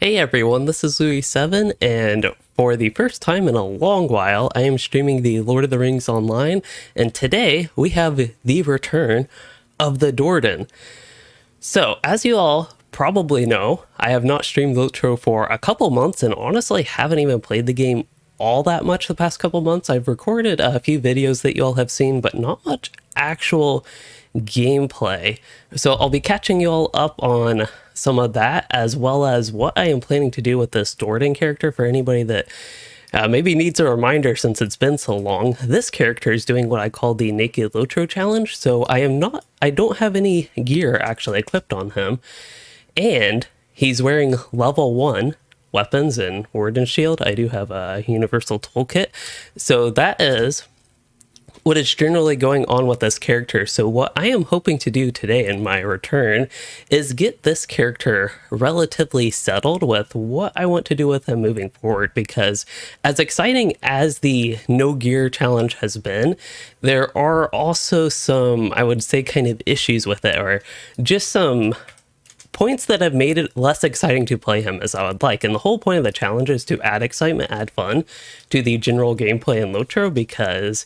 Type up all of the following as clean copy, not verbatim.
Hey everyone, this is Louis7, and for the first time in a long while, I am streaming the Lord of the Rings online, and today we have the return of the Dwarden. So, as you all probably know, I have not streamed LOTRO for a couple months, and honestly haven't even played the game all that much the past couple months. I've recorded a few videos that you all have seen, but not much actual gameplay. So I'll be catching you all up on some of that, as well as what I am planning to do with this Dwarden character for anybody that maybe needs a reminder since it's been so long. This character is doing what I call the Naked LOTRO challenge, so I don't have any gear actually equipped on him, and he's wearing level 1 weapons and Warden shield. I do have a universal toolkit, so that is what is generally going on with this character. So what I am hoping to do today in my return is get this character relatively settled with what I want to do with him moving forward, because as exciting as the no gear challenge has been, there are also some, I would say, kind of issues with it, or just some points that have made it less exciting to play him as I would like. And the whole point of the challenge is to add excitement, add fun to the general gameplay in LOTRO, because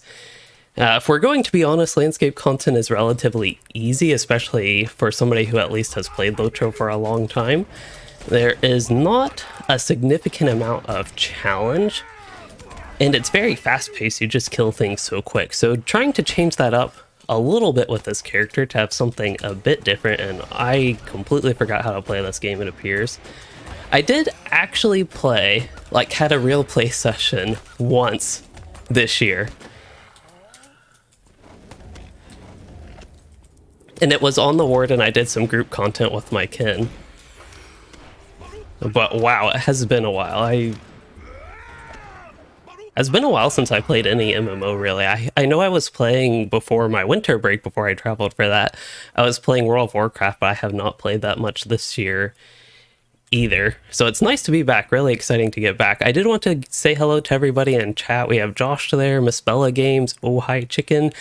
if we're going to be honest, landscape content is relatively easy, especially for somebody who at least has played LOTRO for a long time. There is not a significant amount of challenge, and it's very fast-paced. You just kill things so quick. So trying to change that up a little bit with this character to have something a bit different, and I completely forgot how to play this game, it appears. I did actually play, had a real play session once this year. And it was on the Warden. I did some group content with my kin. But wow, it has been a while. It's been a while since I played any MMO, really. I know I was playing before my winter break, before I traveled for that. I was playing World of Warcraft, but I have not played that much this year either. So it's nice to be back. Really exciting to get back. I did want to say hello to everybody in chat. We have Josh there, Miss Bella Games, Oh Hi Chicken,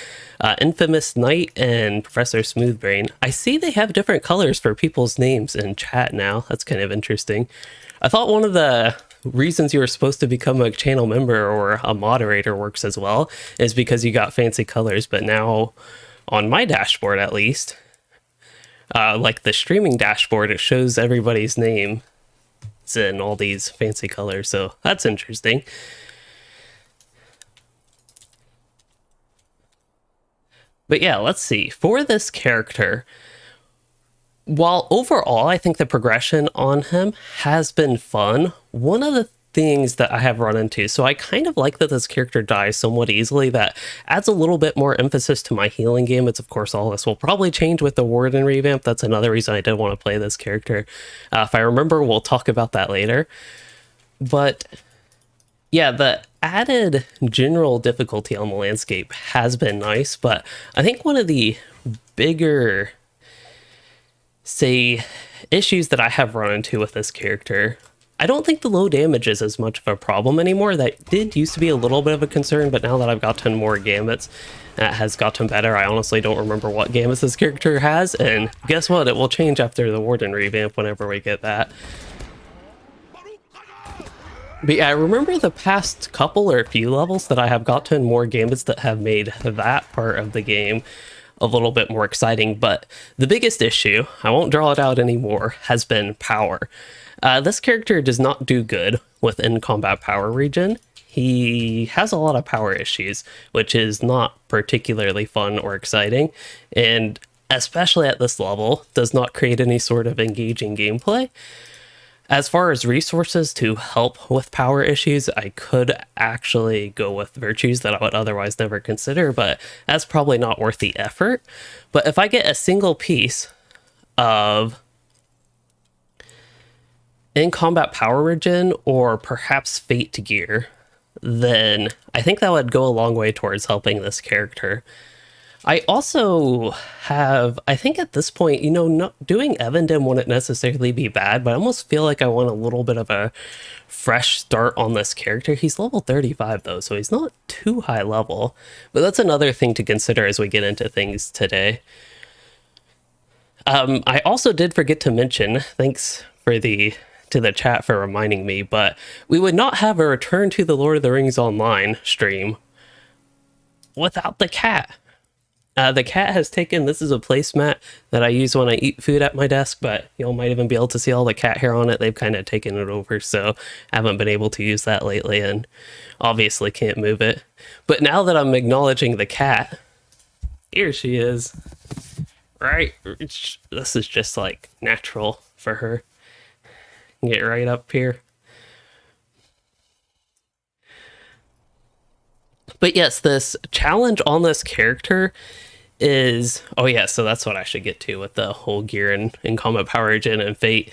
Infamous Knight, and Professor Smoothbrain. I see they have different colors for people's names in chat now. That's kind of interesting. I thought one of the reasons you were supposed to become a channel member or a moderator works as well is because you got fancy colors, but now on my dashboard at least, like the streaming dashboard, it shows everybody's name. It's in all these fancy colors, so that's interesting. But yeah, let's see. For this character, while overall I think the progression on him has been fun, one of the things that I have run into, so I kind of like that this character dies somewhat easily. That adds a little bit more emphasis to my healing game. It's of course, all this will probably change with the Warden revamp. That's another reason I did want to play this character. If I remember, we'll talk about that later. But yeah, the added general difficulty on the landscape has been nice, but I think one of the bigger, say, issues that I have run into with this character, I don't think the low damage is as much of a problem anymore. That did used to be a little bit of a concern, but now that I've gotten more gambits, that has gotten better. I honestly don't remember what gambits this character has, and guess what? It will change after the Warden revamp whenever we get that. But yeah, I remember the past couple or few levels that I have gotten more gambits that have made that part of the game a little bit more exciting, but the biggest issue, I won't draw it out anymore, has been power. This character does not do good with in-combat power regen. He has a lot of power issues, which is not particularly fun or exciting, and especially at this level, does not create any sort of engaging gameplay. As far as resources to help with power issues, I could actually go with virtues that I would otherwise never consider, but that's probably not worth the effort. But if I get a single piece of in-combat power regen or perhaps fate gear, then I think that would go a long way towards helping this character. I also have, I think at this point, you know, not doing Evendim wouldn't necessarily be bad, but I almost feel like I want a little bit of a fresh start on this character. He's level 35 though, so he's not too high level, but that's another thing to consider as we get into things today. I also did forget to mention, thanks for the to the chat for reminding me, but we would not have a Return to the Lord of the Rings Online stream without the cat. The cat has taken, this is a placemat that I use when I eat food at my desk, but you might even be able to see all the cat hair on it. They've kind of taken it over, so I haven't been able to use that lately, and obviously can't move it. But now that I'm acknowledging the cat, here she is. Right? This is just like natural for her. Get right up here. But yes, this challenge on this character is, oh yeah, so that's what I should get to with the whole gear and combat power regen and fate,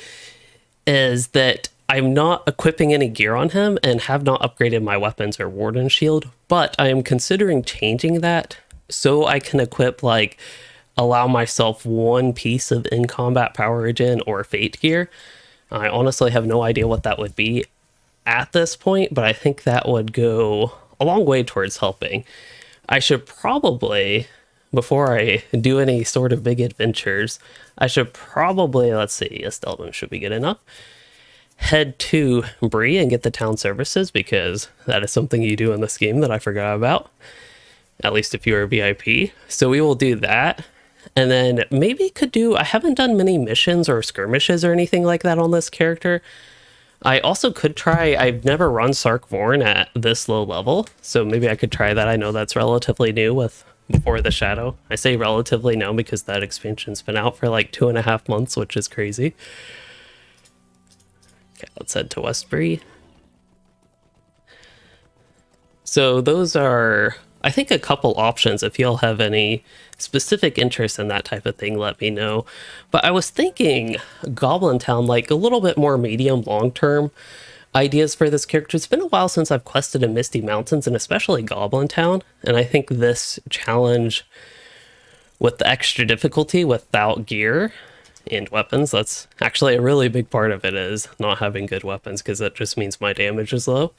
is that I'm not equipping any gear on him and have not upgraded my weapons or warden shield, but I am considering changing that so I can equip, like, allow myself one piece of in combat power regen or fate gear. I honestly have no idea what that would be at this point, but I think that would go a long way towards helping. I should probably, before I do any sort of big adventures, I should probably, let's see, yes, Delvin should be good enough, head to Bree and get the town services, because that is something you do in this game that I forgot about, at least if you're a VIP. So we will do that, and then maybe could do, I haven't done many missions or skirmishes or anything like that on this character. I also could try, I've never run Sark Vorn at this low level, so maybe I could try that. I know that's relatively new with Before the Shadow. I say relatively new because that expansion's been out for like 2.5 months, which is crazy. Okay, let's head to Westbury. So those are, I think, a couple options. If y'all have any specific interest in that type of thing, let me know. But I was thinking Goblin Town, like a little bit more medium long-term ideas for this character. It's been a while since I've quested in Misty Mountains, and especially Goblin Town, and I think this challenge with the extra difficulty without gear and weapons, that's actually a really big part of it, is not having good weapons, because that just means my damage is low.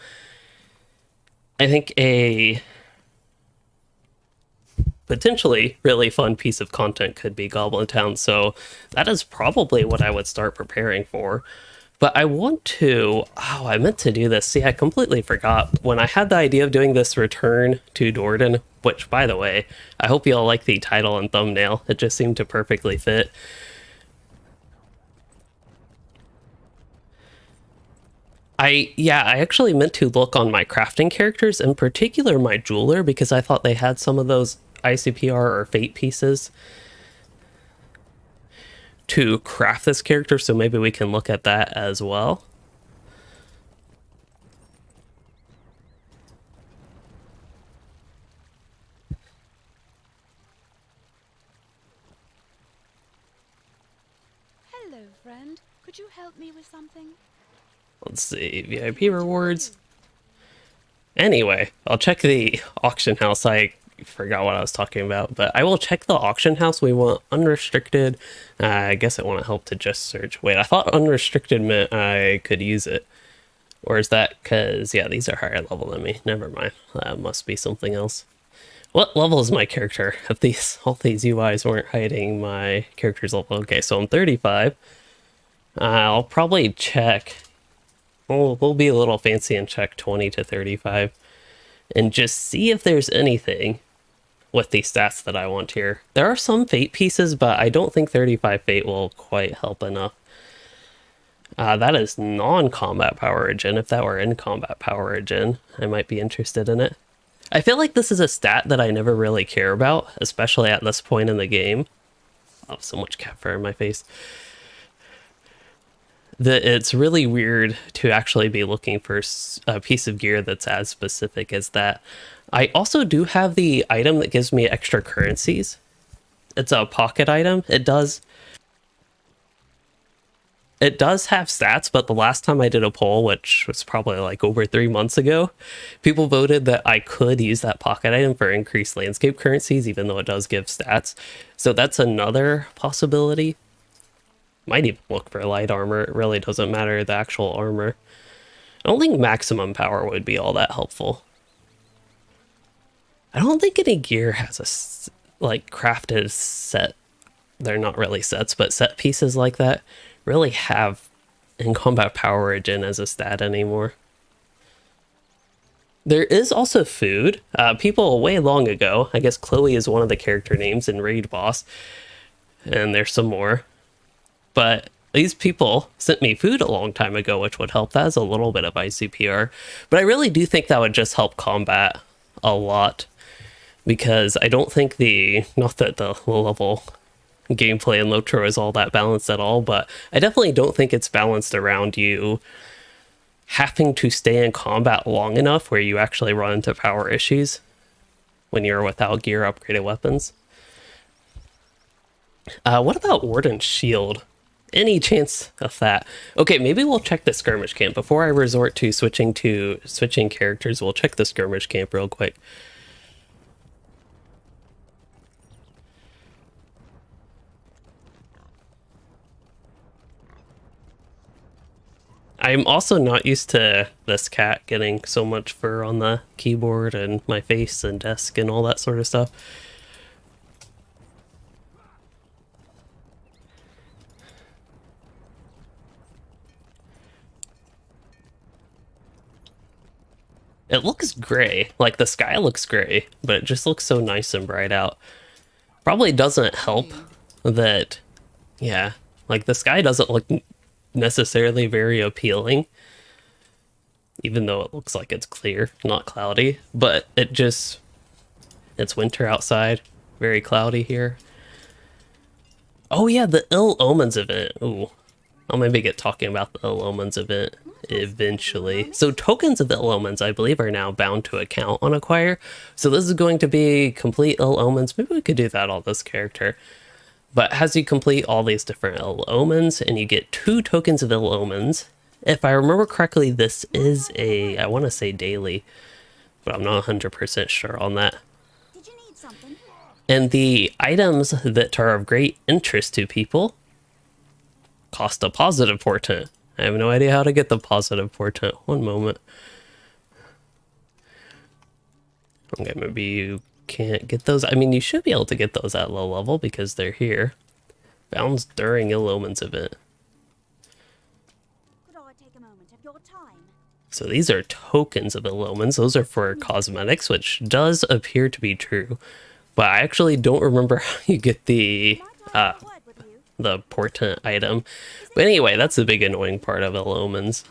I think a potentially really fun piece of content could be Goblin Town, so that is probably what I would start preparing for. But I want to, oh, I meant to do this. See, I completely forgot. When I had the idea of doing this Return to Dwarden, which, by the way, I hope you all like the title and thumbnail. It just seemed to perfectly fit. I actually meant to look on my crafting characters, in particular my jeweler, because I thought they had some of those ICPR or fate pieces to craft this character, so maybe we can look at that as well. Hello, friend. Could you help me with something? Let's see, VIP rewards. Anyway, I'll check the auction house. I forgot what I was talking about, but I will check the auction house. We want unrestricted. I guess it won't help to just search. Wait, I thought unrestricted meant I could use it. Or is that because, yeah, these are higher level than me. Never mind. That must be something else. What level is my character? If all these UIs weren't hiding my character's level. Okay, so I'm 35. I'll probably check. We'll be a little fancy and check 20 to 35 and just see if there's anything with the stats that I want here. There are some fate pieces, but I don't think 35 fate will quite help enough. That is non-combat power regen. If that were in combat power regen, I might be interested in it. I feel like this is a stat that I never really care about, especially at this point in the game. Oh, so much cat fur in my face. It's really weird to actually be looking for a piece of gear that's as specific as that. I also do have the item that gives me extra currencies. It's a pocket item. It does have stats, but the last time I did a poll, which was probably like over 3 months ago, people voted that I could use that pocket item for increased landscape currencies, even though it does give stats. So that's another possibility. Might even look for light armor. It really doesn't matter, the actual armor. I don't think maximum power would be all that helpful. I don't think any gear has a like crafted set. They're not really sets, but set pieces like that really have in combat power regen as a stat anymore. There is also food. People way long ago, I guess Chloe is one of the character names in Raid Boss, and there's some more. But these people sent me food a long time ago, which would help. That is a little bit of ICPR. But I really do think that would just help combat a lot. Because I don't think not that the low level gameplay in LOTRO is all that balanced at all, but I definitely don't think it's balanced around you having to stay in combat long enough where you actually run into power issues when you're without gear upgraded weapons. What about Warden's shield? Any chance of that? Okay, maybe we'll check the skirmish camp. Before I resort to switching characters, we'll check the skirmish camp real quick. I'm also not used to this cat getting so much fur on the keyboard and my face and desk and all that sort of stuff. It looks gray, like the sky looks gray, but it just looks so nice and bright out. Probably doesn't help that, yeah, like the sky doesn't look necessarily very appealing, even though it looks like it's clear, not cloudy, but it's winter outside, very cloudy here. Oh yeah, the Ill Omens event. Ooh, I'll maybe get talking about the Ill Omens event eventually. So tokens of Ill Omens, I believe, are now bound to account on Acquire. So this is going to be complete Ill Omens. Maybe we could do that on this character. But as you complete all these different Ill Omens, and you get 2 tokens of Ill Omens. If I remember correctly, this is I want to say daily, but I'm not 100% sure on that. Did you need something? And the items that are of great interest to people cost a positive portent. I have no idea how to get the positive portent. One moment. Okay, maybe you can't get those. I mean, you should be able to get those at low level because they're here. Bounds during Ill Omens event. Could I take a moment of your time? So these are tokens of Ill Omens. Those are for cosmetics, which does appear to be true. But I actually don't remember how you get the portent item. But anyway, that's the big annoying part of Ill Omens.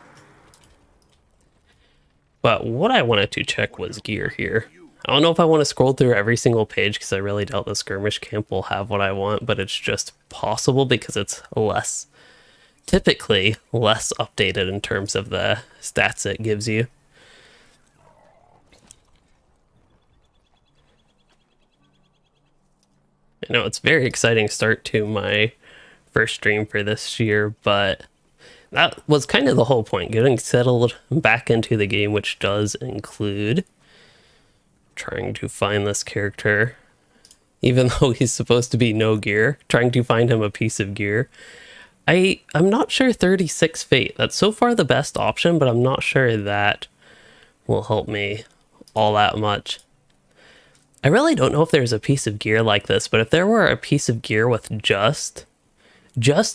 But what I wanted to check was gear here. I don't know if I want to scroll through every single page because I really doubt the skirmish camp will have what I want, but it's just possible because it's typically less updated in terms of the stats it gives you. I know it's a very exciting start to my first stream for this year, but that was kind of the whole point, getting settled back into the game, which does include trying to find this character, even though he's supposed to be no gear, trying to find him a piece of gear. I'm not sure 36 Fate. That's so far the best option, but I'm not sure that will help me all that much. I really don't know if there's a piece of gear like this, but if there were a piece of gear with just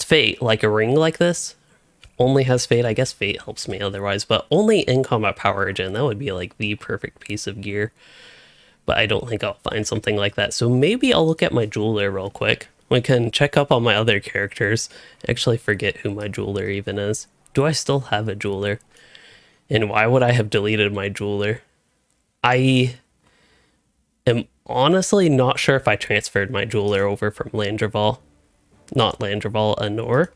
Fate, like a ring like this, only has Fate. I guess Fate helps me otherwise, but only in combat power regen, that would be like the perfect piece of gear. But I don't think I'll find something like that. So maybe I'll look at my jeweler real quick. We can check up on my other characters. I actually forget who my jeweler even is. Do I still have a jeweler? And why would I have deleted my jeweler? I am honestly not sure if I transferred my jeweler over from Landreval. Not Landreval, Anor.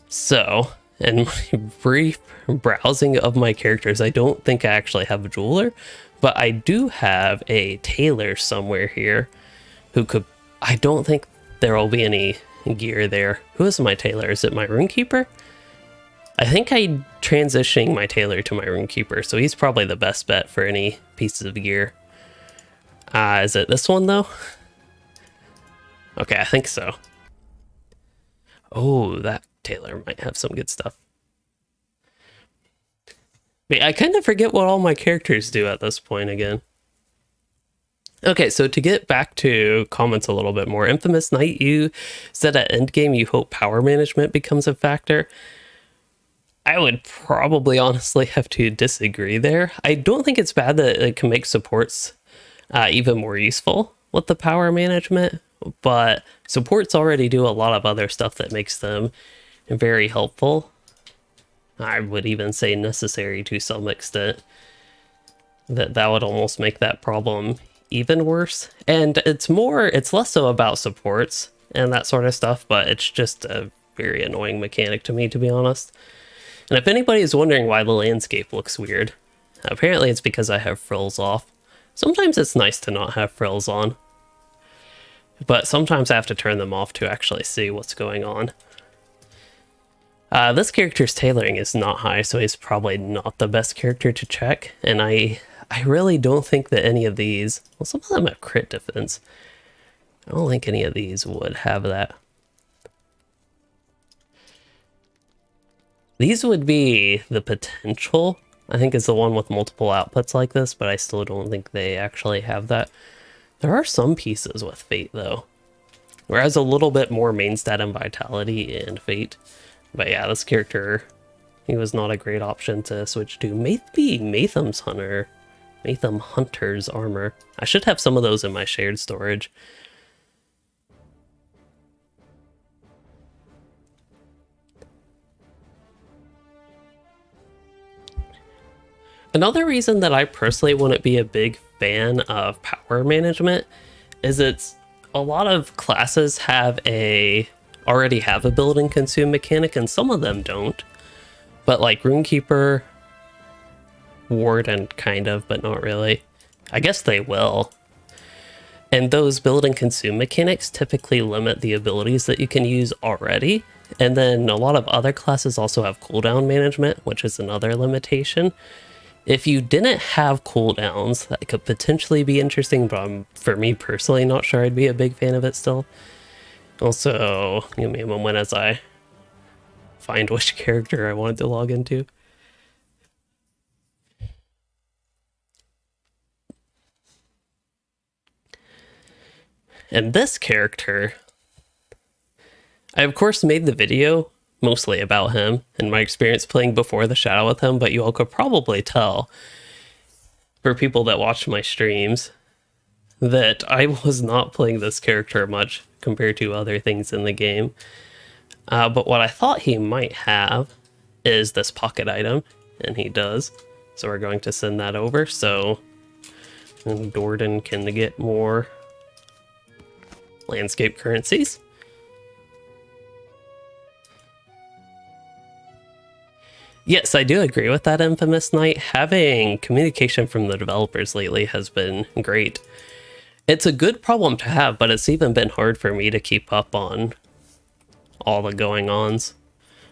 So, in my brief browsing of my characters, I don't think I actually have a jeweler, but I do have a tailor somewhere here who could... I don't think there will be any gear there. Who is my tailor? Is it my runekeeper? I think I'm transitioning my tailor to my runekeeper, so he's probably the best bet for any pieces of gear. Is it this one, though? Okay, I think so. Oh, that tailor might have some good stuff. Wait, I kind of forget what all my characters do at this point again. Okay, so to get back to comments a little bit more, Infamous Knight, you said at endgame you hope power management becomes a factor. I would probably honestly have to disagree there. I don't think it's bad that it can make supports even more useful with the power management, but supports already do a lot of other stuff that makes them very helpful. I would even say necessary to some extent. That would almost make that problem even worse. And it's less so about supports and that sort of stuff, but it's just a very annoying mechanic to me, to be honest. And if anybody is wondering why the landscape looks weird, apparently it's because I have frills off. Sometimes it's nice to not have frills on, but sometimes I have to turn them off to actually see what's going on. This character's tailoring is not high, so he's probably not the best character to check, and I really don't think that any of these, well, some of them have crit defense. I don't think any of these would have that. These would be the potential, I think, is the one with multiple outputs like this, but I still don't think they actually have that. There are some pieces with Fate, though, whereas a little bit more main stat and vitality and Fate. But yeah, this character, he was not a great option to switch to. Maybe Maythem's Hunter's armor. I should have some of those in my shared storage. Another reason that I personally wouldn't be a big fan of power management is a lot of classes already have a build and consume mechanic, and some of them don't. But like Runekeeper, Warden kind of, but not really. I guess they will. And those build and consume mechanics typically limit the abilities that you can use already. And then a lot of other classes also have cooldown management, which is another limitation. If you didn't have cooldowns, that could potentially be interesting, but I'm, for me personally, not sure I'd be a big fan of it still. Also, give me a moment as I find which character I wanted to log into. And this character, I of course made the video mostly about him and my experience playing before the Shadow with him, but you all could probably tell, for people that watch my streams, that I was not playing this character much compared to other things in the game. But what I thought he might have is this pocket item, and he does. So we're going to send that over so Dwarden can get more landscape currencies. Yes, I do agree with that, Infamous Knight. Having communication from the developers lately has been great. It's a good problem to have, but it's even been hard for me to keep up on all the going-ons.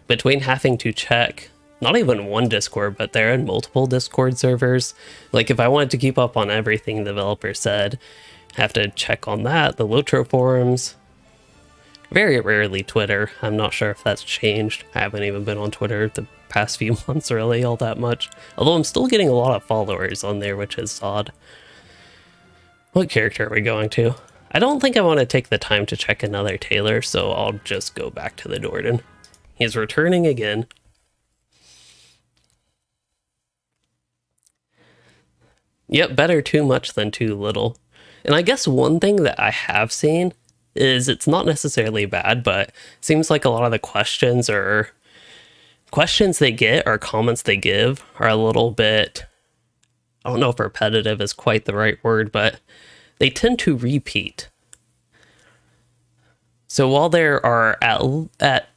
Between having to check, not even one Discord, but they're in multiple Discord servers. Like, if I wanted to keep up on everything the developer said, I have to check on that, the LOTRO forums. Very rarely Twitter. I'm not sure if that's changed. I haven't even been on Twitter the past few months really all that much. Although I'm still getting a lot of followers on there, which is odd. What character are we going to? I don't think I want to take the time to check another tailor, so I'll just go back to the Dwarden. He's returning again. Yep, better too much than too little. And I guess one thing that I have seen is it's not necessarily bad, but it seems like a lot of the questions they get or comments they give are a little bit, I don't know if repetitive is quite the right word, but they tend to repeat. So while there are at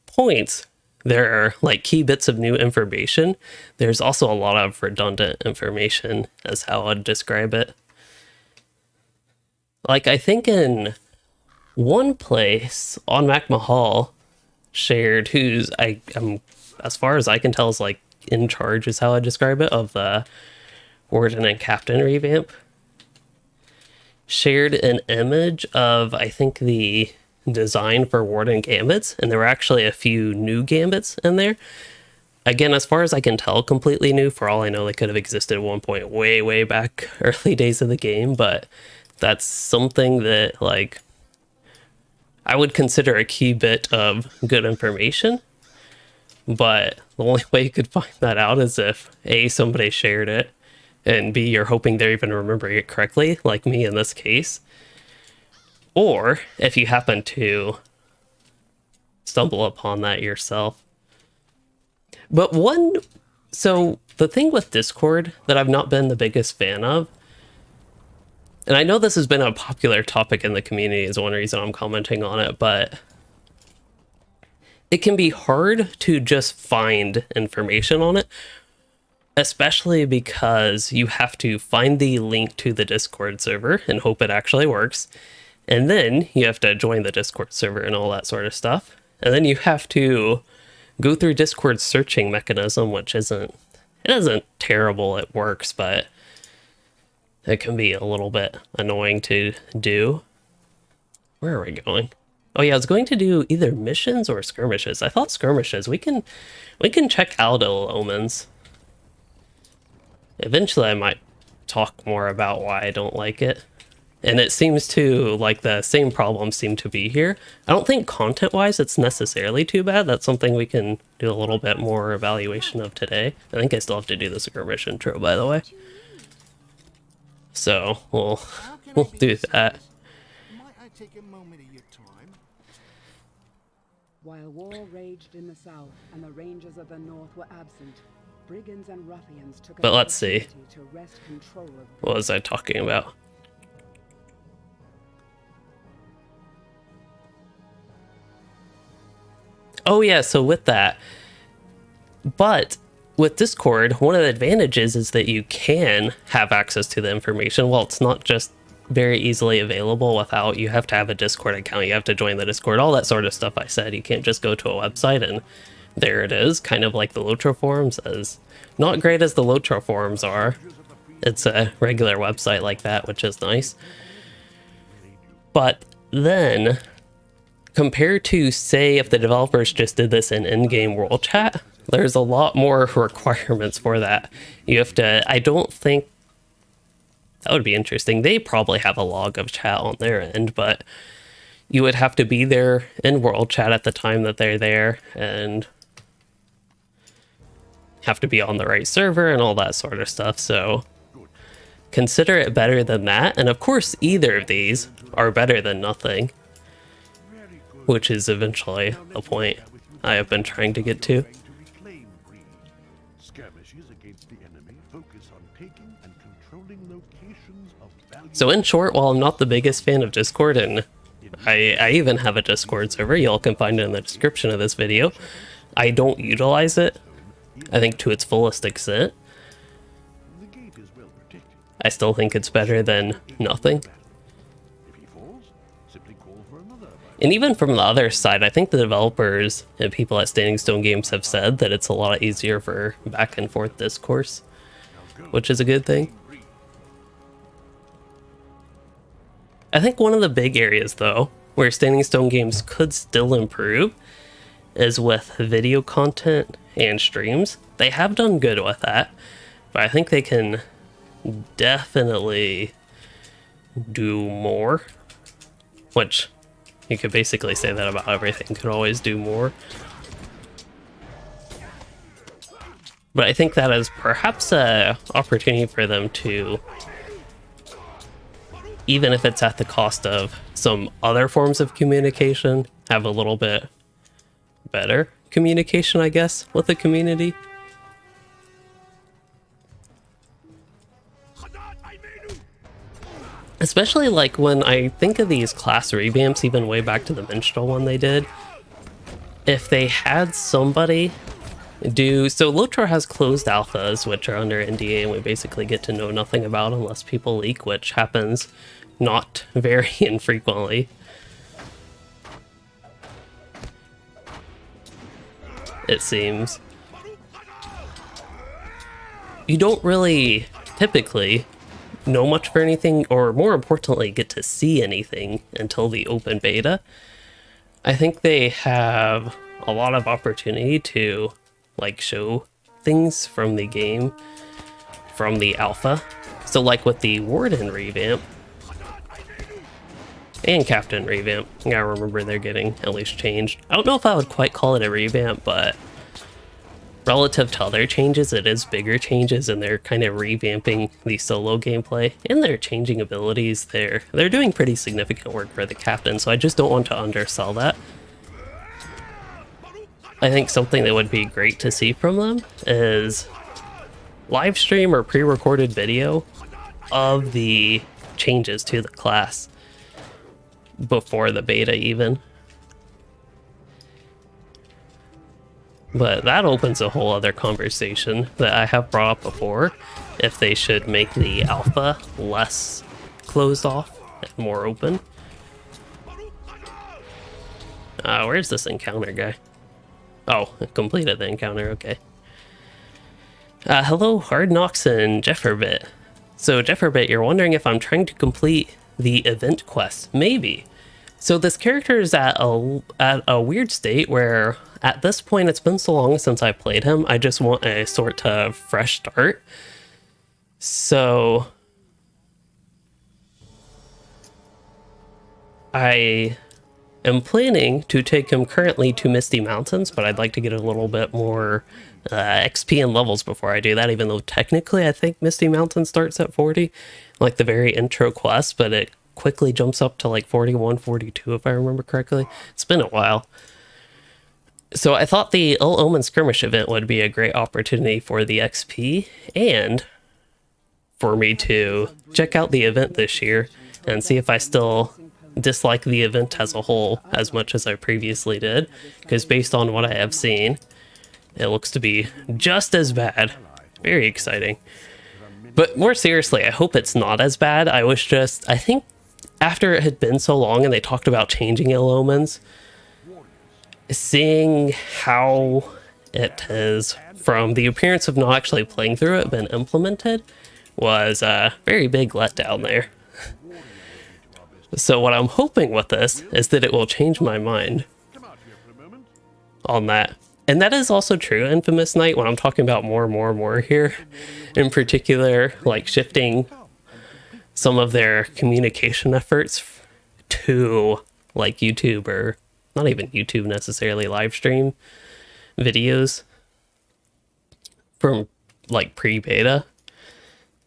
points, there are like key bits of new information, there's also a lot of redundant information, as how I'd describe it. Like, I think in one place on Mac Mahal shared, who's I'm as far as I can tell is like in charge, is how I describe it, of the Warden and Captain revamp, shared an image of, I think, the design for Warden gambits, and there were actually a few new gambits in there. again, as far as I can tell, completely new. For all I know, they could have existed at one point way back early days of the game, but that's something that, like, I would consider a key bit of good information. But the only way you could find that out is if A, somebody shared it, and B, you're hoping they're even remembering it correctly, like me in this case. Or if you happen to stumble upon that yourself. But so the thing with Discord that I've not been the biggest fan of, and I know this has been a popular topic in the community is one reason I'm commenting on it, but it can be hard to just find information on it, especially because you have to find the link to the Discord server and hope it actually works. And then you have to join the Discord server and all that sort of stuff. And then you have to go through Discord's searching mechanism, which isn't terrible, it works, but it can be a little bit annoying to do. Where are we going? Oh yeah, I was going to do either missions or skirmishes. I thought skirmishes. We can check out omens. Eventually I might talk more about why I don't like it. And it seems to, like, the same problems seem to be here. I don't think content-wise it's necessarily too bad. That's something we can do a little bit more evaluation of today. I think I still have to do the skirmish intro, by the way. So, we'll do that. Might I take a moment of your time? While war raged in the south and the rangers of the north were absent, brigands and ruffians took But let's see. opportunity to wrest control of What was I talking about? Oh yeah, so with that, but with Discord, one of the advantages is that you can have access to the information. Well, it's not just very easily available without, you have to have a Discord account, you have to join the Discord, all that sort of stuff I said. You can't just go to a website and there it is, kind of like the LOTRO forums. As not great as the LOTRO forums are, it's a regular website like that, which is nice. But then, compared to, say, if the developers just did this in in-game world chat, there's a lot more requirements for that. You have to, I don't think, that would be interesting. They probably have a log of chat on their end, but you would have to be there in world chat at the time that they're there and have to be on the right server and all that sort of stuff. So consider it better than that. And of course, either of these are better than nothing, which is eventually the point I have been trying to get to. Skirmishes against the enemy focus on taking and controlling locations of value. So in short, while I'm not the biggest fan of Discord, and I even have a Discord server, y'all can find it in the description of this video, I don't utilize it, I think, to its fullest extent. The gate is well protected. I still think it's better than nothing. If he falls, simply call for another. And even from the other side, I think the developers and people at Standing Stone Games have said that it's a lot easier for back and forth discourse, which is a good thing. I think one of the big areas, though, where Standing Stone Games could still improve is with video content and streams. They have done good with that, but I think they can definitely do more, which you could basically say that about everything, could always do more. But I think that is perhaps an opportunity for them to, even if it's at the cost of some other forms of communication, have a little bit better communication, I guess, with the community. Especially like when I think of these class revamps, even way back to the Minstrel one they did, if they had somebody do, so LOTRO has closed alphas, which are under NDA, and we basically get to know nothing about unless people leak, which happens not very infrequently. It seems. You don't really typically know much for anything, or more importantly, get to see anything until the open beta. I think they have a lot of opportunity to like show things from the game, from the alpha. So like with the Warden revamp and Captain revamp, I gotta remember they're getting at least changed. I don't know if I would quite call it a revamp, but relative to other changes, it is bigger changes, and they're kind of revamping the solo gameplay, and they're changing abilities. They're doing pretty significant work for the captain, so I just don't want to undersell that. I think something that would be great to see from them is live stream or pre-recorded video of the changes to the class before the beta even. But that opens a whole other conversation that I have brought up before, if they should make the alpha less closed off and more open. Where's this encounter guy? Oh, completed the encounter, okay. Hello, Hard Knocks and Jefferbit. So Jefferbit, you're wondering if I'm trying to complete the event quest. Maybe. So this character is at a weird state where at this point it's been so long since I played him, I just want a sort of fresh start. So I am planning to take him currently to Misty Mountains, but I'd like to get a little bit more XP and levels before I do that, even though technically I think Misty Mountains starts at 40, like the very intro quest, but it quickly jumps up to like 41, 42 if I remember correctly. It's been a while. So I thought the Ill Omen Skirmish event would be a great opportunity for the XP and for me to check out the event this year and see if I still dislike the event as a whole as much as I previously did, because based on what I have seen, it looks to be just as bad. Very exciting. But more seriously, I hope it's not as bad. I think after it had been so long and they talked about changing Ill Omens, seeing how it has, from the appearance of not actually playing through it, been implemented, was a very big letdown there. So what I'm hoping with this is that it will change my mind on that. And that is also true, Infamous Knight, when I'm talking about more here. In particular, like shifting some of their communication efforts to like YouTube, or not even YouTube necessarily, live stream videos from like pre-beta.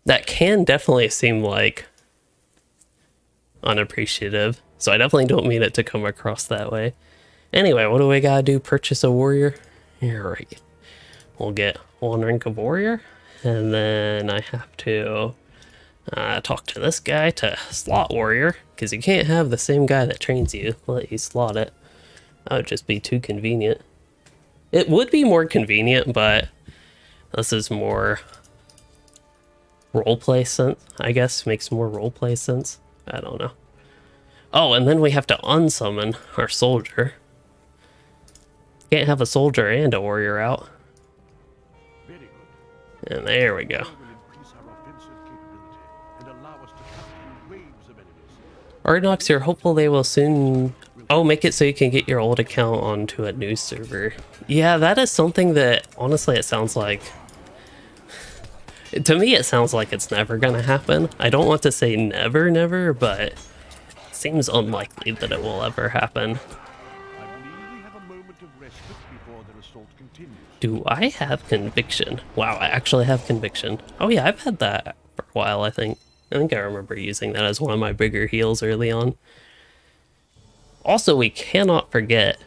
That can definitely seem like unappreciative. So I definitely don't mean it to come across that way. Anyway, what do we gotta do? Purchase a warrior? You're right. We'll get 1 rank of warrior, and then I have to talk to this guy to slot warrior, because you can't have the same guy that trains you let you slot it. That would just be too convenient. It would be more convenient, but this is more roleplay sense, I guess. Makes more roleplay sense. I don't know. Oh, and then we have to unsummon our soldier. Can't have a soldier and a warrior out. And there we go. Ardnox, you're hopeful they will soon... Oh, make it so you can get your old account onto a new server. Yeah, that is something that, honestly, it sounds like... To me, it sounds like it's never gonna happen. I don't want to say never, but it seems unlikely that it will ever happen. Do I have conviction? Wow, I actually have conviction. Oh yeah, I've had that for a while, I think. I remember using that as one of my bigger heals early on. Also, we cannot forget,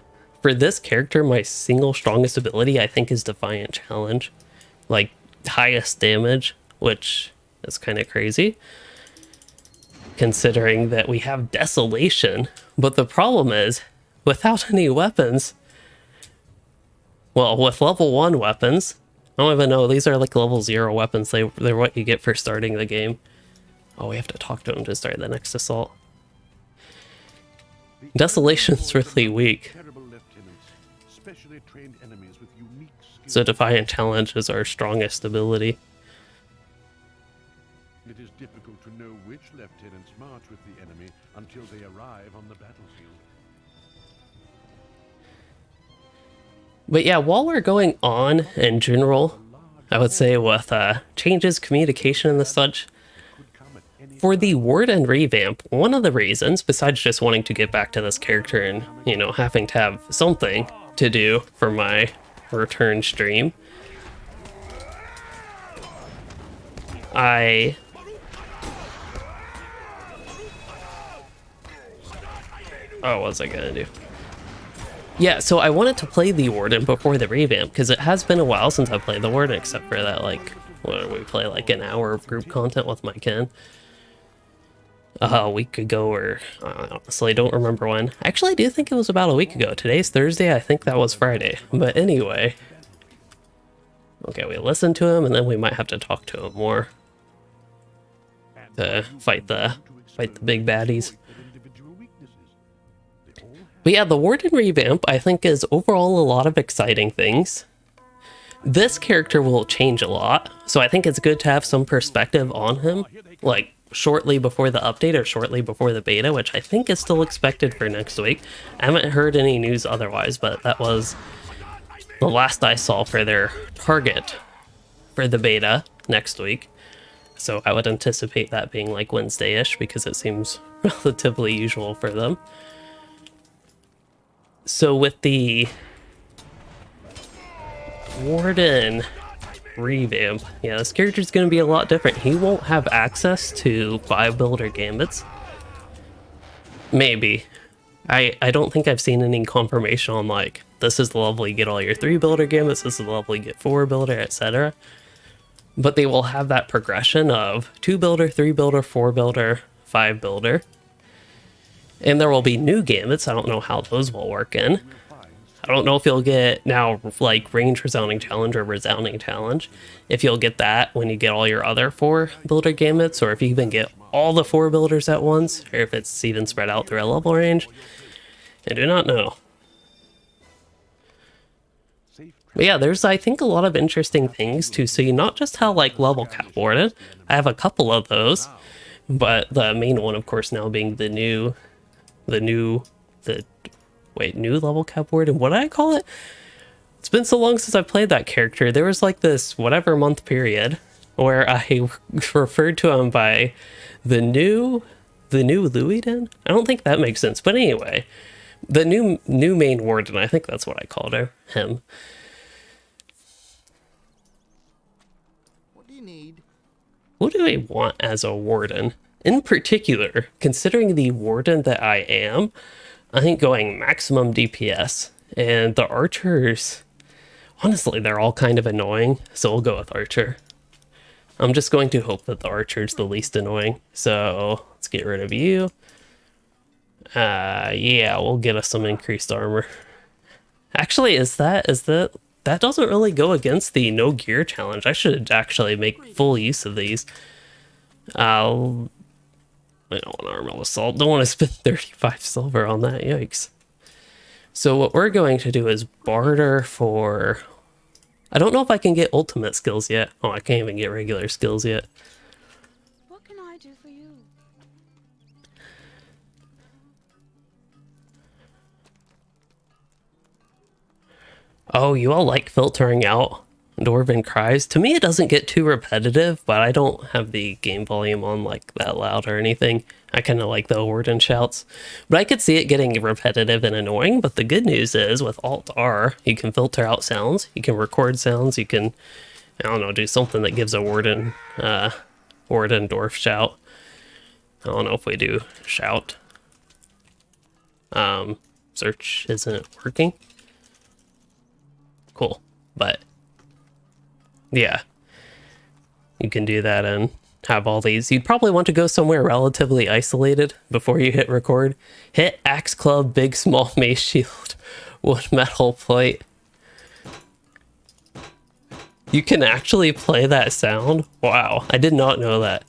for this character, my single strongest ability, I think, is Defiant Challenge. Like, highest damage, which is kind of crazy, considering that we have Desolation. But the problem is, without any weapons... Well, with level 1 weapons, I don't even know, these are like level 0 weapons. They're what you get for starting the game. Oh, we have to talk to him to start the next assault. Desolation's really weak. So Defiant Challenge is our strongest ability. It is difficult to know which lieutenants march with the enemy until they arrive on the battlefield. But yeah, while we're going on in general, I would say with changes, communication, and the such, for the Warden revamp, one of the reasons, besides just wanting to get back to this character and, you know, having to have something to do for my return stream, what was I gonna do? Yeah, so I wanted to play the Warden before the revamp, because it has been a while since I played the Warden, except for that, like, what did we play, like an hour of group content with my kin a week ago, or I honestly don't remember when. Actually, I do think it was about a week ago. Today's Thursday, I think that was Friday. But anyway. Okay, we listened to him, and then we might have to talk to him more to fight the big baddies. But yeah, the Warden revamp, I think, is overall a lot of exciting things. This character will change a lot, so I think it's good to have some perspective on him, like shortly before the update or shortly before the beta, which I think is still expected for next week. I haven't heard any news otherwise, but that was the last I saw for their target for the beta next week. So I would anticipate that being like Wednesday-ish, because it seems relatively usual for them. So with the Warden revamp, yeah, this character's going to be a lot different. He won't have access to 5-builder gambits. Maybe. I don't think I've seen any confirmation on, like, this is the level you get all your 3-builder gambits, this is the level you get 4-builder, etc. But they will have that progression of 2-builder, 3-builder, 4-builder, 5-builder. And there will be new gambits. I don't know how those will work in. I don't know if you'll get now, like, range resounding challenge or resounding challenge. If you'll get that when you get all your other 4-builder gambits, or if you even get all the 4-builders at once, or if it's even spread out through a level range. I do not know. But yeah, there's, I think, a lot of interesting things to see, not just how, like, level cap Warden. I have a couple of those, but the main one, of course, now being the new level cap Warden. What did I call it? It's been so long since I played that character. There was like this whatever month period where I referred to him by the new Louisden. I don't think that makes sense, but anyway, the new main Warden. I think that's what I called him. What do you need? What do I want as a Warden? In particular, considering the Warden that I am, I think going maximum DPS, and the archers, honestly, they're all kind of annoying, so we'll go with archer. I'm just going to hope that the archer's the least annoying, so let's get rid of you. Yeah, we'll get us some increased armor. Actually, that doesn't really go against the no gear challenge. I should actually make full use of these. I don't want armor assault. Don't want to spend 35 silver on that. Yikes. So what we're going to do is barter for... I don't know if I can get ultimate skills yet. Oh, I can't even get regular skills yet. What can I do for you? Oh, you all like filtering out Dwarven cries? To me, it doesn't get too repetitive, but I don't have the game volume on like that loud or anything. I kind of like the Warden shouts, but I could see it getting repetitive and annoying. But the good news is with Alt-R, you can filter out sounds, you can record sounds, you can, I don't know, do something that gives a Warden dwarf shout. I don't know if we do shout. Search isn't working. Cool, but yeah, you can do that and have all these. You'd probably want to go somewhere relatively isolated before you hit record. Hit axe club, big small mace shield, wood metal plate. You can actually play that sound? Wow, I did not know that.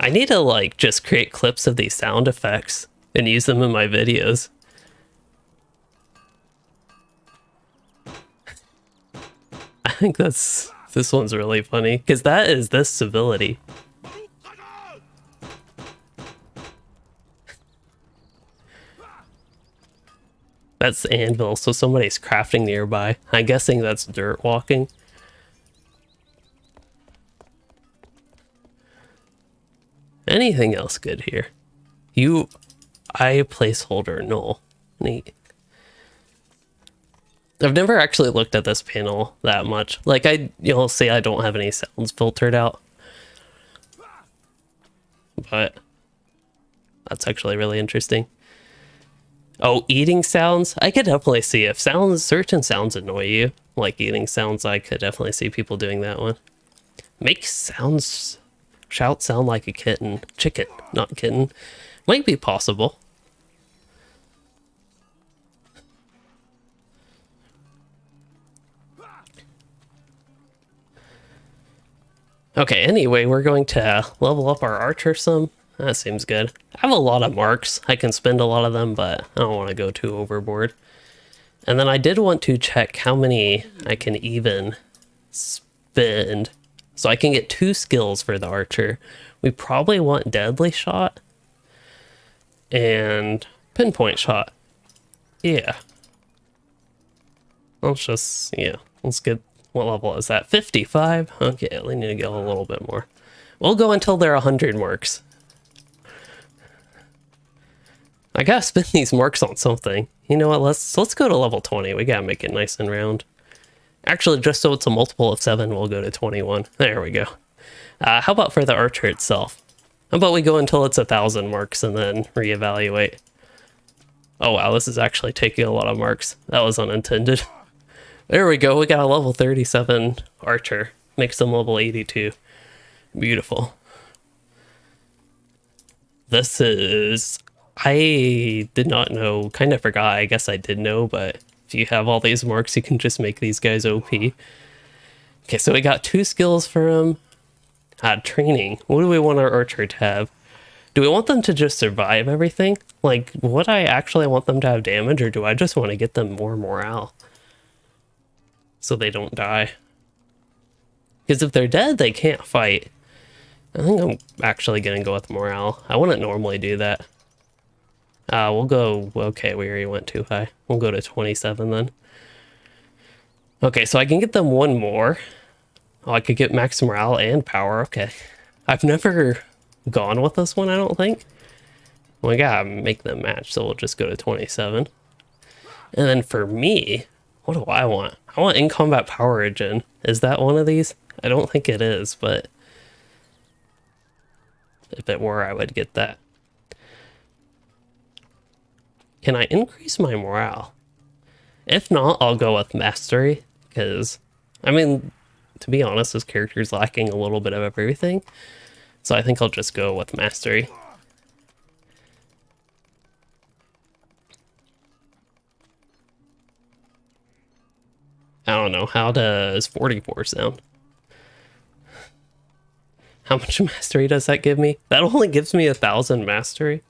I need to like just create clips of these sound effects and use them in my videos. I think this one's really funny because that is this civility. That's anvil, so somebody's crafting nearby. I'm guessing that's dirt walking. Anything else good here? Eye placeholder null. Neat. I've never actually looked at this panel that much. Like you'll see I don't have any sounds filtered out. But that's actually really interesting. Oh, eating sounds? I could definitely see if certain sounds annoy you, like eating sounds, I could definitely see people doing that one. Make shout sound like a kitten. Chicken, not kitten. Might be possible. Okay, anyway, we're going to level up our archer some. That seems good. I have a lot of marks. I can spend a lot of them, but I don't want to go too overboard. And then I did want to check how many I can even spend. So I can get 2 skills for the archer. We probably want deadly shot and pinpoint shot. Yeah. Let's get, what level is that? 55? Okay, we need to go a little bit more. We'll go until they're 100 marks. I gotta spend these marks on something. You know what, let's go to level 20. We gotta make it nice and round. Actually, just so it's a multiple of 7, we'll go to 21. There we go. How about for the archer itself? How about we go until it's 1,000 marks and then reevaluate? Oh wow, this is actually taking a lot of marks. That was unintended. There we go, we got a level 37 archer. Makes them level 82. Beautiful. This is... I did not know, kind of forgot, I guess I did know, but if you have all these marks, you can just make these guys OP. Okay, so we got 2 skills for him. Training. What do we want our archer to have? Do we want them to just survive everything? Like, would I actually want them to have damage, or do I just want to get them more morale? So they don't die. Because if they're dead, they can't fight. I think I'm actually going to go with morale. I wouldn't normally do that. We'll go... Okay, we already went too high. We'll go to 27 then. Okay, so I can get them 1 more. Oh, I could get max morale and power. Okay. I've never gone with this one, I don't think. Well, I gotta make them match, so we'll just go to 27. And then for me, what do I want? I want in-combat power regen. Is that one of these? I don't think it is, but if it were, I would get that. Can I increase my morale? If not, I'll go with mastery, because, I mean, to be honest, this character's lacking a little bit of everything. So I think I'll just go with mastery. I don't know, how does 44 sound? How much mastery does that give me? That only gives me 1,000 mastery.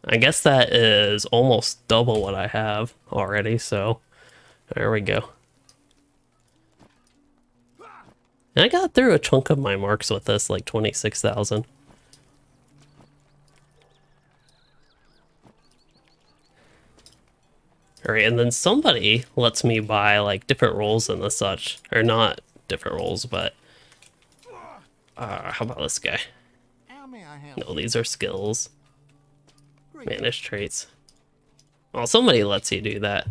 I guess that is almost double what I have already, so there we go. And I got through a chunk of my marks with this, like 26,000. Alright, and then somebody lets me buy like different rolls and the such. Or not different rolls, but how about this guy? How may I help? No, these are skills. Manage traits. Well, somebody lets you do that.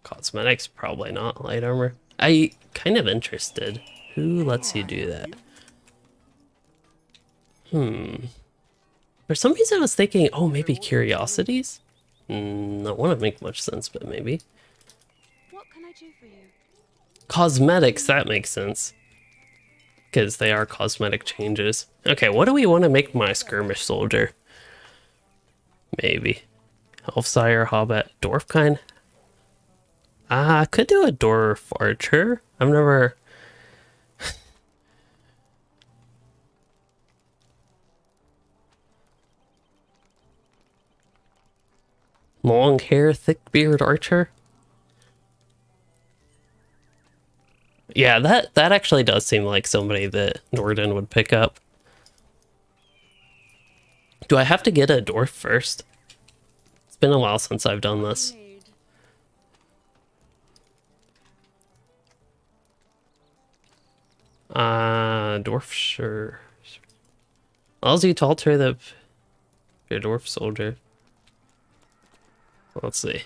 Cosmetics, probably not. Light armor. I kind of interested. Who lets you do that? For some reason I was thinking, oh, maybe curiosities? That wouldn't make much sense, but maybe. What can I do for you? Cosmetics, that makes sense. Because they are cosmetic changes. Okay, what do we want to make my skirmish soldier? Maybe. Elfsire, Hobbit, Dwarf kind? I could do a Dwarf archer. I've never... Long hair, thick beard archer? Yeah, that actually does seem like somebody that Dwarden would pick up. Do I have to get a dwarf first? It's been a while since I've done this. Need. Dwarf, sure. Allows you to alter your dwarf soldier. Let's see.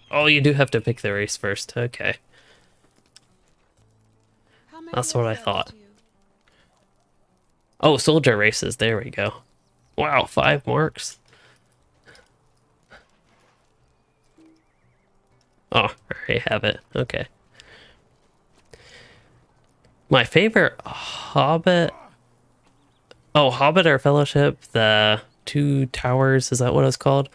Oh, you do have to pick the race first. Okay. How many That's what I of those thought. do you- Oh, soldier races. There we go. Wow, 5 marks. Oh, I already have it. Okay. My favorite Hobbit. Oh, Hobbit or Fellowship, the Two Towers, is that what it's called?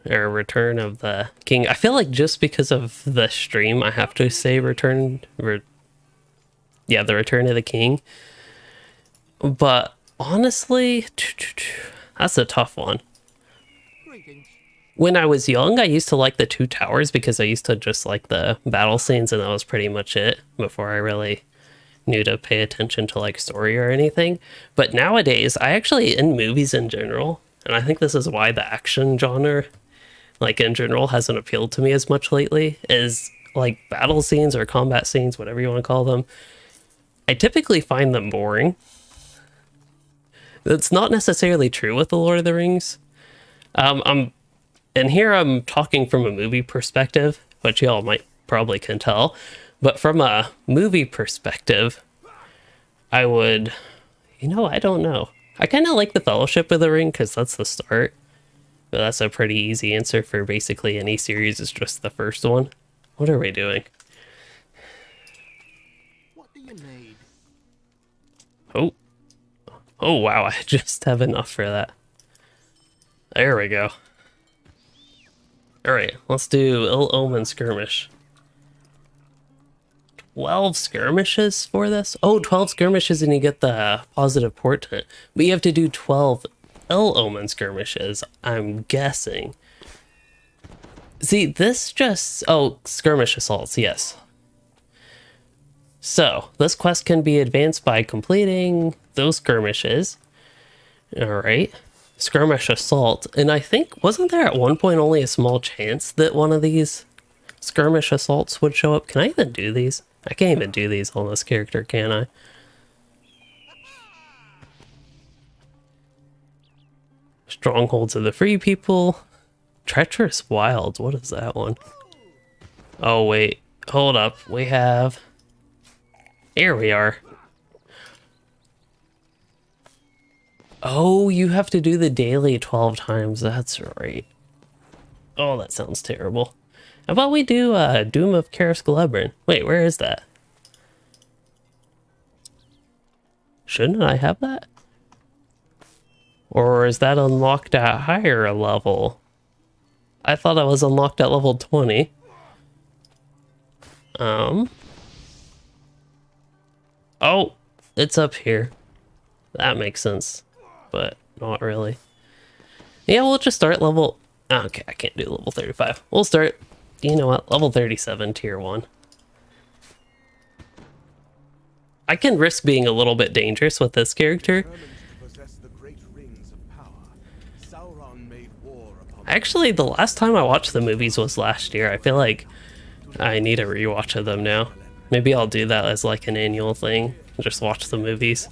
Or Return of the King. I feel like just because of the stream, I have to say the Return of the King. But honestly, that's a tough one. Greetings. When I was young, I used to like the Two Towers because I used to just like the battle scenes, and that was pretty much it before I really knew to pay attention to like story or anything. But nowadays, I actually, in movies in general, and I think this is why the action genre, like in general, hasn't appealed to me as much lately, is like battle scenes or combat scenes, whatever you want to call them. I typically find them boring. That's not necessarily true with the Lord of the Rings. And here I'm talking from a movie perspective, which y'all might probably can tell. But from a movie perspective, I would, I don't know. I kind of like the Fellowship of the Ring because that's the start. But that's a pretty easy answer for basically any series. It's just the first one. What are we doing? What do you need? Oh. Oh, wow. I just have enough for that. There we go. All right, let's do Ill Omen Skirmish. 12 skirmishes for this? Oh, 12 skirmishes and you get the positive portent. But you have to do 12 Ill Omen skirmishes, I'm guessing. See, this just... Oh, skirmish assaults, yes. So, this quest can be advanced by completing those skirmishes. Alright. Skirmish assault. And I think, wasn't there at one point only a small chance that one of these skirmish assaults would show up? Can I even do these? I can't even do these on this character, can I? Strongholds of the Free People. Treacherous Wilds. What is that one? Oh, wait. Hold up. We have... Here we are. Oh, you have to do the daily 12 times. That's right. Oh, that sounds terrible. How about we do Doom of Karis Galebrin? Wait, where is that? Shouldn't I have that? Or is that unlocked at higher level? I thought I was unlocked at level 20. Oh, it's up here. That makes sense. But not really. Yeah, we'll just start level... Okay, I can't do level 35. We'll start, you know what, level 37, tier 1. I can risk being a little bit dangerous with this character. Actually, the last time I watched the movies was last year. I feel like I need a rewatch of them now. Maybe I'll do that as like an annual thing. Just watch the movies.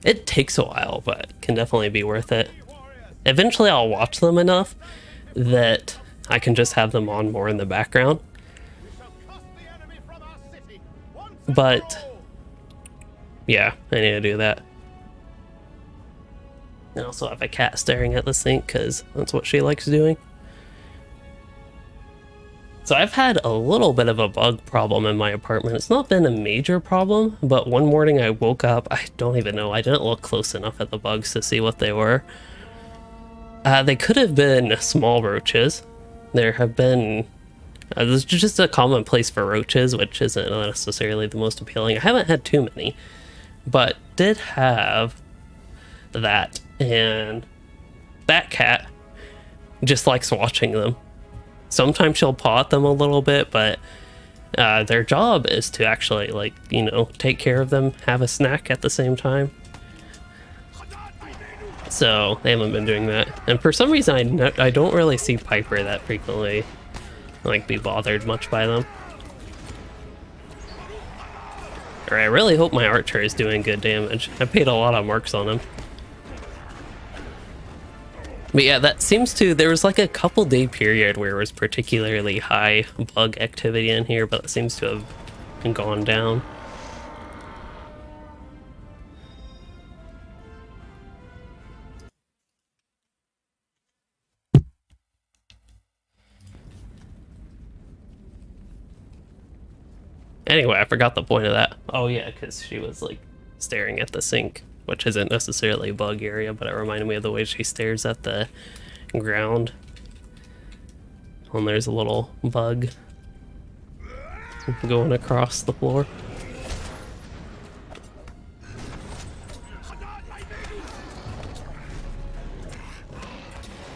It takes a while, but can definitely be worth it. Eventually I'll watch them enough that I can just have them on more in the background. But yeah, I need to do that. And also have a cat staring at the sink because that's what she likes doing. So I've had a little bit of a bug problem in my apartment. It's not been a major problem, but one morning I woke up, I don't even know, I didn't look close enough at the bugs to see what they were. They could have been small roaches. There have been, this is just a common place for roaches, which isn't necessarily the most appealing. I haven't had too many, but did have that, and that cat just likes watching them. Sometimes she'll paw at them a little bit, but their job is to actually, like, take care of them, have a snack at the same time. So they haven't been doing that. And for some reason, I don't really see Piper that frequently, like, be bothered much by them. Or I really hope my archer is doing good damage. I paid a lot of marks on him. But yeah, that seems to, there was like a couple day period where it was particularly high bug activity in here, but it seems to have gone down. Anyway, I forgot the point of that. Oh yeah, because she was like staring at the sink, which isn't necessarily a bug area, but it reminded me of the way she stares at the ground when there's a little bug going across the floor.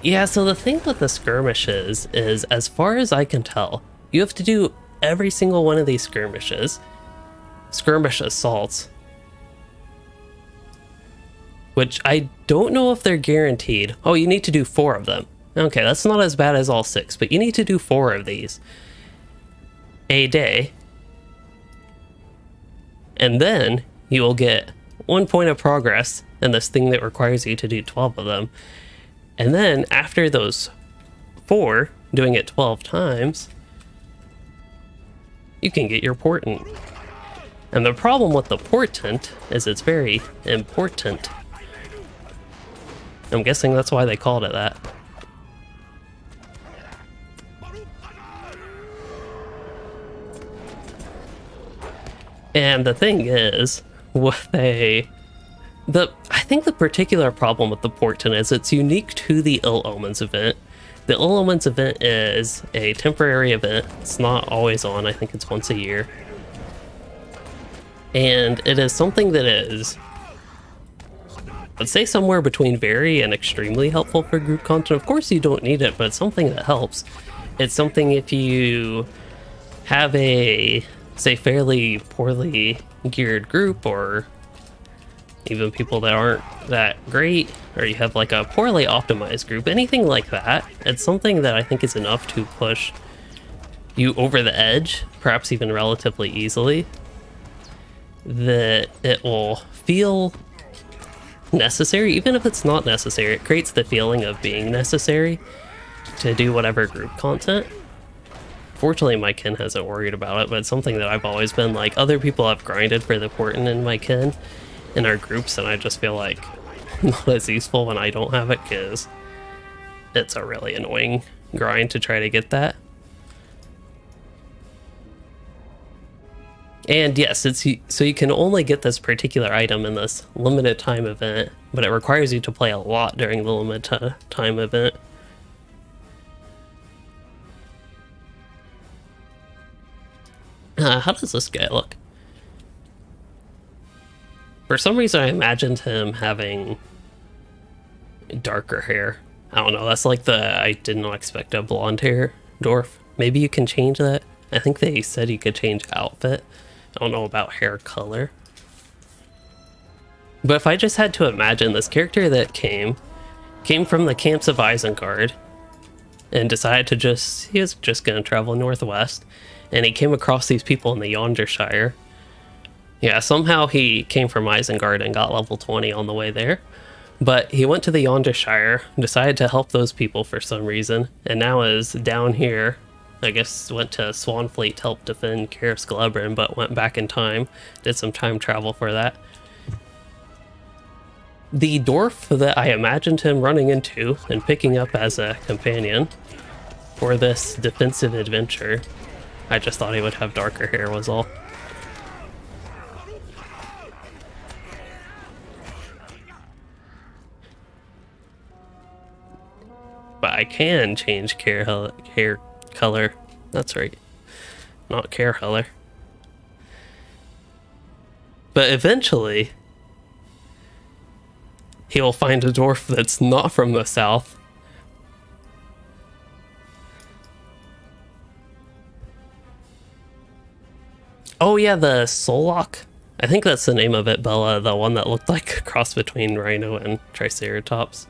Yeah, so the thing with the skirmishes is, as far as I can tell, you have to do every single one of these skirmishes, skirmish assaults, which I don't know if they're guaranteed. Oh, you need to do 4 of them. Okay, that's not as bad as all 6, but you need to do 4 of these a day. And then you will get 1 point of progress in this thing that requires you to do 12 of them. And then after those 4, doing it 12 times, you can get your portent. And the problem with the portent is it's very important. I'm guessing that's why they called it that. And the thing is, I think the particular problem with the portent is it's unique to the Ill Omens event. The Ill Omens event is a temporary event. It's not always on. I think it's once a year. And it is something that is, I'd say, somewhere between very and extremely helpful for group content. Of course you don't need it, but it's something that helps. It's something if you have a, say, fairly poorly geared group, or even people that aren't that great, or you have like a poorly optimized group, anything like that, it's something that I think is enough to push you over the edge, perhaps even relatively easily, that it will feel necessary. Even if it's not necessary, it creates the feeling of being necessary to do whatever group content. Fortunately, my kin hasn't worried about it, but it's something that I've always been like, other people have grinded for the portent in my kin, in our groups, and I just feel like not as useful when I don't have it, because it's a really annoying grind to try to get that. And yes, it's so you can only get this particular item in this limited time event, but it requires you to play a lot during the limited time event. How does this guy look? For some reason, I imagined him having darker hair. I don't know, that's like I did not expect a blonde hair dwarf. Maybe you can change that. I think they said you could change outfit. I don't know about hair color. But if I just had to imagine this character that came from the camps of Isengard and decided to he was just going to travel northwest, and he came across these people in the Yondershire. Yeah, somehow he came from Isengard and got level 20 on the way there. But he went to the Yondershire, decided to help those people for some reason, and now is down here. I guess went to Swanfleet to help defend Karis Glebrin, but went back in time, did some time travel for that. The dwarf that I imagined him running into and picking up as a companion for this defensive adventure, I just thought he would have darker hair was all. But I can change hair color. That's right. Not hair color. But eventually, he will find a dwarf that's not from the south. Oh yeah, the Solok I think that's the name of it, Bella, the one that looked like a cross between Rhino and Triceratops.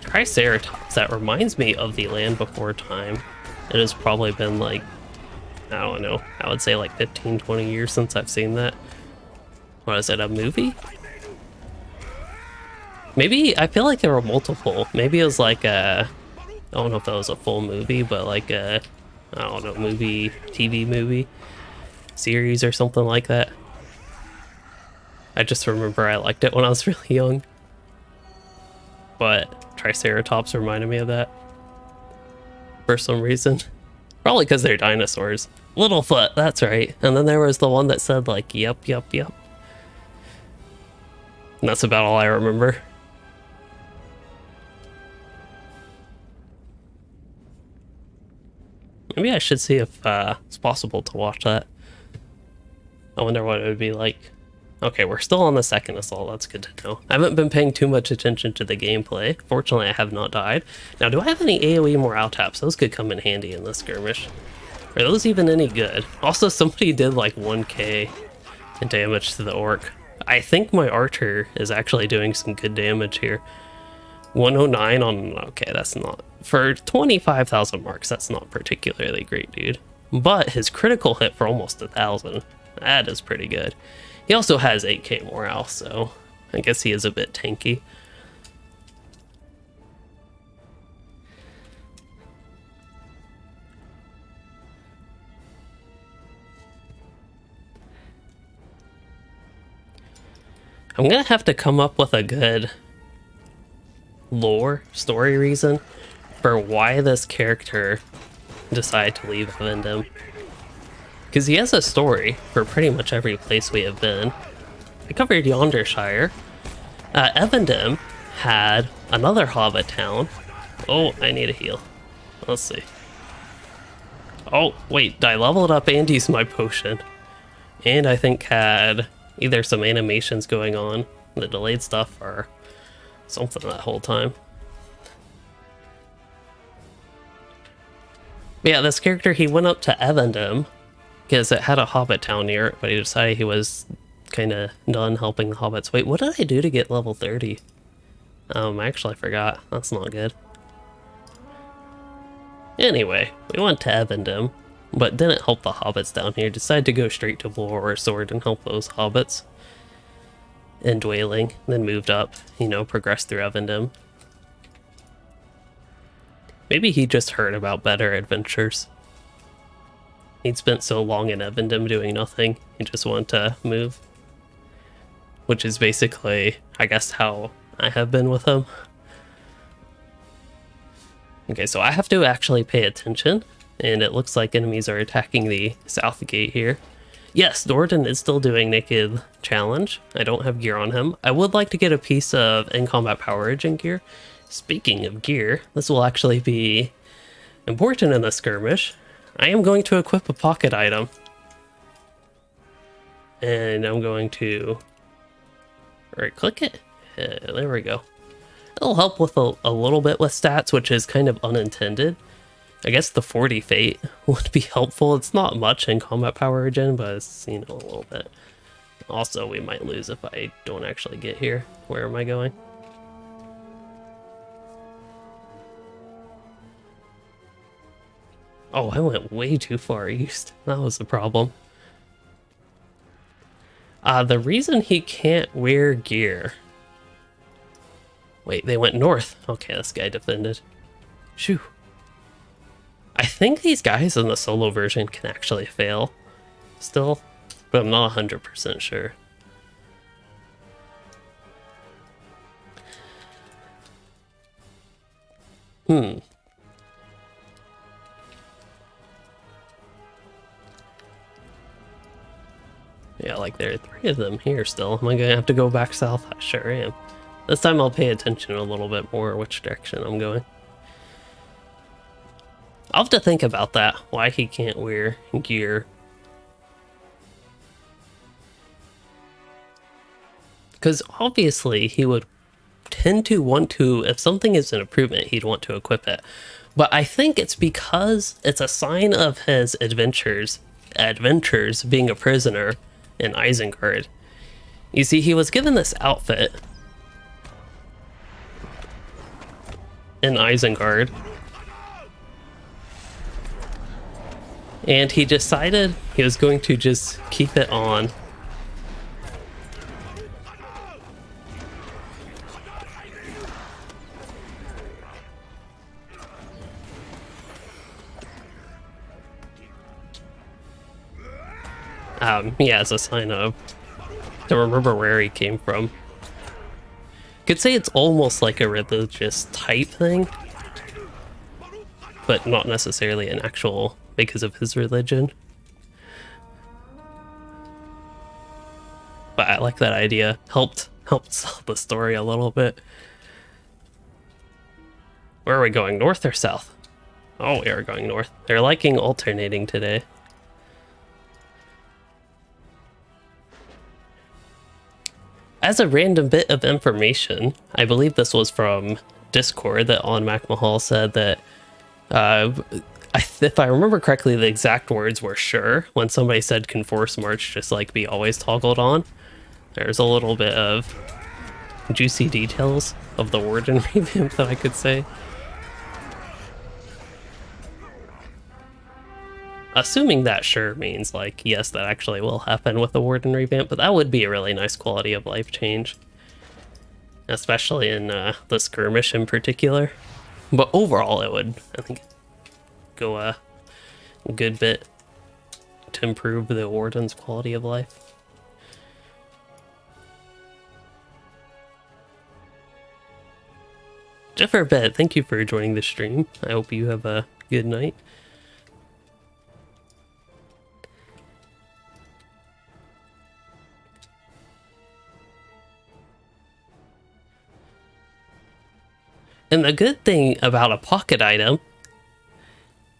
Triceratops, that reminds me of the Land Before Time. It has probably been like, I don't know, I would say like 15, 20 years since I've seen that. What is it, a movie? Maybe, I feel like there were multiple. Maybe it was like a, I don't know if that was a full movie, but like a, I don't know, movie, TV movie, series or something like that. I just remember I liked it when I was really young. But Triceratops reminded me of that for some reason. Probably because they're dinosaurs. Littlefoot, that's right. And then there was the one that said like, yep, yep, yep. And that's about all I remember. Maybe I should see if it's possible to watch that. I wonder what it would be like. Okay, we're still on the second assault. That's good to know. I haven't been paying too much attention to the gameplay. Fortunately, I have not died. Now, do I have any AoE morale taps? Those could come in handy in this skirmish. Are those even any good? Also, somebody did like 1k in damage to the orc. I think my archer is actually doing some good damage here. 109 on... Okay, that's not... For 25,000 marks, that's not particularly great, dude. But his critical hit for almost 1,000. That is pretty good. He also has 8k morale, so I guess he is a bit tanky. I'm gonna have to come up with a good lore story reason for why this character decided to leave Evendim. Because he has a story for pretty much every place we have been. I covered Yondershire. Evendim had another hobbit town. Oh, I need a heal. Let's see. Oh, wait, I leveled up and used my potion. And I think had either some animations going on, the delayed stuff, or something that whole time. But yeah, this character, he went up to Evendim because it had a hobbit town near it, but he decided he was kind of done helping the hobbits. Wait, what did I do to get level 30? I actually forgot. That's not good. Anyway, we went to Evendim, but didn't help the hobbits down here. Decided to go straight to War Sword and help those hobbits in Dwailing, then moved up, you know, progressed through Evendim. Maybe he just heard about better adventures. He'd spent so long in Evendim doing nothing, he just wanted to move. Which is basically, I guess, how I have been with him. Okay, so I have to actually pay attention, and it looks like enemies are attacking the south gate here. Yes, Dwarden is still doing Naked Challenge. I don't have gear on him. I would like to get a piece of in-combat power agent gear. Speaking of gear, this will actually be important in the skirmish. I am going to equip a pocket item. And I'm going to right-click it. There we go. It'll help with a little bit with stats, which is kind of unintended. I guess the 40 Fate would be helpful. It's not much in combat power regen, but it's, you know, a little bit. Also, we might lose if I don't actually get here. Where am I going? Oh, I went way too far east. That was the problem. The reason he can't wear gear... Wait, they went north. Okay, this guy defended. Shoo. I think these guys in the solo version can actually fail still, but I'm not 100% sure. Yeah, like there are 3 of them here still. Am I gonna have to go back south? I sure am. This time I'll pay attention a little bit more which direction I'm going. I'll have to think about that, why he can't wear gear. Because obviously he would tend to want to, if something is an improvement, he'd want to equip it. But I think it's because it's a sign of his adventures being a prisoner in Isengard. You see, he was given this outfit in Isengard, and he decided he was going to just keep it on. Yeah, as a sign of to remember where he came from. Could say it's almost like a religious type thing, but not necessarily an actual because of his religion. But I like that idea. Helped sell the story a little bit. Where are we going? North or south? Oh, we are going north. They're liking alternating today. As a random bit of information, I believe this was from Discord that On Mac Mahal said that, if I remember correctly, the exact words were sure when somebody said can force march just like be always toggled on. There's a little bit of juicy details of the Warden revamp that I could say. Assuming that sure means, like, yes, that actually will happen with the Warden revamp, but that would be a really nice quality of life change. Especially in the Skirmish in particular. But overall, it would, I think, go a good bit to improve the Warden's quality of life. Jeffer Bet, thank you for joining the stream. I hope you have a good night. And the good thing about a pocket item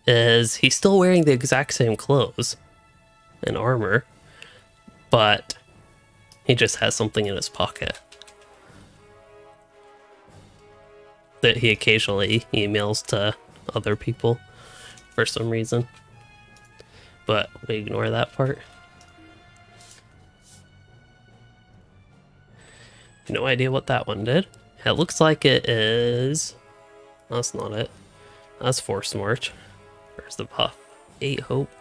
is he's still wearing the exact same clothes and armor, but he just has something in his pocket that he occasionally emails to other people for some reason. But we ignore that part. No idea what that one did. It looks like it is... That's not it. That's Force March. Where's the buff? 8 Hope.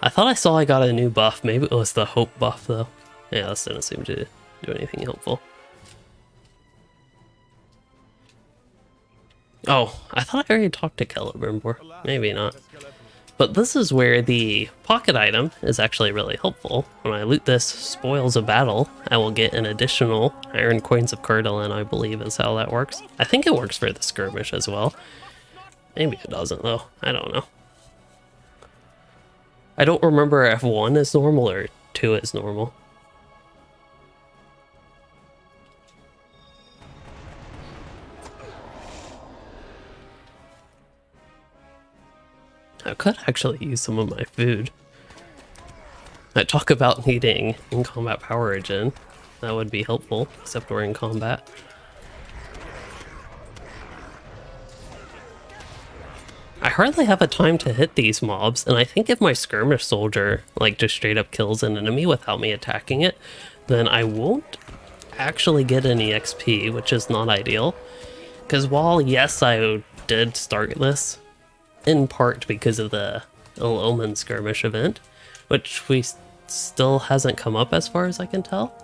I thought I saw I got a new buff. Maybe it was the Hope buff, though. Yeah, this didn't seem to do anything helpful. Oh, I thought I already talked to Celebrimbor. Maybe not. But this is where the pocket item is actually really helpful. When I loot this Spoils of Battle, I will get an additional Iron Coins of Cardalin, I believe is how that works. I think it works for the Skirmish as well. Maybe it doesn't, though. I don't know. I don't remember if 1 is normal or 2 is normal. I could actually use some of my food. I talk about needing in-combat power regen. That would be helpful, except we're in combat. I hardly have a time to hit these mobs, and I think if my skirmish soldier like just straight up kills an enemy without me attacking it, then I won't actually get any XP, which is not ideal. Because while, yes, I did start this, in part because of the Ill Omen skirmish event, which still hasn't come up as far as I can tell.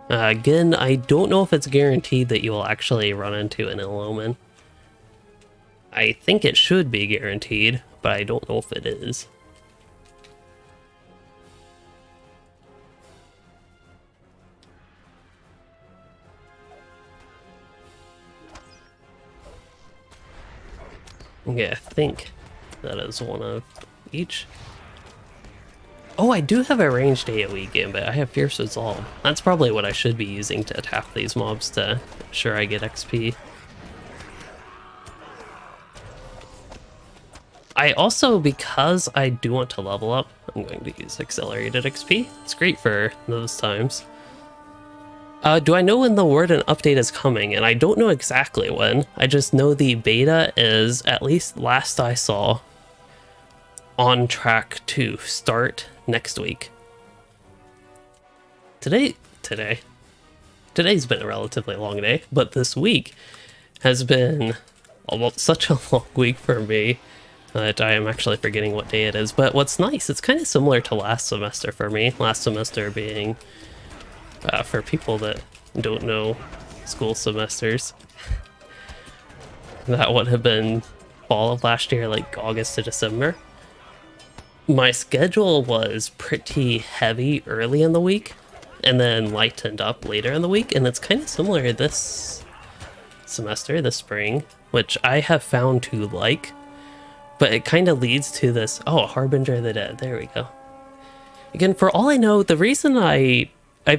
Again, I don't know if it's guaranteed that you will actually run into an Ill Omen. I think it should be guaranteed, but I don't know if it is. Yeah, I think that is one of each. Oh, I do have a ranged AoE gambit. I have Fierce Resolve. That's probably what I should be using to attack these mobs to ensure I get XP. I also, because I do want to level up, I'm going to use Accelerated XP. It's great for those times. Do I know when the Warden update is coming? And I don't know exactly when. I just know the beta is, at least last I saw, on track to start next week. Today's been a relatively long day, but this week has been almost such a long week for me that I am actually forgetting what day it is. But what's nice, it's kind of similar to last semester for me. Last semester being, for people that don't know school semesters, that would have been fall of last year, like August to December. My schedule was pretty heavy early in the week and then lightened up later in the week, and it's kind of similar this semester, this spring, which I have found to like, but it kind of leads to this, oh, Harbinger of the Dead, there we go. Again, for all I know, the reason I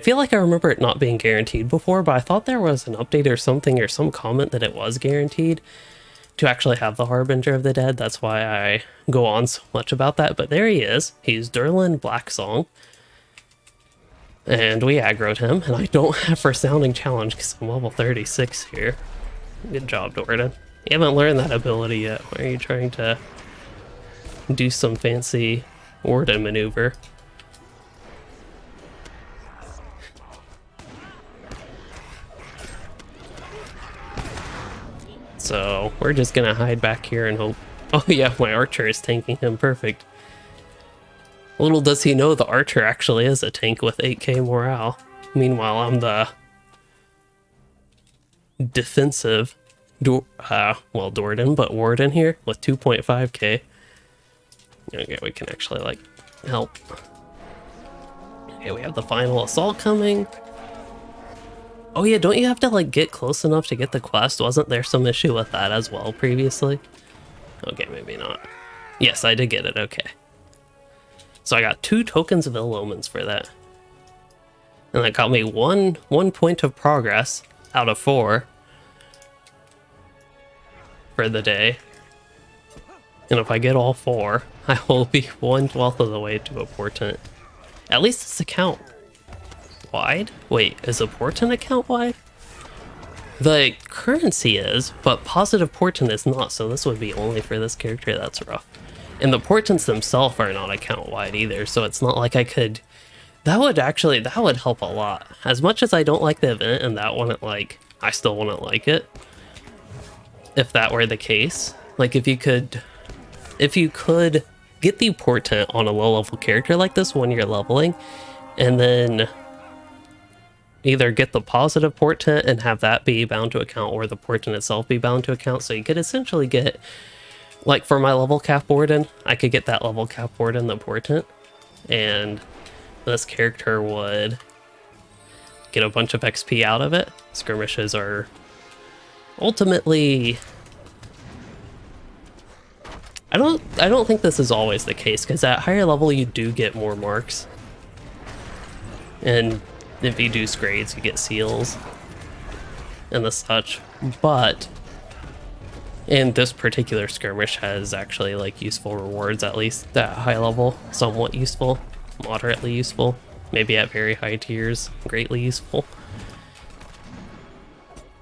feel like I remember it not being guaranteed before, but I thought there was an update or something or some comment that it was guaranteed to actually have the Harbinger of the Dead. That's why I go on so much about that. But there he is. He's Durlin Blacksong. And we aggroed him. And I don't have for sounding challenge because I'm level 36 here. Good job, Dwarden. You haven't learned that ability yet. Why are you trying to do some fancy Warden maneuver? So we're just gonna hide back here and hope. Oh yeah, my archer is tanking him, perfect. Little does he know the archer actually is a tank with 8k morale. Meanwhile, I'm the defensive, Dwarden, but Warden here with 2.5k. Okay, we can actually like help. Okay, we have the final assault coming. Oh yeah, don't you have to like get close enough to get the quest? Wasn't there some issue with that as well previously? Okay, maybe not. Yes, I did get it, okay. So I got 2 tokens of ill omens for that. And that got me one point of progress out of 4 for the day. And if I get all 4, I will be 1/12 of the way to a portent. At least this account wide? Wait, is a portent account wide? The currency is, but positive portent is not, so this would be only for this character. That's rough. And the portents themselves are not account wide either, so it's not like I could... That would help a lot. As much as I don't like the event and that wouldn't like... I still wouldn't like it. If that were the case. Like if you could get the portent on a low level character like this when you're leveling, and then either get the positive portent and have that be bound to account, or the portent itself be bound to account. So you could essentially get, like for my level cap Warden, I could get that level cap Warden, the portent, and this character would get a bunch of XP out of it. Skirmishes are ultimately... I don't think this is always the case, because at higher level you do get more marks. And if you do grades, you get seals and the such. But in this particular skirmish has actually like useful rewards, at least at high level, somewhat useful, moderately useful, maybe at very high tiers, greatly useful.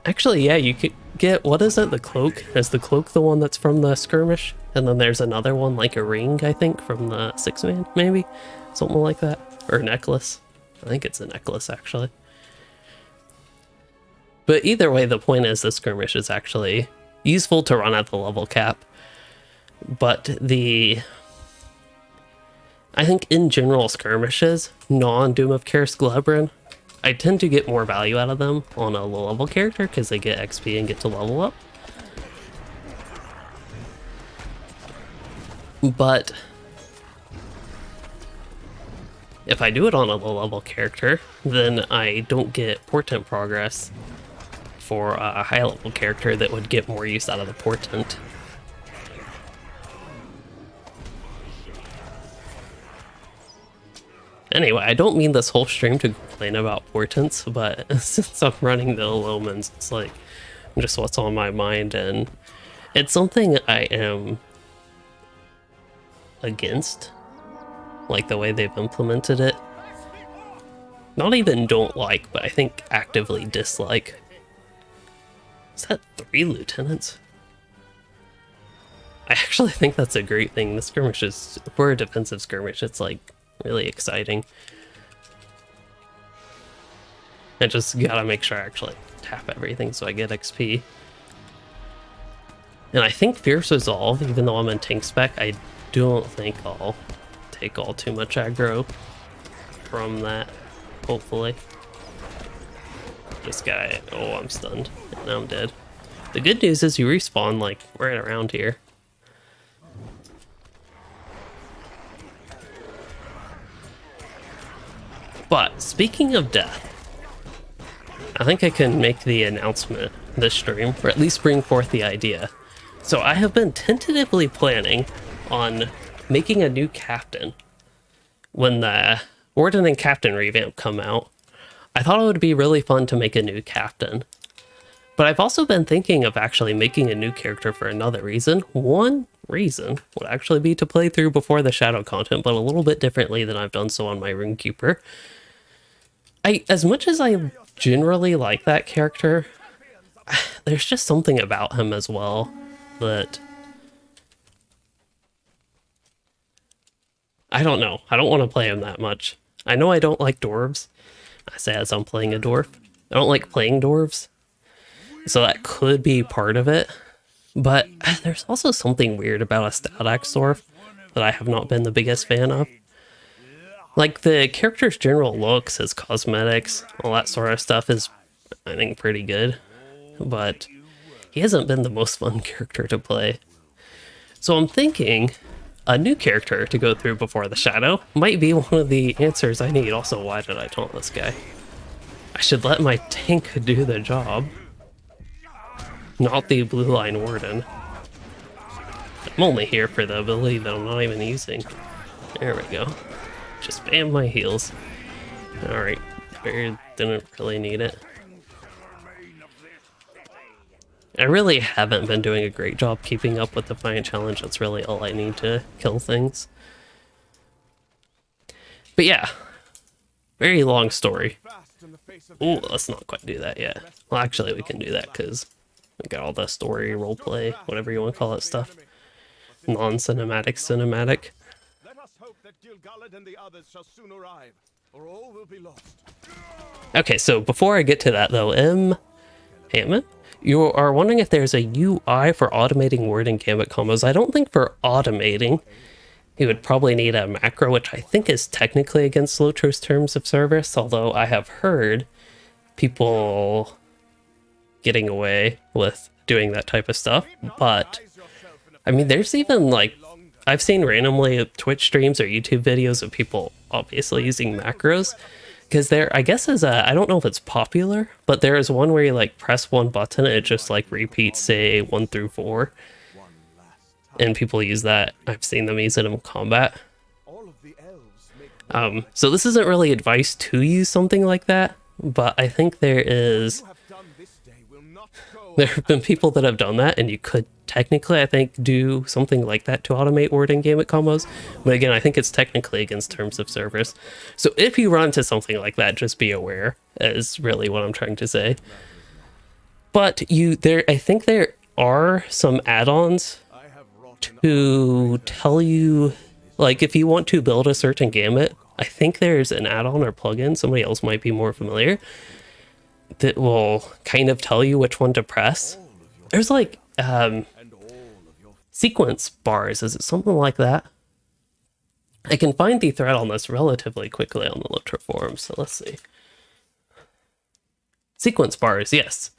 Actually, yeah, you could get, what is it, the cloak? Is the cloak the one that's from the skirmish? And then there's another one, like a ring, I think, from the 6-man, maybe? Something like that. Or a necklace. I think it's a necklace, actually. But either way, the point is the skirmish is actually useful to run at the level cap. But I think in general skirmishes, non-Doom of Karis Glebrin, I tend to get more value out of them on a low level character because they get XP and get to level up. But if I do it on a low level character, then I don't get portent progress for a high level character that would get more use out of the portent. Anyway, I don't mean this whole stream to complain about portents, but since I'm running the ill omens, it's like just what's on my mind, and it's something I am against, like the way they've implemented it. Not even don't like, but I think actively dislike. Is that 3 lieutenants? I actually think that's a great thing. The skirmish is, for a defensive skirmish, it's like really exciting. I just gotta make sure I actually tap everything so I get XP. And I think Fierce Resolve, even though I'm in tank spec, I don't think I'll take all too much aggro from that, hopefully. This guy, oh, I'm stunned. And now I'm dead. The good news is you respawn like right around here. But speaking of death, I think I can make the announcement this stream, or at least bring forth the idea. So I have been tentatively planning on making a new captain. When the Warden and Captain revamp come out, I thought it would be really fun to make a new captain. But I've also been thinking of actually making a new character for another reason. One reason would actually be to play through before the shadow content, but a little bit differently than I've done so on my Runekeeper. As much as I generally like that character, there's just something about him as well that I don't know. I don't want to play him that much. I know I don't like dwarves. I say as I'm playing a dwarf. I don't like playing dwarves. So that could be part of it. But there's also something weird about a stat axe dwarf that I have not been the biggest fan of. Like, the character's general looks, his cosmetics, all that sort of stuff is, I think, pretty good. But he hasn't been the most fun character to play. So I'm thinking a new character to go through before the shadow might be one of the answers I need. Also, why did I taunt this guy? I should let my tank do the job. Not the blue line warden. I'm only here for the ability that I'm not even using. There we go. Just spam my heals. Alright, didn't really need it. I really haven't been doing a great job keeping up with the Defiant Challenge. That's really all I need to kill things. But yeah, very long story. Ooh, let's not quite do that yet. Well, actually, we can do that because we got all the story, roleplay, whatever you want to call it stuff. Non-cinematic, cinematic. Let us hope that Gil-galad and the others shall soon arrive, or all will be lost. Okay, so before I get to that though, Hammond, you are wondering if there's a UI for automating word and gambit combos. I don't think for automating, you would probably need a macro, which I think is technically against LOTRO's terms of service, although I have heard people getting away with doing that type of stuff. But I mean, there's even like, I've seen randomly Twitch streams or YouTube videos of people obviously using macros, because there, I guess, is a, I don't know if it's popular, but there is one where you like press one button and it just like repeats, say, 1 through 4, and people use that. I've seen them use it in combat. So this isn't really advice to use something like that, but I think there have been people that have done that, and you could technically, I think, do something like that to automate word and gambit combos. But again, I think it's technically against terms of service. So if you run into something like that, just be aware, is really what I'm trying to say. But I think there are some add-ons to tell you, like, if you want to build a certain gambit, I think there's an add-on or plugin, somebody else might be more familiar, that will kind of tell you which one to press. There's like sequence bars, is it something like that? I can find the thread on this relatively quickly on the LOTRO forum, so let's see. Sequence bars, yes.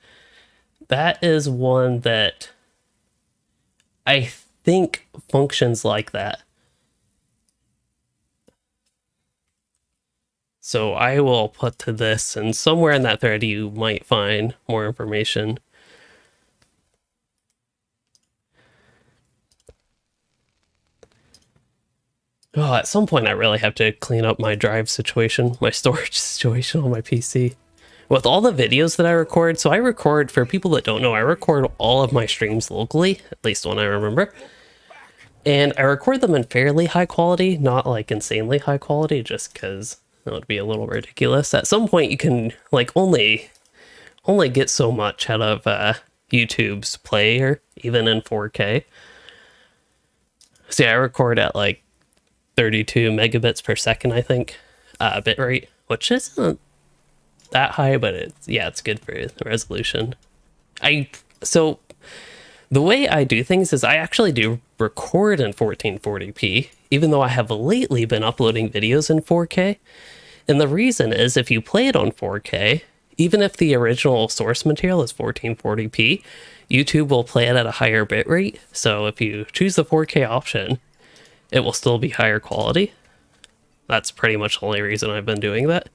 That is one that I think functions like that. So I will put to this, and somewhere in that thread you might find more information. Oh, at some point I really have to clean up my drive situation, my storage situation on my PC. With all the videos that I record, so I record, for people that don't know, I record all of my streams locally, at least when I remember. And I record them in fairly high quality, not like insanely high quality, just because That would be a little ridiculous. At some point, you can like only get so much out of YouTube's player, even in 4K. See, I record at like 32 megabits per second, I think, bitrate, which isn't that high, but it's good for the resolution. So the way I do things is I actually do record in 1440p, even though I have lately been uploading videos in 4K. And the reason is if you play it on 4K, even if the original source material is 1440p, YouTube will play it at a higher bitrate. So if you choose the 4K option, it will still be higher quality. That's pretty much the only reason I've been doing that.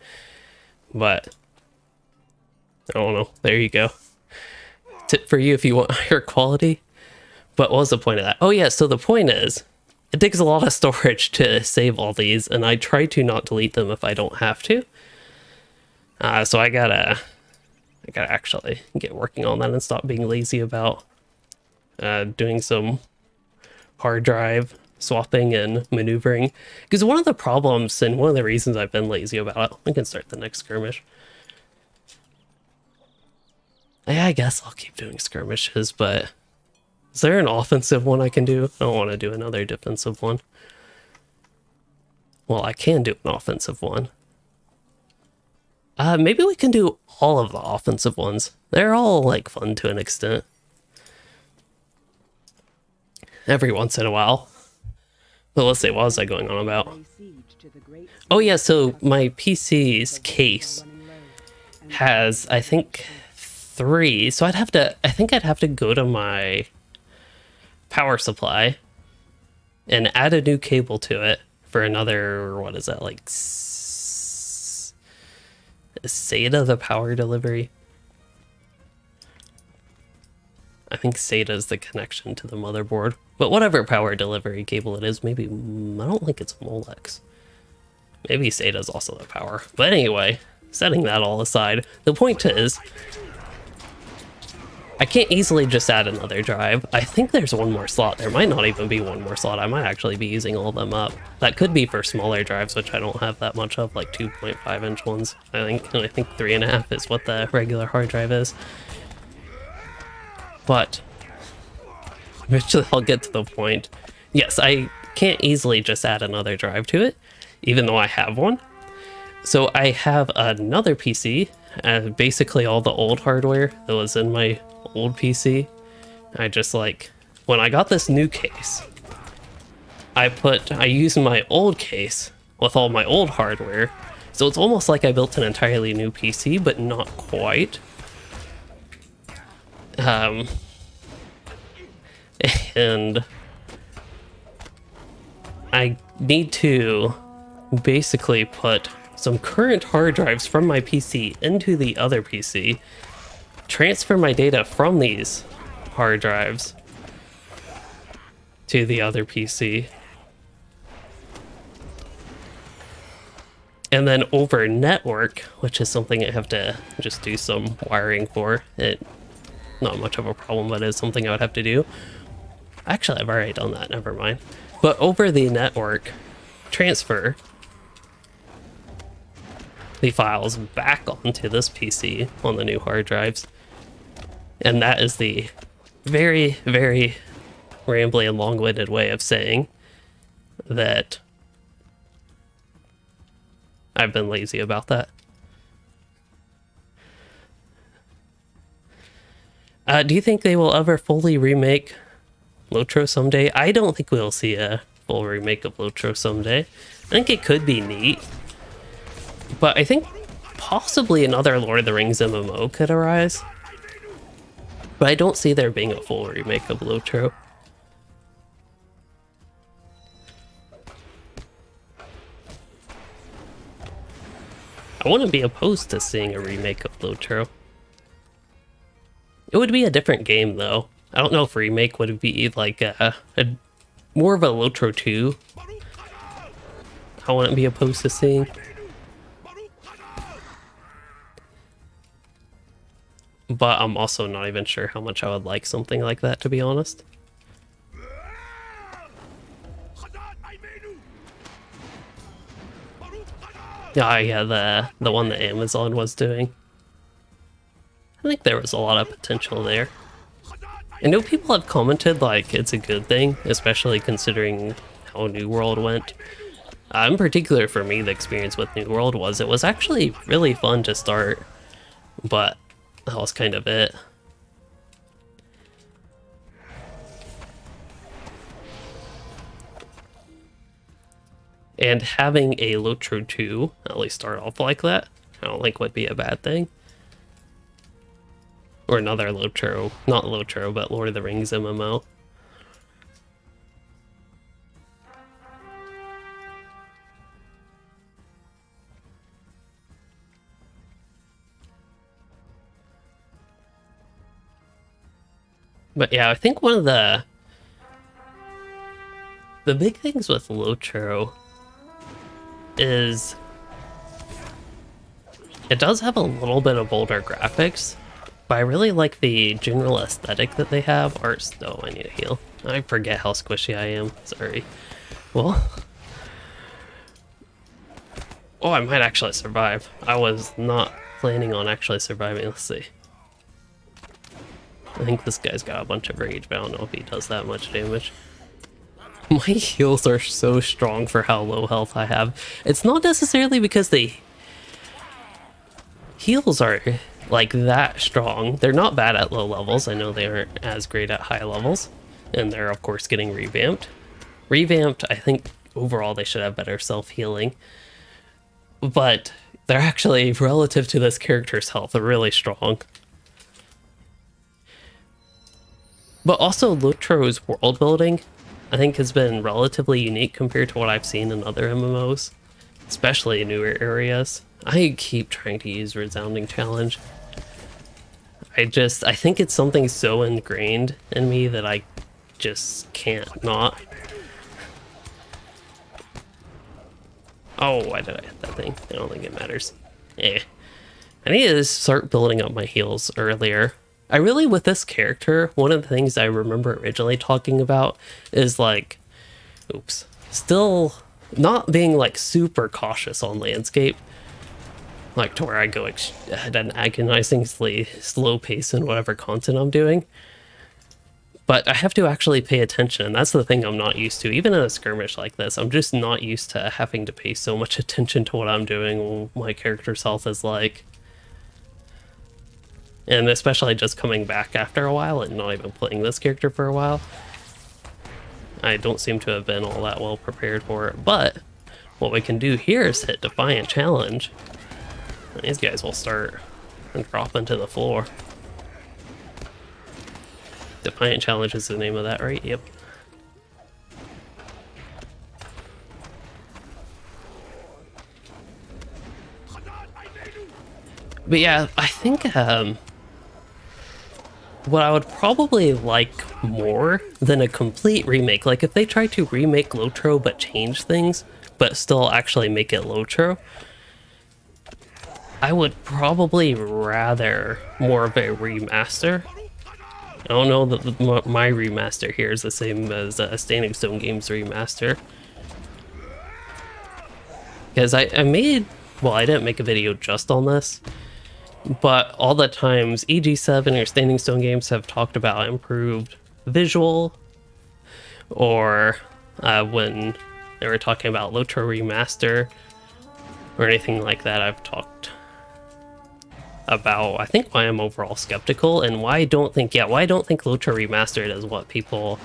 But I don't know. There you go. Tip for you if you want higher quality. But what was the point of that? Oh yeah, so the point is, it takes a lot of storage to save all these, and I try to not delete them if I don't have to. So I gotta actually get working on that and stop being lazy about doing some hard drive swapping and maneuvering. Because one of the problems and one of the reasons I've been lazy about it, we can start the next skirmish. Yeah, I guess I'll keep doing skirmishes, but is there an offensive one I can do? I don't want to do another defensive one. Well, I can do an offensive one. Maybe we can do all of the offensive ones. They're all, like, fun to an extent. Every once in a while. But let's see, what was I going on about? Oh yeah, so my PC's case has, I think, 3. So I think I'd have to go to my power supply and add a new cable to it for another, what is that, like SATA, the power delivery? I think SATA is the connection to the motherboard, but whatever power delivery cable it is, maybe, I don't think it's Molex. Maybe SATA is also the power. But anyway, setting that all aside, the point is, I can't easily just add another drive. I think there's one more slot. There might not even be one more slot. I might actually be using all of them up. That could be for smaller drives, which I don't have that much of, like 2.5 inch ones, I think. And I think 3.5 is what the regular hard drive is. But eventually I'll get to the point. Yes, I can't easily just add another drive to it, even though I have one. So I have another PC, basically all the old hardware that was in my old PC. I just, like, when I got this new case, I used my old case with all my old hardware. So it's almost like I built an entirely new PC, but not quite. And I need to basically put some current hard drives from my PC into the other PC, transfer my data from these hard drives to the other PC, and then over network, which is something I have to just do some wiring for. Not much of a problem, but it's something I would have to do. Actually, I've already done that, never mind. But over the network, transfer the files back onto this PC on the new hard drives. And that is the very, very rambly and long-winded way of saying that I've been lazy about that. Do you think they will ever fully remake LOTRO someday? I don't think we'll see a full remake of LOTRO someday. I think it could be neat. But I think possibly another Lord of the Rings MMO could arise. But I don't see there being a full remake of LOTRO. I wouldn't be opposed to seeing a remake of LOTRO. It would be a different game, though. I don't know if remake would be like a more of a LOTRO 2. I wouldn't be opposed to seeing. But I'm also not even sure how much I would like something like that, to be honest. Ah, yeah, the one that Amazon was doing. I think there was a lot of potential there. I know people have commented like it's a good thing, especially considering how New World went. In particular for me, the experience with New World was it was actually really fun to start, but that was kind of it. And having a LOTRO 2 at least start off like that, I don't think would be a bad thing. Or another LOTRO, not LOTRO, but Lord of the Rings MMO. But yeah, I think one of the big things with LOTRO is it does have a little bit of bolder graphics, but I really like the general aesthetic that they have. Arts, oh, I need to heal. I forget how squishy I am, sorry. Well, oh, I might actually survive. I was not planning on actually surviving, let's see. I think this guy's got a bunch of rage, but I don't know if he does that much damage. My heals are so strong for how low health I have. It's not necessarily because the heals are like that strong. They're not bad at low levels. I know they aren't as great at high levels. And they're of course getting revamped. Revamped, I think overall they should have better self-healing. But they're actually, relative to this character's health, are really strong. But also LOTRO's world building, I think, has been relatively unique compared to what I've seen in other MMOs, especially in newer areas. I keep trying to use Resounding Challenge. I think it's something so ingrained in me that I just can't not. Oh, why did I hit that thing? I don't think it matters. I need to start building up my heals earlier. I really, with this character, one of the things I remember originally talking about is like, oops, still not being like super cautious on landscape, like to where I go at an agonizingly slow pace in whatever content I'm doing. But I have to actually pay attention, and that's the thing I'm not used to. Even in a skirmish like this, I'm just not used to having to pay so much attention to what I'm doing when my character's health is like. And especially just coming back after a while and not even playing this character for a while. I don't seem to have been all that well prepared for it. But what we can do here is hit Defiant Challenge. And these guys will start and drop into the floor. Defiant Challenge is the name of that, right? Yep. But yeah, I think what I would probably like more than a complete remake, like if they tried to remake LOTRO but change things, but still actually make it LOTRO, I would probably rather more of a remaster. I don't know that my remaster here is the same as Standing Stone Games remaster. Because I made, well, I didn't make a video just on this, but all the times EG7 or Standing Stone Games have talked about improved visual, or when they were talking about LOTRO remaster or anything like that, I've talked about, I think, why I'm overall skeptical and why I don't think LOTRO remastered is what people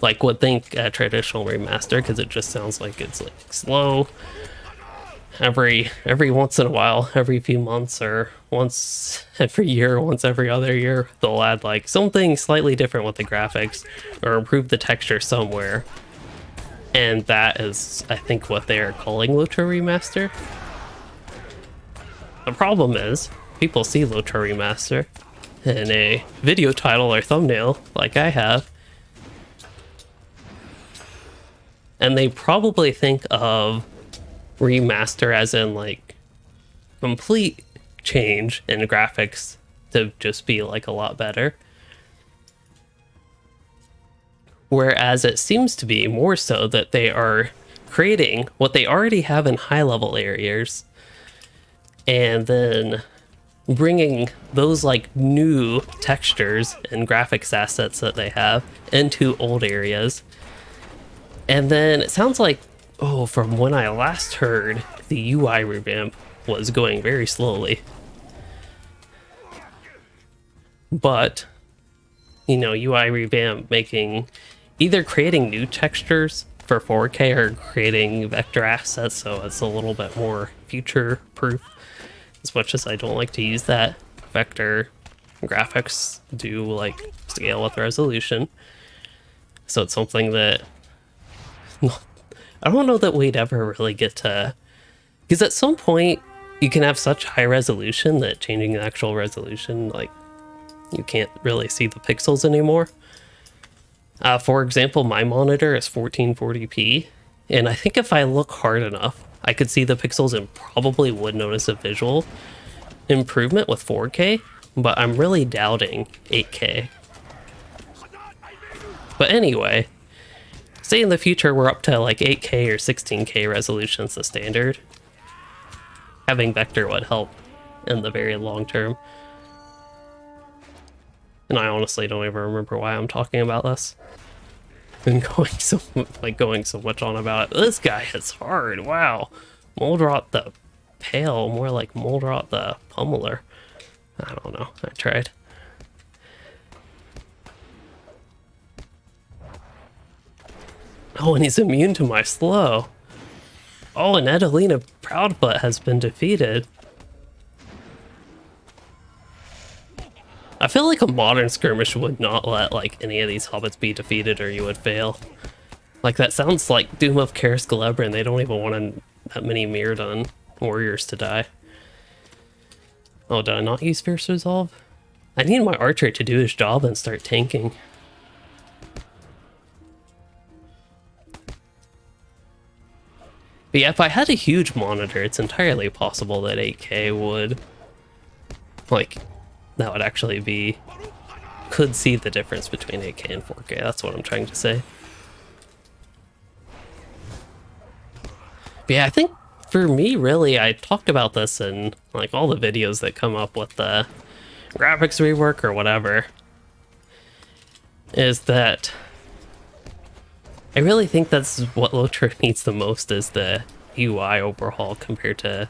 like would think a traditional remaster, because it just sounds like it's like slow. Every once in a while, every few months, or once every year, once every other year, they'll add like something slightly different with the graphics or improve the texture somewhere. And that is, I think, what they are calling LOTRO remaster. The problem is, people see LOTRO remaster in a video title or thumbnail, like I have, and they probably think of remaster as in like complete change in graphics to just be like a lot better, whereas it seems to be more so that they are creating what they already have in high level areas and then bringing those like new textures and graphics assets that they have into old areas. And then it sounds like, oh, from when I last heard, the UI revamp was going very slowly. But, you know, UI revamp making either creating new textures for 4K or creating vector assets, so it's a little bit more future proof. As much as I don't like to use that, vector graphics do like scale with resolution. So it's something that I don't know that we'd ever really get to, because at some point you can have such high resolution that changing the actual resolution, like, you can't really see the pixels anymore. For example, my monitor is 1440p, and I think if I look hard enough, I could see the pixels and probably would notice a visual improvement with 4K, but I'm really doubting 8K. But anyway, say in the future we're up to like 8K or 16K resolution's the standard. Having vector would help in the very long term. And I honestly don't even remember why I'm talking about this. And going so much on about it. This guy hits hard. Wow. Moldrot the Pale, more like Moldrot the Pummeler. I don't know. I tried. Oh, and he's immune to my slow. Oh, and Adelina Proudfoot has been defeated. I feel like a modern skirmish would not let like any of these hobbits be defeated or you would fail. Like that sounds like Doom of Karis Galebrin. They don't even want that many Mirrodin warriors to die. Oh, did I not use Fierce Resolve? I need my archer to do his job and start tanking. But yeah, if I had a huge monitor, it's entirely possible that 8K would, like, that would actually be, could see the difference between 8K and 4K. That's what I'm trying to say. But yeah, I think for me, really, I talked about this in like all the videos that come up with the graphics rework or whatever, is that I really think that's what LOTRO needs the most, is the UI overhaul compared to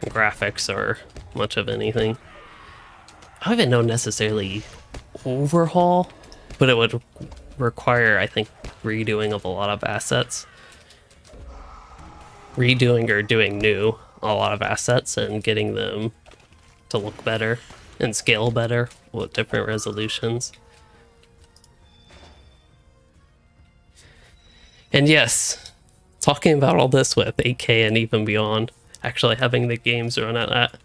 graphics or much of anything. I don't even know necessarily overhaul, but it would require, I think, redoing of a lot of assets. Redoing or doing new a lot of assets and getting them to look better and scale better with different resolutions. And yes, talking about all this with 8K and even beyond, actually having the games run at that.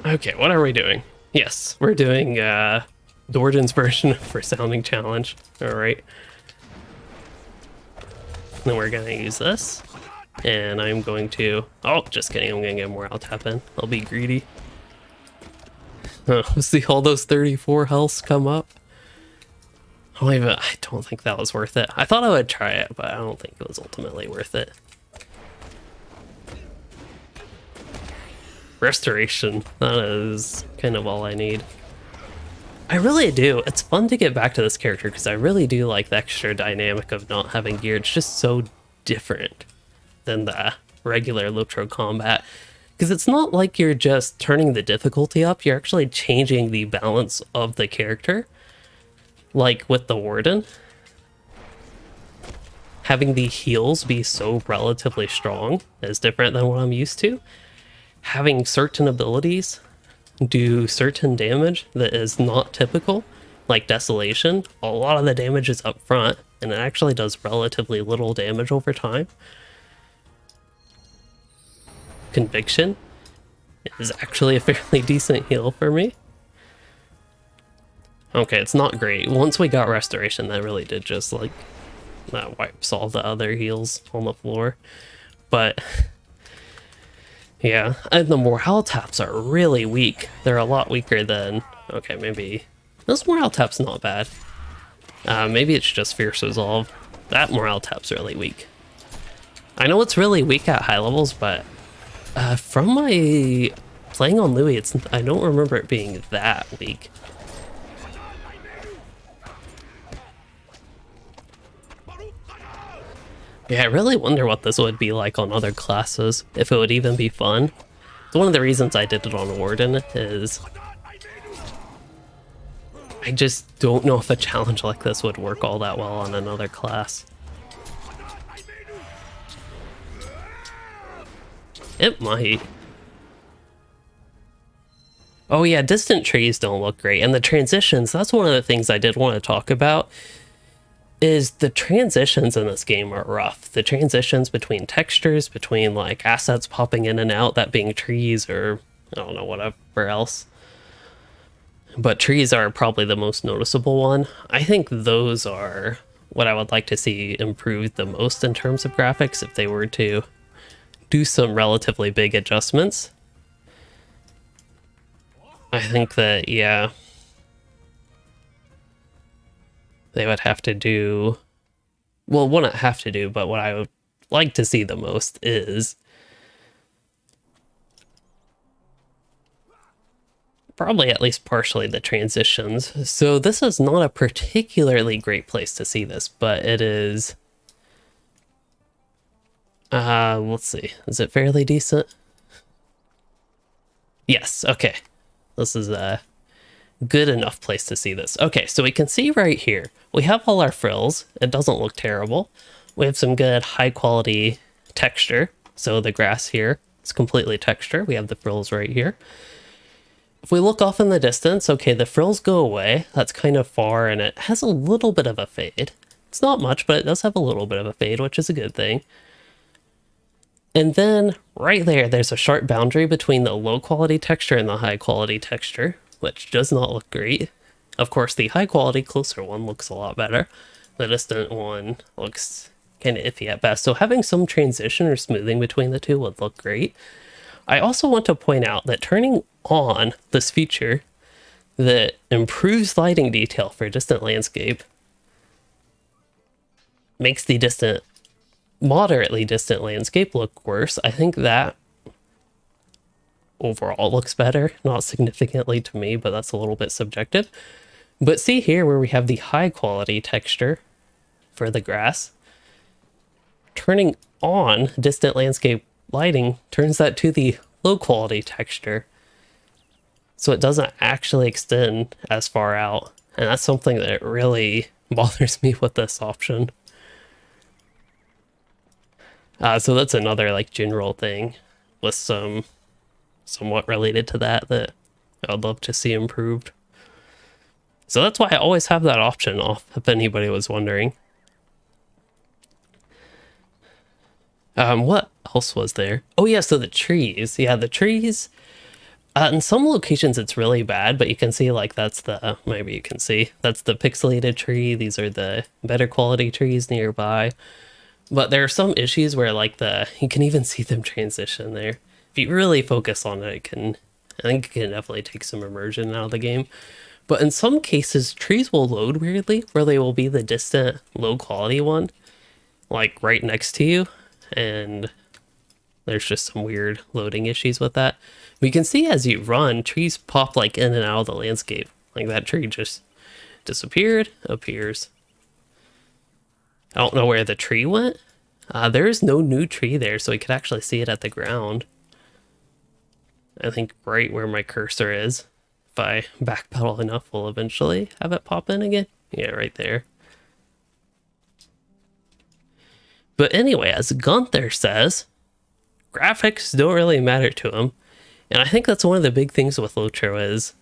Okay, what are we doing? Yes, we're doing Dwarden's version for Sounding Challenge. Alright. Then we're gonna use this. And I'm going to... Oh, just kidding, I'm gonna get more out tap in. I'll be greedy. See all those 34 healths come up? I don't think that was worth it. I thought I would try it, but I don't think it was ultimately worth it. Restoration. That is kind of all I need. I really do. It's fun to get back to this character because I really do like the extra dynamic of not having gear. It's just so different than the regular LOTRO combat. Because it's not like you're just turning the difficulty up, you're actually changing the balance of the character. Like with the Warden. Having the heals be so relatively strong is different than what I'm used to. Having certain abilities do certain damage that is not typical, like Desolation. A lot of the damage is up front, and it actually does relatively little damage over time. Conviction is actually a fairly decent heal for me. Okay, it's not great. Once we got Restoration, that really did just like wipes all the other heals on the floor. But yeah, and the morale taps are really weak. They're a lot weaker than... Okay, maybe... This morale tap's not bad. Maybe it's just Fierce Resolve. That morale tap's really weak. I know it's really weak at high levels, but from my playing on Louis, I don't remember it being that weak. Yeah, I really wonder what this would be like on other classes, if it would even be fun. One of the reasons I did it on Warden is I just don't know if a challenge like this would work all that well on another class. It might. Oh yeah, distant trees don't look great, and the transitions, that's one of the things I did want to talk about, is the transitions in this game are rough. The transitions between textures, between like assets popping in and out, that being trees or I don't know, whatever else. But trees are probably the most noticeable one. I think those are what I would like to see improved the most in terms of graphics if they were to do some relatively big adjustments. I think that, yeah, they would have to do, well, wouldn't have to do, but what I would like to see the most is probably at least partially the transitions. So this is not a particularly great place to see this, but it is, let's see, is it fairly decent? Yes, okay. This is a good enough place to see this. Okay, so we can see right here, we have all our frills. It doesn't look terrible. We have some good high quality texture. So the grass here is completely texture. We have the frills right here. If we look off in the distance, okay, the frills go away. That's kind of far, and it has a little bit of a fade. It's not much, but it does have a little bit of a fade, which is a good thing. And then right there, there's a sharp boundary between the low quality texture and the high quality texture, which does not look great. Of course, the high quality closer one looks a lot better. The distant one looks kind of iffy at best. So having some transition or smoothing between the two would look great. I also want to point out that turning on this feature that improves lighting detail for distant landscape makes the moderately distant landscape look worse. I think that overall looks better, not significantly to me, but that's a little bit subjective. But see here where we have the high quality texture for the grass, turning on distant landscape lighting turns that to the low quality texture, so it doesn't actually extend as far out, and that's something that really bothers me with this option. So that's another like general thing with some somewhat related to that I would love to see improved. So that's why I always have that option off, if anybody was wondering. What else was there? Oh yeah, so the trees. Yeah, the trees. In some locations it's really bad, but you can see like that's the, maybe you can see, that's the pixelated tree. These are the better quality trees nearby. But there are some issues where like you can even see them transition there. If you really focus on it, I think it can definitely take some immersion out of the game. But in some cases, trees will load weirdly, where they will be the distant low quality one, like right next to you. And there's just some weird loading issues with that. We can see as you run, trees pop like in and out of the landscape. Like that tree just disappeared, appears. I don't know where the tree went. There is no new tree there, so we could actually see it at the ground. I think right where my cursor is. If I backpedal enough, we'll eventually have it pop in again. Yeah, right there. But anyway, as Gunther says, graphics don't really matter to him. And I think that's one of the big things with LOTRO is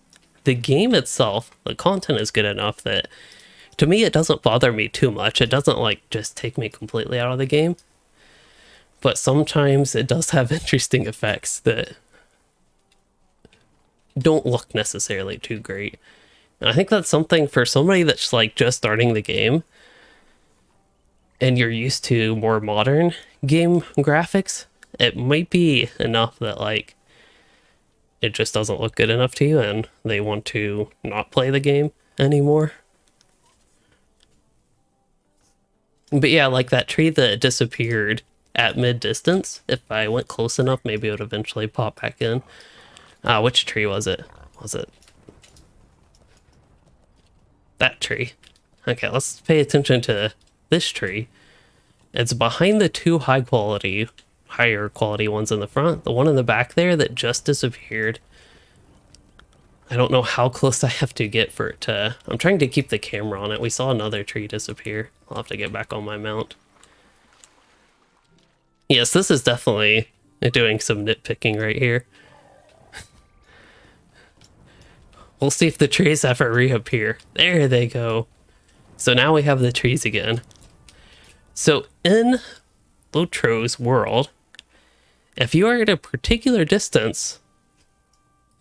the game itself, the content is good enough that to me it doesn't bother me too much. It doesn't like just take me completely out of the game. But sometimes it does have interesting effects that don't look necessarily too great. And I think that's something for somebody that's like just starting the game and you're used to more modern game graphics, it might be enough that like it just doesn't look good enough to you and they want to not play the game anymore. But yeah, like that tree that disappeared at mid-distance, if I went close enough, maybe it would eventually pop back in. Which tree was it? Was it that tree? Okay, let's pay attention to this tree. It's behind the two higher quality ones in the front. The one in the back there that just disappeared. I don't know how close I have to get for it to... I'm trying to keep the camera on it. We saw another tree disappear. I'll have to get back on my mount. Yes, this is definitely doing some nitpicking right here. We'll see if the trees ever reappear. There they go. So now we have the trees again. So in LOTRO's world, if you are at a particular distance,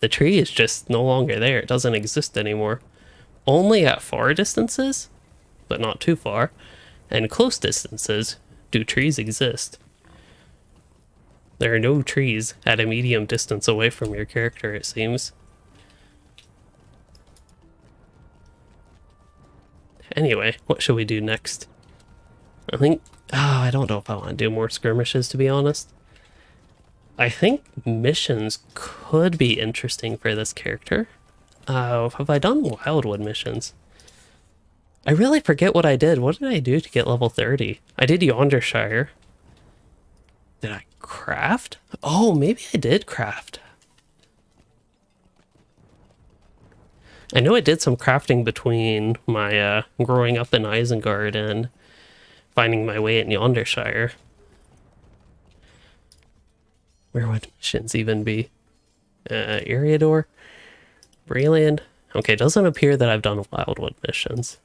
the tree is just no longer there. It doesn't exist anymore. Only at far distances, but not too far, and close distances do trees exist. There are no trees at a medium distance away from your character, it seems. Anyway, what should we do next? I think... I don't know if I want to do more skirmishes, to be honest. I think missions could be interesting for this character. Have I done Wildwood missions? I really forget what I did. What did I do to get level 30? I did Yondershire. Did I craft? Oh, maybe I did craft. I know I did some crafting between my growing up in Isengard and finding my way in Yondershire. Where would missions even be? Eriador? Breland? Okay, doesn't appear that I've done Wildwood missions.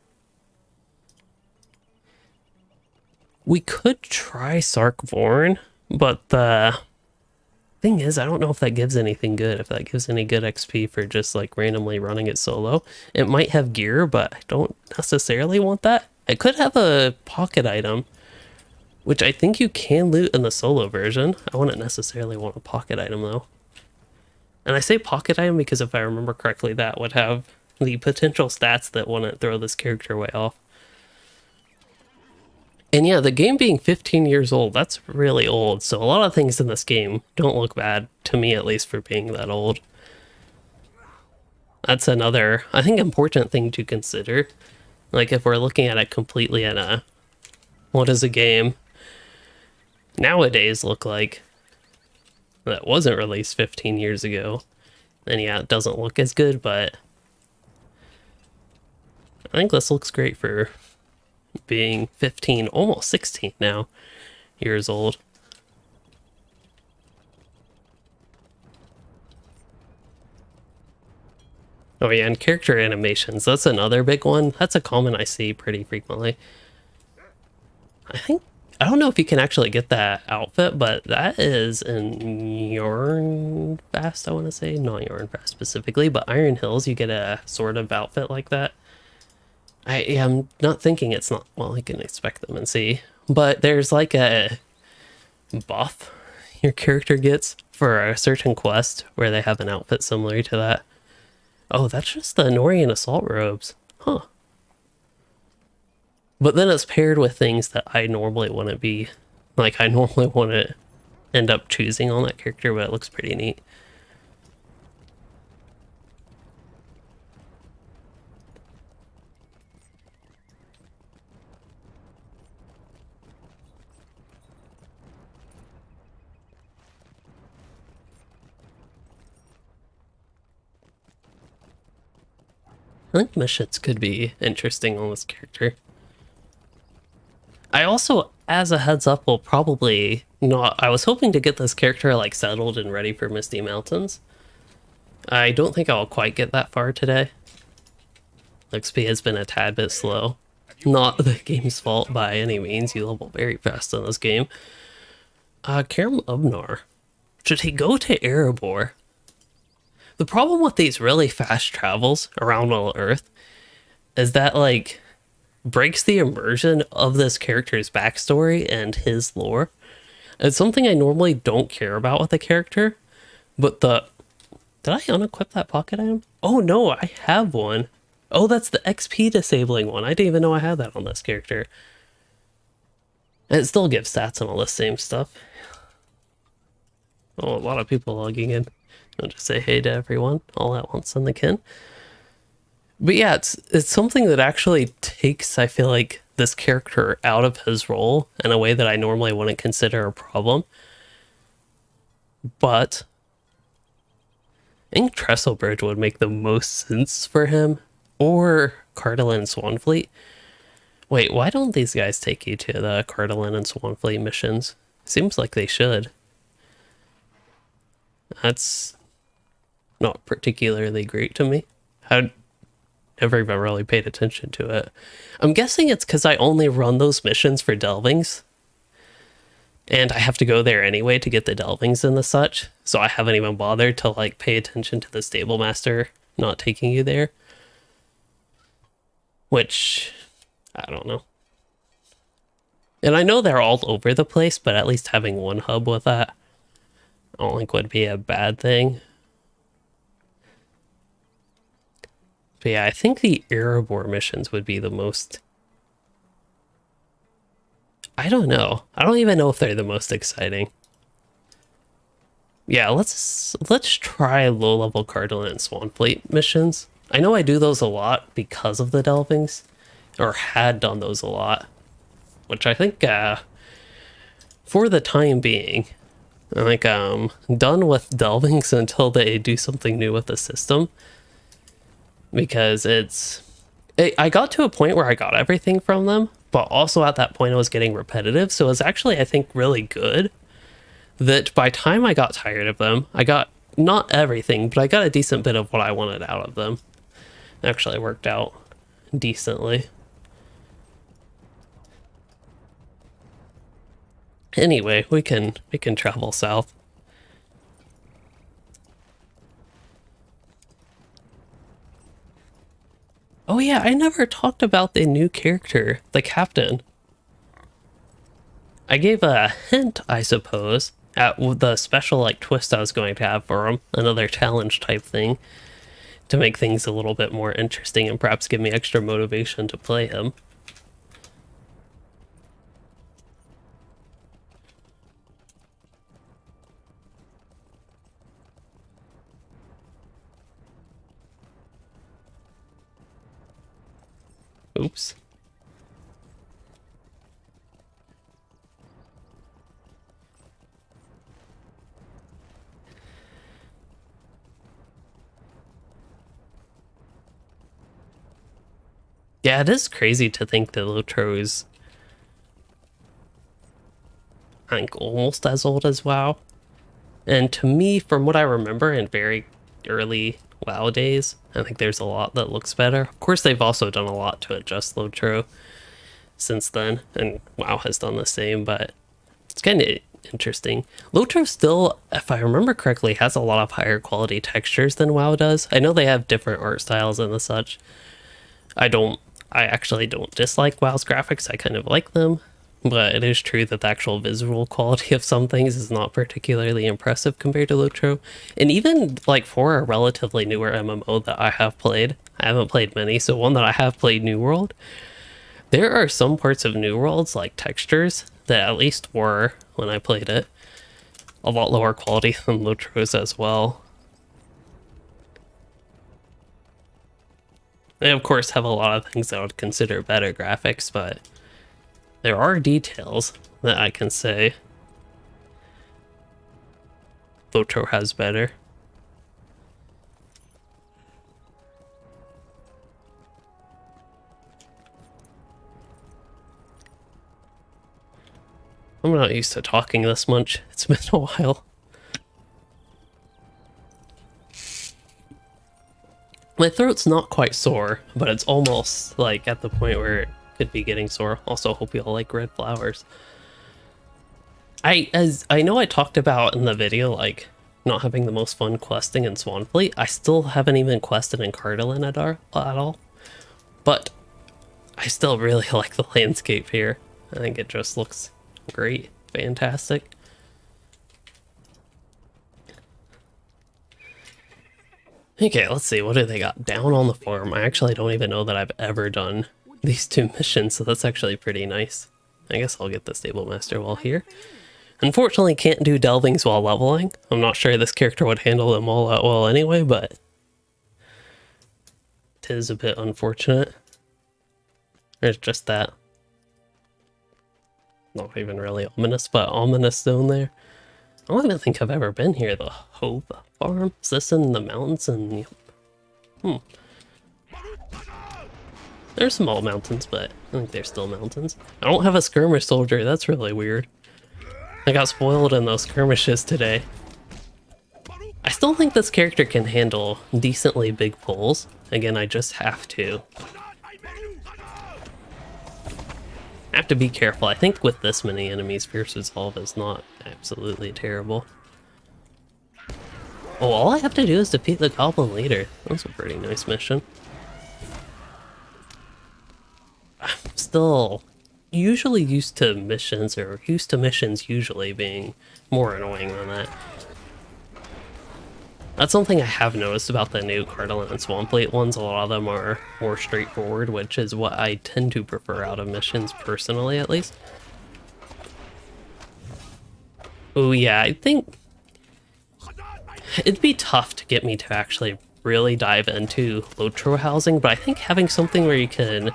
We could try Sarkvorn, but the thing is, I don't know if that gives anything good, if that gives any good XP for just like randomly running it solo. It might have gear, but I don't necessarily want that. It could have a pocket item, which I think you can loot in the solo version. I wouldn't necessarily want a pocket item though. And I say pocket item because if I remember correctly, that would have the potential stats that wouldn't throw this character way off. And yeah, the game being 15 years old, that's really old. So a lot of things in this game don't look bad, to me at least, for being that old. That's another, I think, important thing to consider. Like, if we're looking at it completely in a, what does a game nowadays look like that wasn't released 15 years ago? Then yeah, it doesn't look as good, but I think this looks great for being 15, almost 16 now, years old. Oh yeah, and character animations, that's another big one. That's a comment I see pretty frequently. I don't know if you can actually get that outfit, but that is in Yarnfast, I want to say. Not Yarnfast specifically, but Iron Hills, you get a sort of outfit like that. I'm not thinking it's not, well, you can expect them and see, but there's like a buff your character gets for a certain quest where they have an outfit similar to that. Oh, that's just the Norian assault robes. Huh. But then it's paired with things that I normally wouldn't be, like I normally wouldn't end up choosing on that character, but it looks pretty neat. I think missions could be interesting on this character. I also, as a heads up, will probably not... I was hoping to get this character like settled and ready for Misty Mountains. I don't think I'll quite get that far today. XP has been a tad bit slow. Not the game's fault by any means. You level very fast in this game. Karam Ubnar. Should he go to Erebor? The problem with these really fast travels around all Earth is that, like, breaks the immersion of this character's backstory and his lore. It's something I normally don't care about with a character, but the... Did I unequip that pocket item? Oh no, I have one. Oh, that's the XP disabling one. I didn't even know I had that on this character. And it still gives stats and all the same stuff. Oh, a lot of people logging in. I'll just say hey to everyone all at once on the kin. But yeah, it's something that actually takes, I feel like, this character out of his role in a way that I normally wouldn't consider a problem. But I think Trestlebridge would make the most sense for him, or Cardolan and Swanfleet. Wait, why don't these guys take you to the Cardolan and Swanfleet missions? Seems like they should. That's not particularly great to me. I never even really paid attention to it. I'm guessing it's because I only run those missions for delvings. And I have to go there anyway to get the delvings and the such. So I haven't even bothered to like pay attention to the stable master not taking you there. Which, I don't know. And I know they're all over the place, but at least having one hub with that, I don't think would be a bad thing. But yeah, I think the Erebor missions would be the most... I don't know. I don't even know if they're the most exciting. Yeah, let's try low-level Cardolan and Swanfleet missions. I know I do those a lot because of the delvings, or had done those a lot, which I think for the time being, I think I'm done with delvings until they do something new with the system, because I got to a point where I got everything from them, but also at that point it was getting repetitive, so it was actually, I think, really good that by the time I got tired of them, I got not everything, but I got a decent bit of what I wanted out of them. It actually worked out decently. Anyway, we can travel south. Oh yeah, I never talked about the new character, the captain. I gave a hint, I suppose, at the special like twist I was going to have for him, another challenge type thing, to make things a little bit more interesting and perhaps give me extra motivation to play him. Oops. Yeah, it is crazy to think that LOTRO is, I think, almost as old as WoW. And to me, from what I remember in very early WoW days, I think there's a lot that looks better. Of course, they've also done a lot to adjust LOTRO since then, and WoW has done the same, but it's kind of interesting. LOTRO still, if I remember correctly, has a lot of higher quality textures than WoW does. I know they have different art styles and the such. I actually don't dislike WoW's graphics, I kind of like them, but it is true that the actual visual quality of some things is not particularly impressive compared to LOTRO. And even like for a relatively newer MMO that I have played, I haven't played many, so one that I have played, New World, there are some parts of New World's like textures that at least were, when I played it, a lot lower quality than LOTRO's as well. They of course have a lot of things I would consider better graphics, but there are details that I can say LOTRO has better. I'm not used to talking this much. It's been a while. My throat's not quite sore, but it's almost like at the point where it could be getting sore. Also, hope you all like red flowers. As I know I talked about in the video, like not having the most fun questing in Swanfleet. I still haven't even quested in Cardolan at all. But I still really like the landscape here. I think it just looks great. Fantastic. Okay, let's see. What do they got down on the farm? I actually don't even know that I've ever done these two missions, so that's actually pretty nice. I guess I'll get the Stable Master while here. Unfortunately, can't do delvings while leveling. I'm not sure this character would handle them all that well anyway, but... tis a bit unfortunate. There's just that. Not even really ominous, but ominous zone there. I don't even think I've ever been here. The Hope Farm? Is this in the mountains? And there's small mountains, but I think they're still mountains. I don't have a skirmish soldier. That's really weird. I got spoiled in those skirmishes today. I still think this character can handle decently big pulls. Again, I just have to. I have to be careful. I think with this many enemies, Fierce Resolve is not absolutely terrible. Oh, all I have to do is defeat the Goblin Leader. That's a pretty nice mission. I'm still usually used to missions, or used to missions usually being more annoying than that. That's something I have noticed about the new Cardolan and Swampfleet ones. A lot of them are more straightforward, which is what I tend to prefer out of missions, personally at least. Oh yeah, I think it'd be tough to get me to actually really dive into LOTRO housing, but I think having something where you can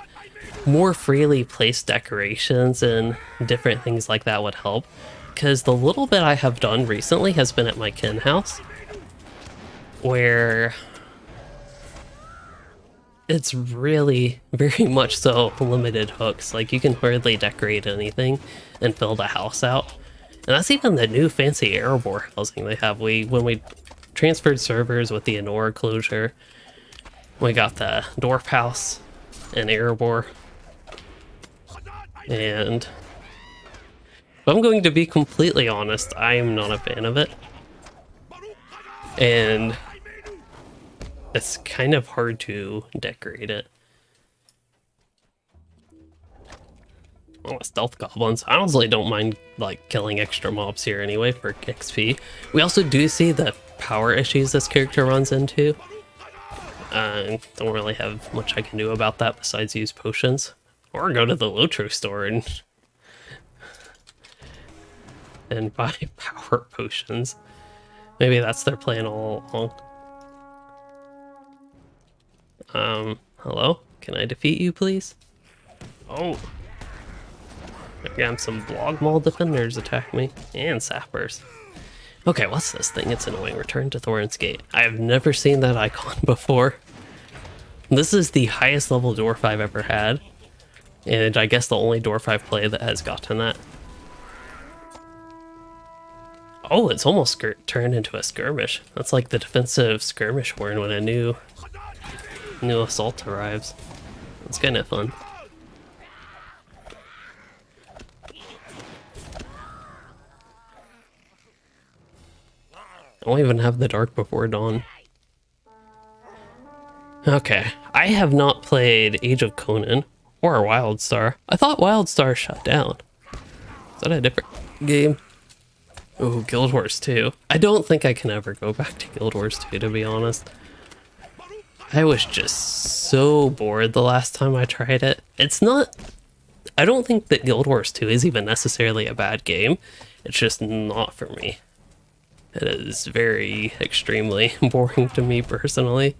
more freely place decorations and different things like that would help. Because the little bit I have done recently has been at my kin house, where it's really very much so limited hooks. Like, you can hardly decorate anything and fill the house out. And that's even the new fancy Erebor housing they have. When we transferred servers with the Enora closure, we got the Dwarf house and Erebor. And if I'm going to be completely honest, I am not a fan of it. And it's kind of hard to decorate it. Oh, stealth goblins. I honestly don't mind like killing extra mobs here anyway for XP. We also do see the power issues this character runs into. Don't really have much I can do about that besides use potions. Or go to the LOTRO store and buy power potions. Maybe that's their plan all along. Hello? Can I defeat you, please? Oh. Yeah, some blog mall defenders attack me. And sappers. Okay, what's this thing? It's annoying. Return to Thorin's Gate. I have never seen that icon before. This is the highest level dwarf I've ever had. And I guess the only dwarf I've played that has gotten that. Oh, it's almost turned into a skirmish. That's like the defensive skirmish horn when a new assault arrives. It's kind of fun. I don't even have the Dark Before Dawn. Okay, I have not played Age of Conan or Wildstar. I thought Wildstar shut down. Is that a different game? Oh, Guild Wars 2. I don't think I can ever go back to Guild Wars 2, to be honest. I was just so bored the last time I tried it. It's not... I don't think that Guild Wars 2 is even necessarily a bad game. It's just not for me. It is very, extremely boring to me personally.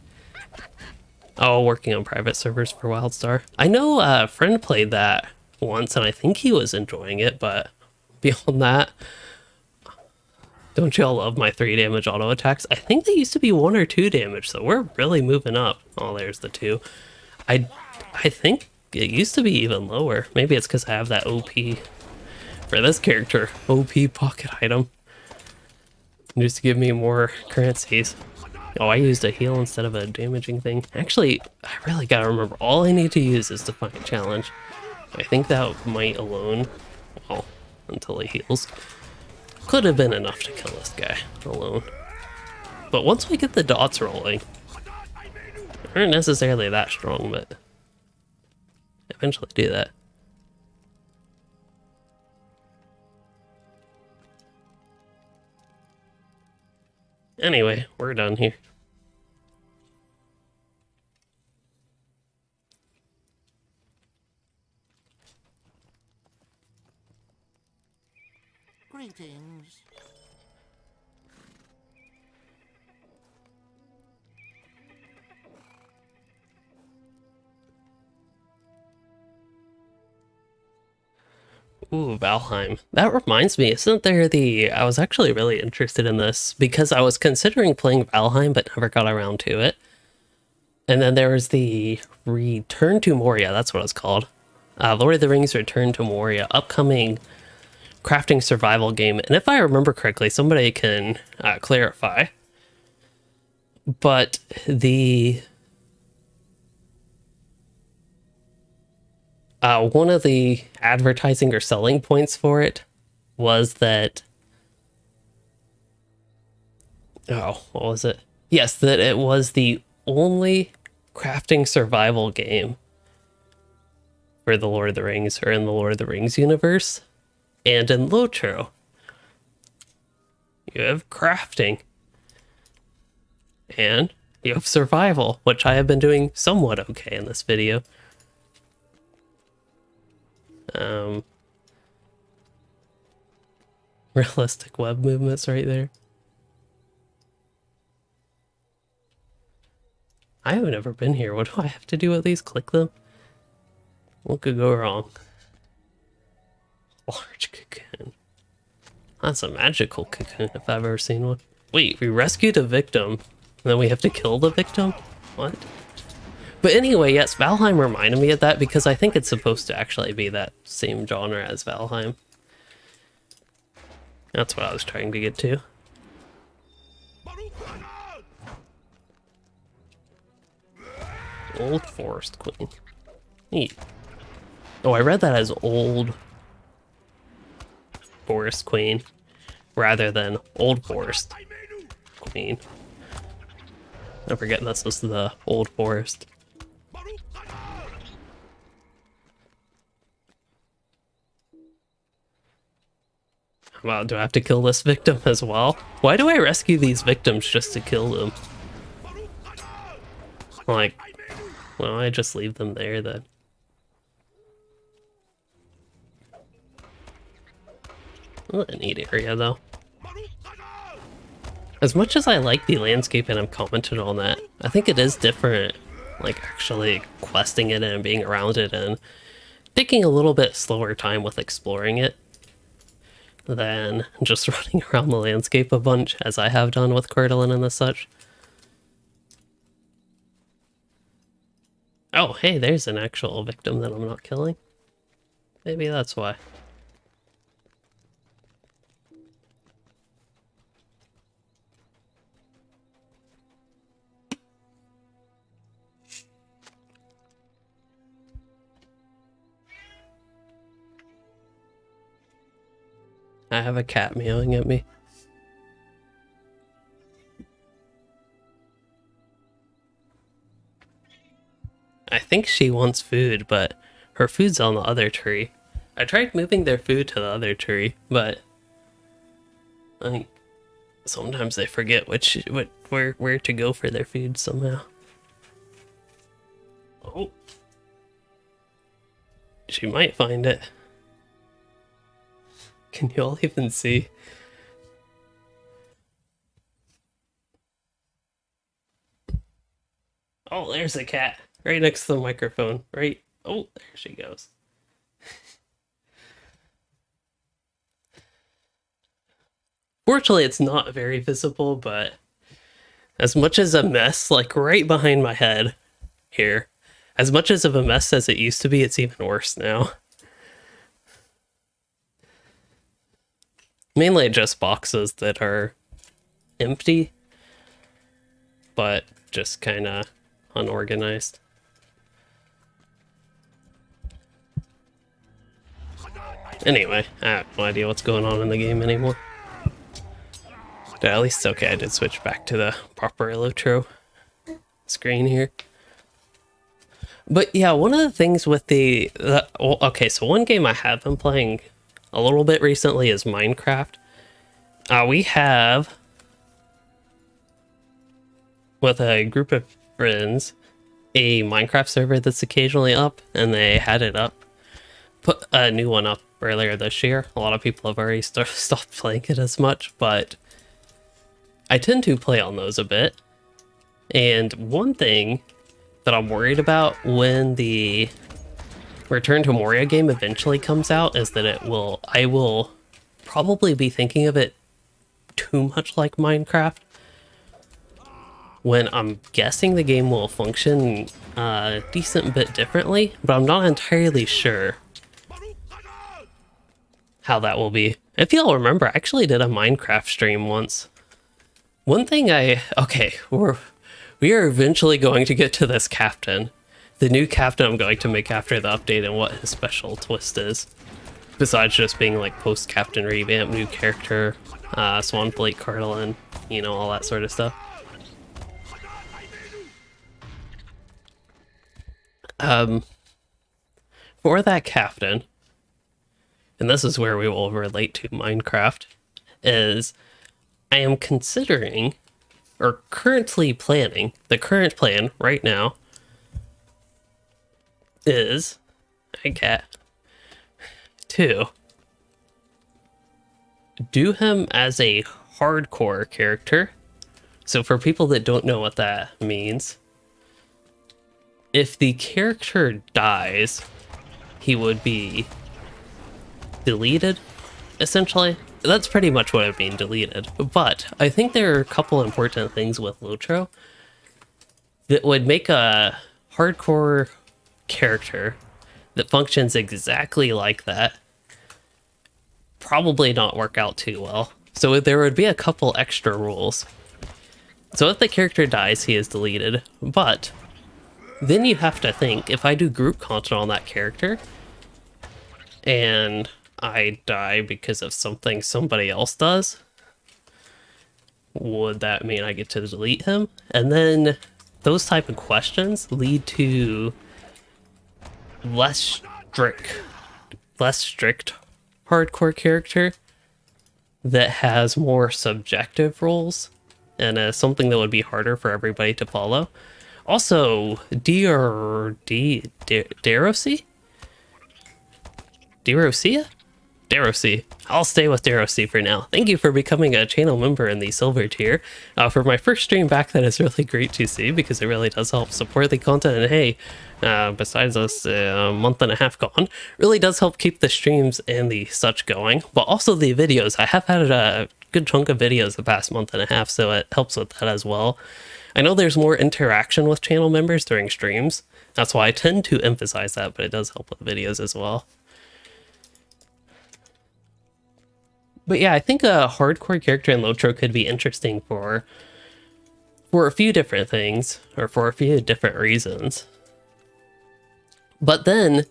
Oh, working on private servers for Wildstar. I know a friend played that once, and I think he was enjoying it, but beyond that... Don't y'all love my 3 damage auto attacks? I think they used to be 1 or 2 damage, so we're really moving up. Oh, there's the 2. I think it used to be even lower. Maybe it's because I have that OP for this character. OP pocket item. Just to give me more currencies. Oh, I used a heal instead of a damaging thing. Actually, I really gotta remember, all I need to use is Defiant Challenge. I think that might alone, well, until he heals, could have been enough to kill this guy alone. But once we get the dots rolling, they aren't necessarily that strong, but eventually do that. Anyway, we're done here. Greetings. Ooh, Valheim. That reminds me, isn't there the... I was actually really interested in this because I was considering playing Valheim but never got around to it. And then there was the Return to Moria, that's what it's called. Lord of the Rings Return to Moria, upcoming crafting survival game. And if I remember correctly, somebody can clarify. But the... one of the advertising or selling points for it was that... Oh, what was it? Yes, that it was the only crafting survival game for the Lord of the Rings, or in the Lord of the Rings universe. And in LOTRO, you have crafting. And you have survival, which I have been doing somewhat okay in this video. Realistic web movements right there. I have never been here. What do I have to do at least? Click them? What could go wrong? Large cocoon. That's a magical cocoon if I've ever seen one. Wait, we rescued a victim, and then we have to kill the victim? What? But anyway, yes, Valheim reminded me of that because I think it's supposed to actually be that same genre as Valheim. That's what I was trying to get to. Old Forest Queen. Neat. Oh, I read that as Old Forest Queen rather than Old Forest Queen. I forget this was the Old Forest. Wow, do I have to kill this victim as well? Why do I rescue these victims just to kill them? Like, well, I just leave them there then. Oh, a neat area though. As much as I like the landscape and I've commented on that, I think it is different, like actually questing it and being around it and taking a little bit slower time with exploring it than just running around the landscape a bunch, as I have done with Cordalin and the such. Oh, hey, there's an actual victim that I'm not killing. Maybe that's why. I have a cat meowing at me. I think she wants food, but her food's on the other tree. I tried moving their food to the other tree, but I think sometimes they forget where to go for their food somehow. Oh. She might find it. Can you all even see? Oh, there's a cat. Right next to the microphone. Right. Oh, there she goes. Fortunately, it's not very visible, but as much as a mess, like right behind my head here, as much as of a mess as it used to be, it's even worse now. Mainly just boxes that are empty, but just kind of unorganized. Anyway, I have no idea what's going on in the game anymore. But at least it's okay, I did switch back to the proper LOTRO screen here. But yeah, one of the things with okay, so one game I have been playing a little bit recently is Minecraft. We have, with a group of friends, a Minecraft server that's occasionally up, and they had it up, put a new one up earlier this year. A lot of people have already stopped playing it as much, but I tend to play on those a bit. And one thing that I'm worried about when the Return to Moria game eventually comes out is that I will probably be thinking of it too much like Minecraft, when I'm guessing the game will function a decent bit differently, but I'm not entirely sure how that will be. If y'all remember, I actually did a Minecraft stream once. One thing we are eventually going to get to this captain. The new captain I'm going to make after the update and what his special twist is. Besides just being like post-captain revamp, new character, Swan Blake Carlin, you know, all that sort of stuff. For that captain, and this is where we will relate to Minecraft, is I am considering, or currently planning, the current plan right now is I get to do him as a hardcore character. So for people that don't know what that means, if the character dies, he would be deleted, essentially. That's pretty much what I mean, deleted. But I think there are a couple important things with LOTRO that would make a hardcore character that functions exactly like that probably not work out too well. So there would be a couple extra rules. So if the character dies, he is deleted, but then you have to think, if I do group content on that character and I die because of something somebody else does, would that mean I get to delete him? And then those type of questions lead to less strict hardcore character that has more subjective rules and something that would be harder for everybody to follow. Also, Derosi. I'll stay with Derosi for now. Thank you for becoming a channel member in the silver tier. For my first stream back, that is really great to see because it really does help support the content. And hey, besides us a month and a half gone, really does help keep the streams and the such going, but also the videos. I have had a good chunk of videos the past month and a half, so it helps with that as well. I know there's more interaction with channel members during streams. That's why I tend to emphasize that, but it does help with videos as well. But yeah, I think a hardcore character in LOTRO could be interesting for a few different things, or for a few different reasons. But then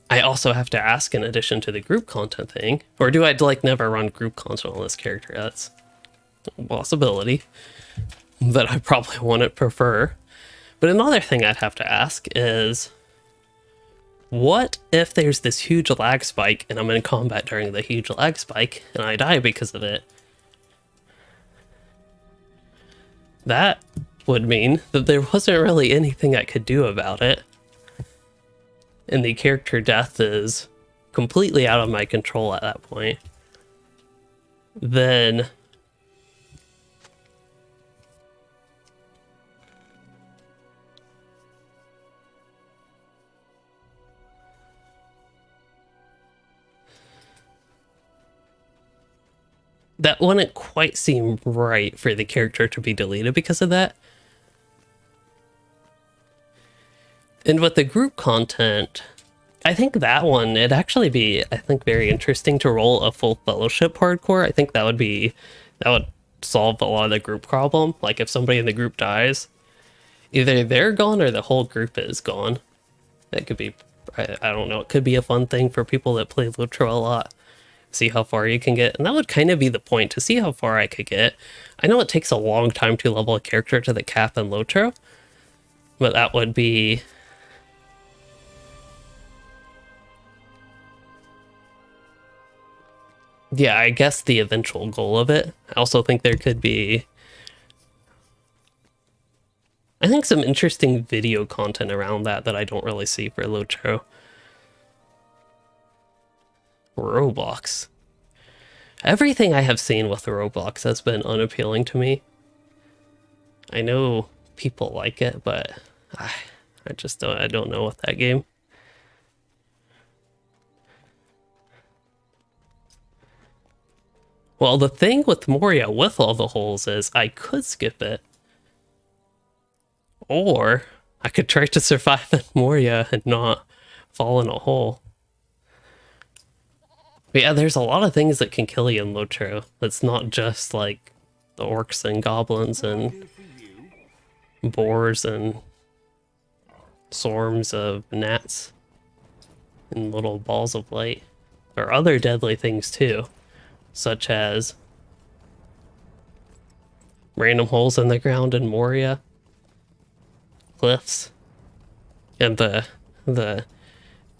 I also have to ask, in addition to the group content thing, or do I like never run group content on this character? That's a possibility that I probably wouldn't prefer. But another thing I'd have to ask is, what if there's this huge lag spike and I'm in combat during the huge lag spike and I die because of it? That would mean that there wasn't really anything I could do about it. And the character death is completely out of my control at that point. Then that wouldn't quite seem right for the character to be deleted because of that. And with the group content, I think that one, it'd actually be, I think, very interesting to roll a full fellowship hardcore. I think that would solve a lot of the group problem. Like if somebody in the group dies, either they're gone or the whole group is gone. That could be, I don't know, it could be a fun thing for people that play LOTRO a lot. See how far you can get. And that would kind of be the point, to see how far I could get. I know it takes a long time to level a character to the cap in LOTRO, but that would be... yeah, I guess the eventual goal of it. I also think there could be, I think, some interesting video content around that I don't really see for LOTRO. Roblox. Everything I have seen with Roblox has been unappealing to me. I know people like it, but I just don't. I don't know with that game. Well, the thing with Moria with all the holes is I could skip it, or I could try to survive in Moria and not fall in a hole. But yeah, there's a lot of things that can kill you in LOTRO. It's not just like the orcs and goblins and boars and swarms of gnats and little balls of light. There are other deadly things too, such as random holes in the ground in Moria, cliffs, and the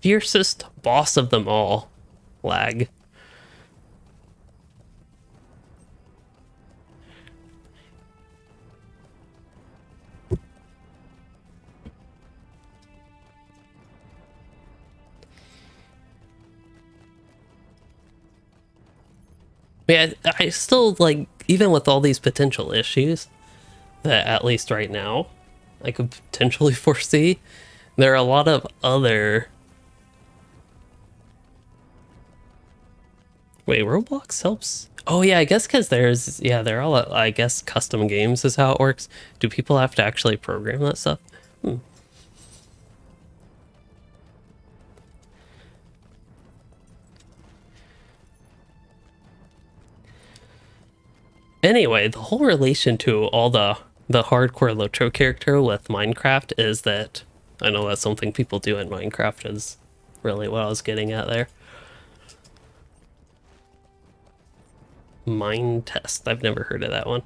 fiercest boss of them all, lag. Yeah, I still, like, even with all these potential issues that at least right now I could potentially foresee, there are a lot of other... Wait, Roblox helps? Oh yeah, I guess because there's, yeah, they're all, I guess, custom games is how it works. Do people have to actually program that stuff? Anyway, the whole relation to all the hardcore LOTRO character with Minecraft is that, I know that's something people do in Minecraft is really what I was getting at there. Mine test. I've never heard of that one.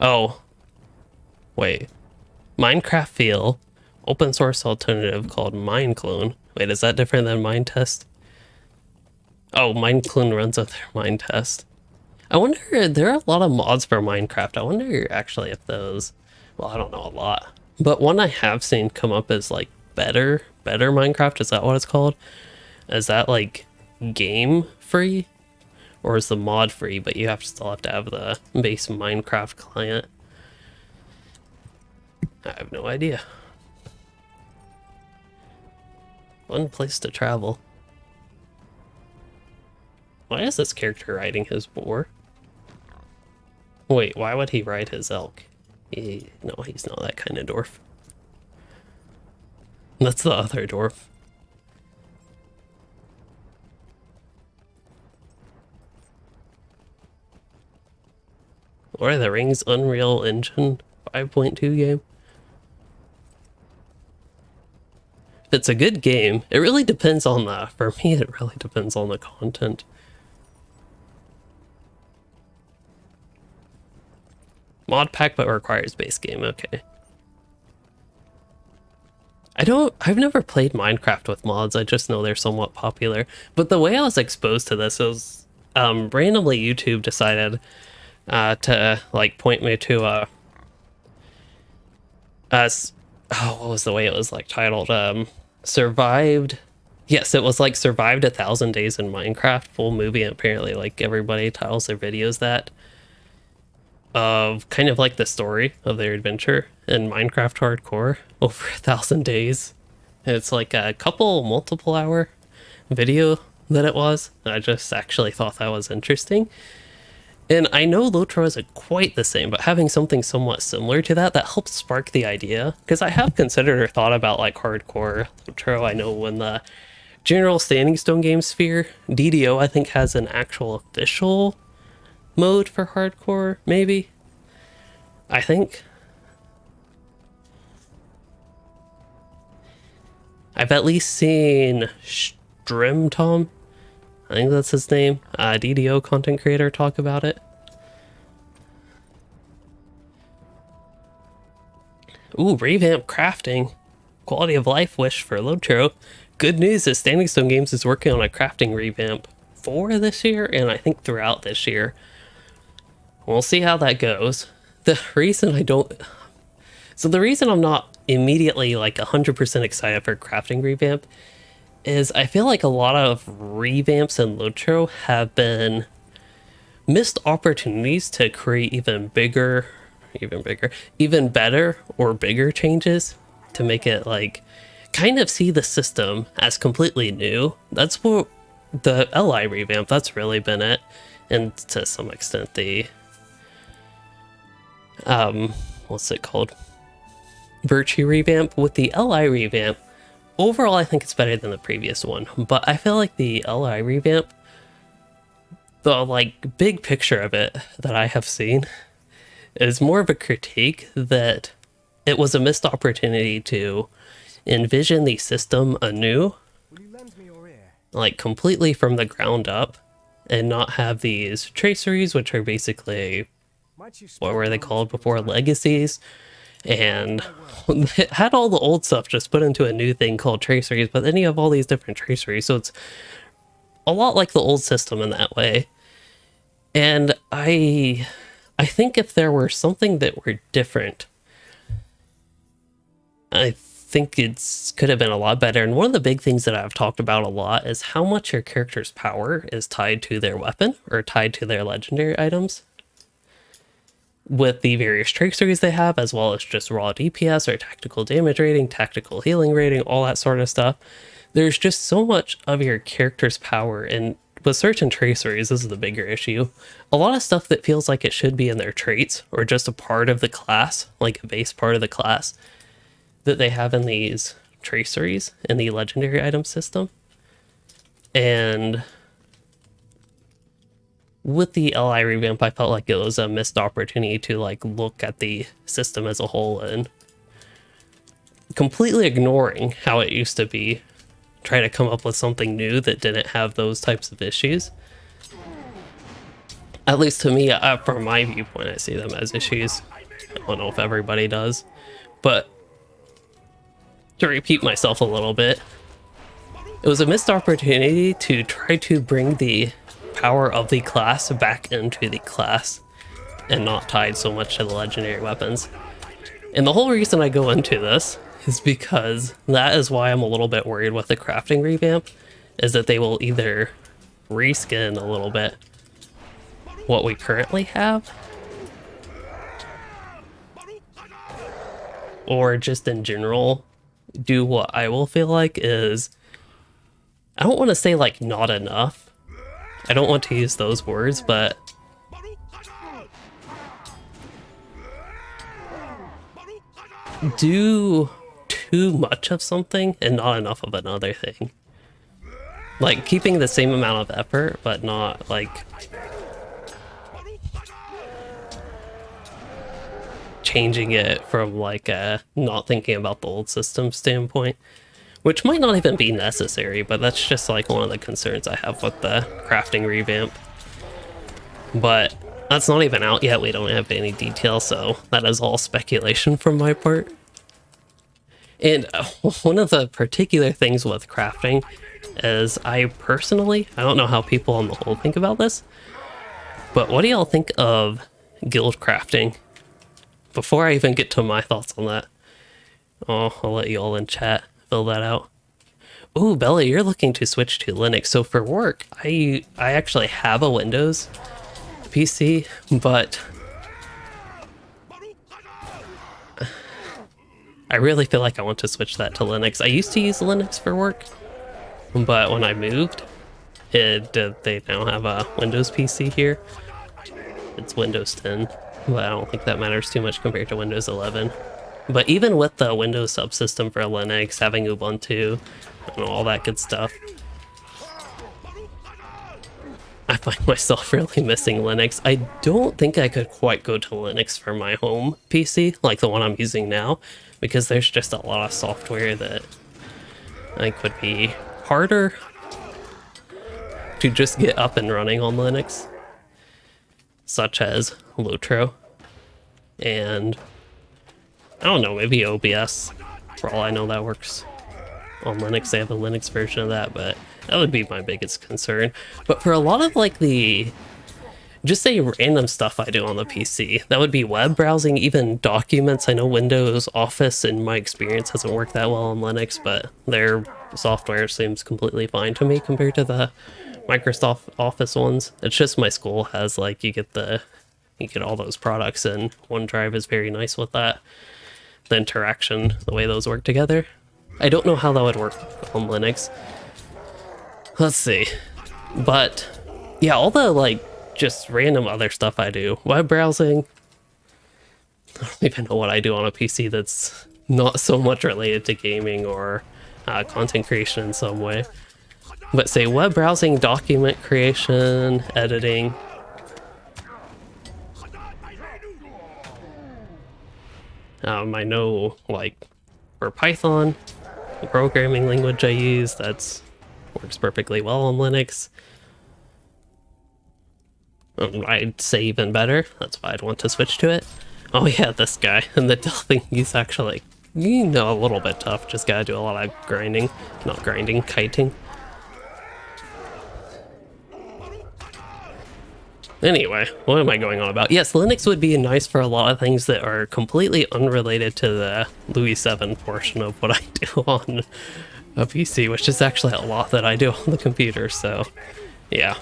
Oh. Wait. Minecraft feel. Open source alternative called Mineclone. Wait, is that different than Mine test? Oh, Mineclone runs with their Mine test. I wonder, there are a lot of mods for Minecraft. I wonder actually if those, well, I don't know a lot. But one I have seen come up is like better Minecraft. Is that what it's called? Is that like game free, or is the mod free, but you still have to have the base Minecraft client? I have no idea. One place to travel. Why is this character riding his boar? Wait, why would he ride his elk? No, he's not that kind of dwarf. That's the other dwarf. Lord of the Rings Unreal Engine 5.2 game. It's a good game. It really depends on for me, it really depends on the content. Mod pack, but requires base game, okay. I've never played Minecraft with mods, I just know they're somewhat popular. But the way I was exposed to this was, randomly YouTube decided to like point me to what was the way it was like titled? Survived. Yes, it was like survived 1,000 days in Minecraft, full movie, and apparently like everybody titles their videos that. Of kind of like the story of their adventure in Minecraft hardcore over 1,000 days. It's like a multiple hour video that it was. I just actually thought that was interesting. And I know LOTRO isn't quite the same, but having something somewhat similar to that helps spark the idea. Because I have considered or thought about like hardcore LOTRO. I know when the general Standing Stone game sphere, DDO I think has an actual official mode for hardcore, maybe? I think. I've at least seen Strimtom, I think that's his name, DDO content creator, talk about it. Ooh, revamp crafting. Quality of life wish for LOTRO. Good news is Standing Stone Games is working on a crafting revamp for this year, and I think throughout this year. We'll see how that goes. The reason I'm not immediately like 100% excited for crafting revamp is I feel like a lot of revamps in LOTRO have been missed opportunities to create even better or bigger changes to make it like kind of see the system as completely new. That's what the LI revamp, that's really been it. And to some extent the what's it called? Virtue revamp. With the LI revamp, overall I think it's better than the previous one, but I feel like the LI revamp, the like big picture of it that I have seen is more of a critique that it was a missed opportunity to envision the system anew, like completely from the ground up, and not have these traceries, which are basically, what were they called before, legacies, and it had all the old stuff just put into a new thing called traceries, but then you have all these different traceries, so it's a lot like the old system in that way. And I think if there were something that were different, I think it could have been a lot better. And one of the big things that I've talked about a lot is how much your character's power is tied to their weapon or tied to their legendary items, with the various traceries they have, as well as just raw DPS or tactical damage rating, tactical healing rating, all that sort of stuff. There's just so much of your character's power, and with certain traceries, this is the bigger issue. A lot of stuff that feels like it should be in their traits or just a part of the class, like a base part of the class, that they have in these traceries in the legendary item system. And with the LI revamp, I felt like it was a missed opportunity to like look at the system as a whole and completely ignoring how it used to be, try to come up with something new that didn't have those types of issues. At least to me, from my viewpoint, I see them as issues. I don't know if everybody does, but to repeat myself a little bit, it was a missed opportunity to try to bring the power of the class back into the class and not tied so much to the legendary weapons. And the whole reason I go into this is because that is why I'm a little bit worried with the crafting revamp, is that they will either reskin a little bit what we currently have, or just in general do what I will feel like is, I don't want to say like not enough, I don't want to use those words, but do too much of something and not enough of another thing. Like keeping the same amount of effort, but not like changing it from like a not thinking about the old system standpoint, which might not even be necessary, but that's just like one of the concerns I have with the crafting revamp. But that's not even out yet, we don't have any details, so that is all speculation from my part. And one of the particular things with crafting is I don't know how people on the whole think about this, but what do y'all think of guild crafting? Before I even get to my thoughts on that, I'll let you all in chat fill that out. Ooh, Bella, you're looking to switch to Linux. So for work, I actually have a Windows PC, but I really feel like I want to switch that to Linux. I used to use Linux for work, but when I moved, they now have a Windows PC here. It's Windows 10, but I don't think that matters too much compared to Windows 11. But even with the Windows subsystem for Linux, having Ubuntu, and all that good stuff, I find myself really missing Linux. I don't think I could quite go to Linux for my home PC, like the one I'm using now, because there's just a lot of software that I think would be harder to just get up and running on Linux, such as LOTRO, and I don't know, maybe OBS. For all I know, that works on Linux. They have a Linux version of that, but that would be my biggest concern. But for a lot of like the just say random stuff I do on the PC. That would be web browsing, even documents. I know Windows Office, in my experience, hasn't worked that well on Linux, but their software seems completely fine to me compared to the Microsoft Office ones. It's just my school has, like, you get all those products, and OneDrive is very nice with that. The interaction, the way those work together. I don't know how that would work on Linux. Let's see. But yeah, all the like just random other stuff I do. Web browsing. I don't even know what I do on a PC that's not so much related to gaming or content creation in some way. But say web browsing, document creation, editing. I know, like, for Python, the programming language I use, that's works perfectly well on Linux. I'd say even better. That's why I'd want to switch to it. Oh yeah, this guy. And the delving, he's actually, you know, a little bit tough. Just gotta do a lot of grinding. Not grinding, kiting. Anyway, what am I going on about? Yes, Linux would be nice for a lot of things that are completely unrelated to the Louis 7 portion of what I do on a PC, which is actually a lot that I do on the computer, so yeah.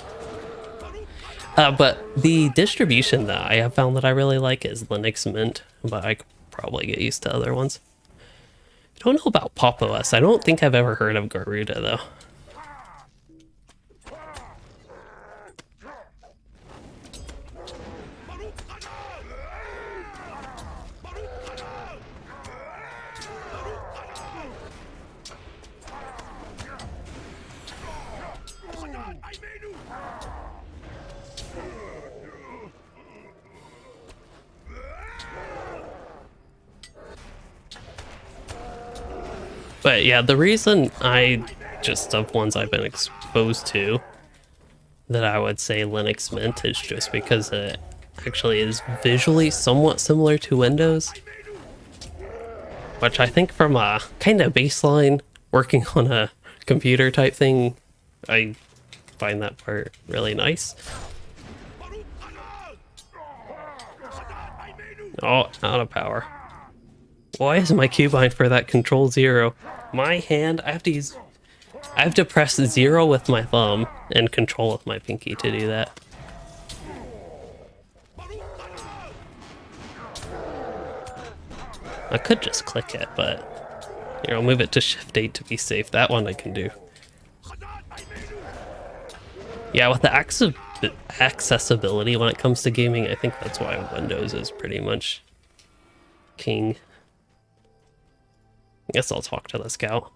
But the distribution that I have found that I really like is Linux Mint, but I could probably get used to other ones. I don't know about Pop! OS. I don't think I've ever heard of Garuda, though. But yeah, the reason of ones I've been exposed to, that I would say Linux Mint is just because it actually is visually somewhat similar to Windows. Which I think from a kind of baseline, working on a computer type thing, I find that part really nice. Oh, out of power. Why is my keybind for that Control 0? My hand, I have to press 0 with my thumb and Control with my pinky to do that. I could just click it, but here, I'll move it to Shift 8 to be safe. That one I can do. Yeah, with the accessibility when it comes to gaming, I think that's why Windows is pretty much king. I guess I'll talk to the scout.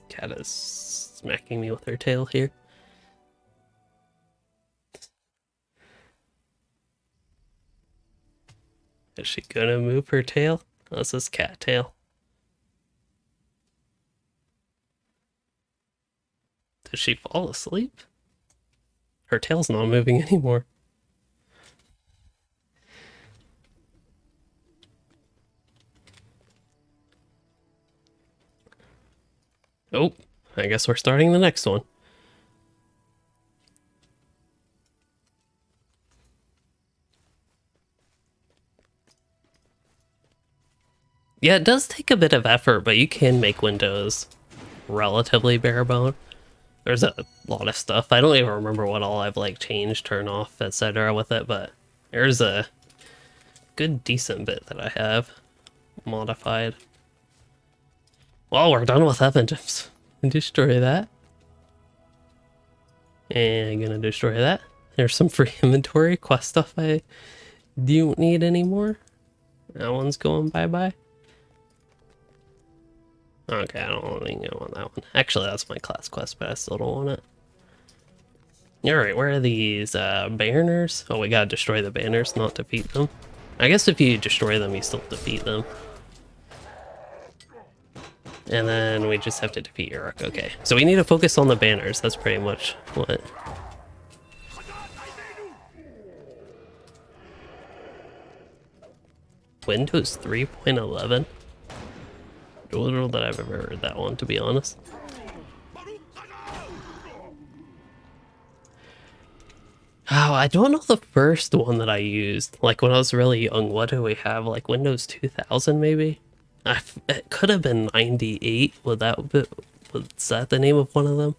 Cat is smacking me with her tail here. Is she gonna move her tail? Oh, this is cat tail. Did she fall asleep? Her tail's not moving anymore. Oh, I guess we're starting the next one. Yeah, it does take a bit of effort, but you can make Windows relatively bare bone. There's a lot of stuff. I don't even remember what all I've like changed, turn off, etc. with it, but there's a good decent bit that I have modified. Well, we're done with Evendims. Destroy that. And I'm gonna destroy that. There's some free inventory quest stuff I don't need anymore. That one's going bye-bye. Okay, I don't think I want that one. Actually, that's my class quest, but I still don't want it. Alright, where are these banners? Oh, we gotta destroy the banners, not defeat them. I guess if you destroy them, you still defeat them. And then we just have to defeat Uruk. Okay, so we need to focus on the banners. That's pretty much what. Windows 3.11? I don't know that I've ever heard that one, to be honest. Oh, I don't know the first one that I used. Like when I was really young, what do we have? Like Windows 2000 maybe? It could have been 98. Was that the name of one of them?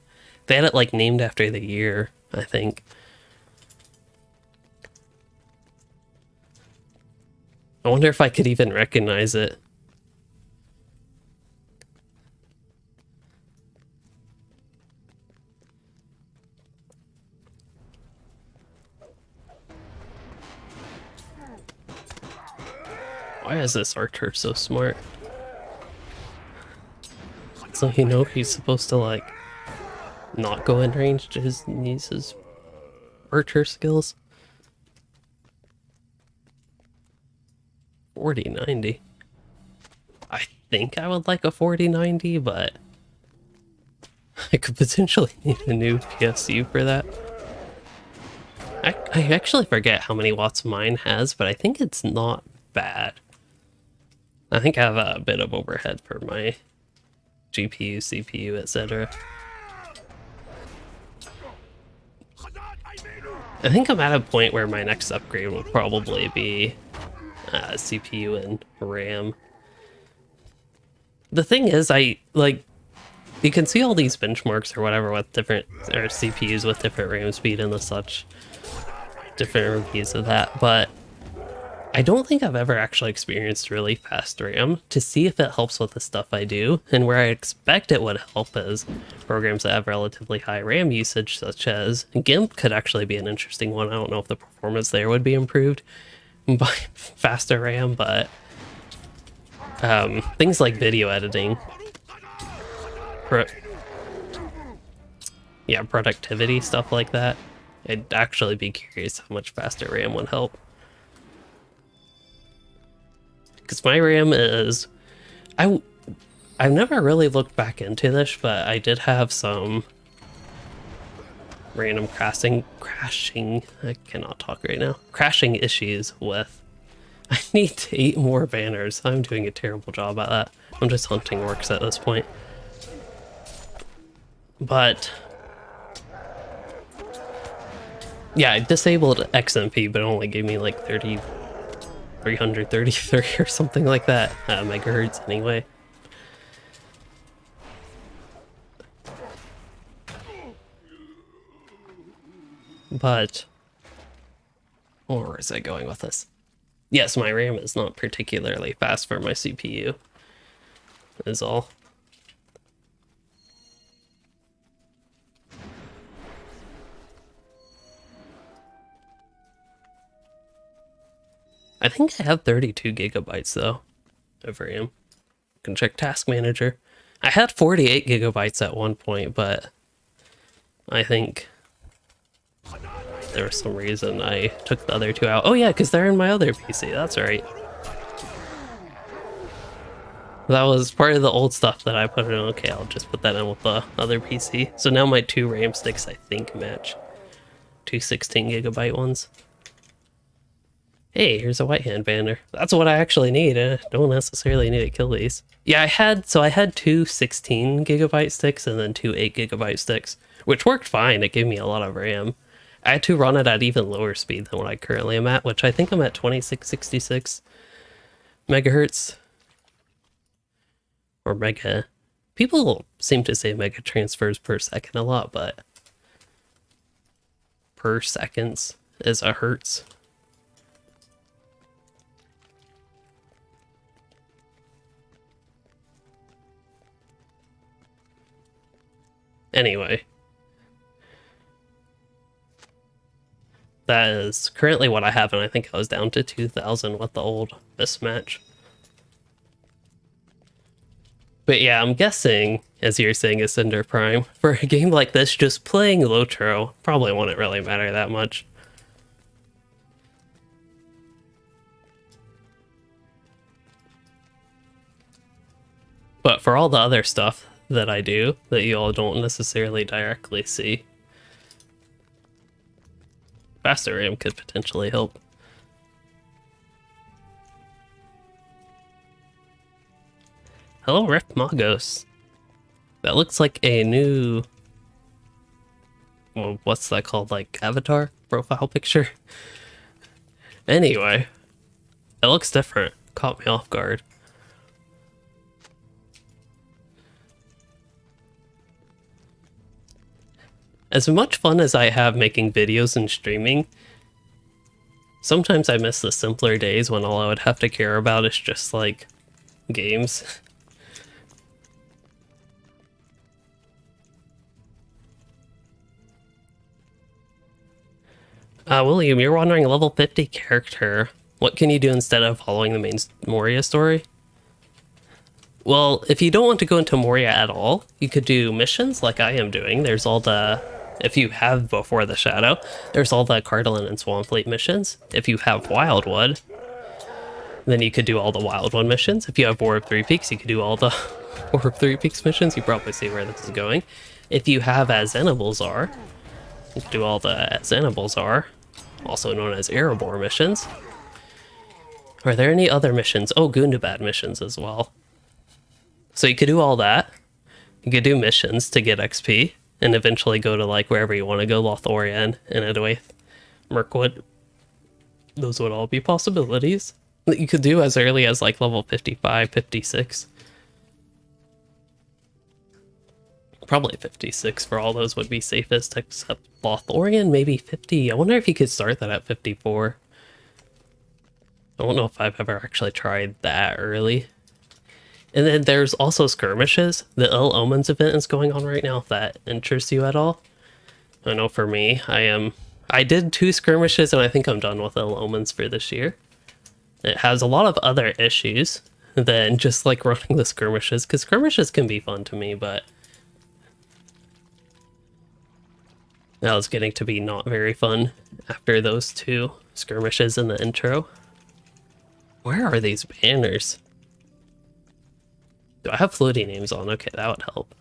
They had it like named after the year, I think. I wonder if I could even recognize it. Why is this archer so smart? So you know he's supposed to like not go in range to use his archer skills. 4090. I think I would like a 4090, but I could potentially need a new PSU for that. I actually forget how many watts mine has, but I think it's not bad. I think I have a bit of overhead for my GPU, CPU, etc. I think I'm at a point where my next upgrade will probably be CPU and RAM. The thing is, you can see all these benchmarks or whatever with different CPUs with different RAM speed and the such, different reviews of that, but I don't think I've ever actually experienced really fast RAM to see if it helps with the stuff I do, and where I expect it would help is programs that have relatively high RAM usage, such as GIMP could actually be an interesting one. I don't know if the performance there would be improved by faster RAM, but things like video editing, productivity, stuff like that, I'd actually be curious how much faster RAM would help. Because my RAM is... I've never really looked back into this, but I did have some random crashing, I cannot talk right now, crashing issues with... I need 8 more banners. I'm doing a terrible job at that. I'm just hunting orcs at this point. But... yeah, I disabled XMP, but it only gave me like 333 or something like that megahertz anyway. But where is I going with this? Yes, my RAM is not particularly fast for my CPU, is all. I think I have 32 gigabytes though of RAM. Can check Task Manager. I had 48 gigabytes at one point, but I think there was some reason I took the other 2 out. Oh yeah, because they're in my other PC, that's right. That was part of the old stuff that I put in. Okay, I'll just put that in with the other PC. So now my 2 RAM sticks I think match 2 16 gigabyte ones. Hey, here's a white hand banner. That's what I actually need. I don't necessarily need to kill these. Yeah, I had 2 16 gigabyte sticks and then 2 8 gigabyte sticks, which worked fine. It gave me a lot of RAM. I had to run it at even lower speed than what I currently am at, which I think I'm at 2666 megahertz. Or mega. People seem to say mega transfers per second a lot, but per seconds is a hertz. Anyway, that is currently what I have, and I think I was down to 2000 with the old mismatch. But yeah, I'm guessing, as you're saying, Ascender Prime, for a game like this, just playing LOTRO probably wouldn't really matter that much. But for all the other stuff that I do, that you all don't necessarily directly see, faster RAM could potentially help. Hello, Rep Magos. That looks like a new... well, what's that called? Like, avatar? profile picture. Anyway, it looks different. Caught me off guard. As much fun as I have making videos and streaming, sometimes I miss the simpler days when all I would have to care about is just, like, games. William, you're wondering, level 50 character, what can you do instead of following the main Moria story? Well, if you don't want to go into Moria at all, you could do missions like I am doing. There's all the, if you have Before the Shadow, there's all the Cardalin and Swampfleet missions. If you have Wildwood, then you could do all the Wildwood missions. If you have War of Three Peaks, you could do all the War of Three Peaks missions. You probably see where this is going. If you have As Zenibalzar, you could do all the As Zenibalzar, also known as Erebor missions. Are there any other missions? Oh, Gundabad missions as well. So you could do all that. You could do missions to get XP, and eventually go to, like, wherever you want to go, Lothlorien, Innidaith, Mirkwood. Those would all be possibilities that you could do as early as, like, level 55, 56. Probably 56 for all those would be safest, except Lothlorien, maybe 50. I wonder if you could start that at 54. I don't know if I've ever actually tried that early. And then there's also Skirmishes. The Ill Omens event is going on right now, if that interests you at all. I know for me, I did 2 Skirmishes, and I think I'm done with Ill Omens for this year. It has a lot of other issues than just, like, running the Skirmishes, because Skirmishes can be fun to me, but that was getting to be not very fun after those 2 Skirmishes in the intro. Where are these banners? Do I have floaty names on? Okay, that would help.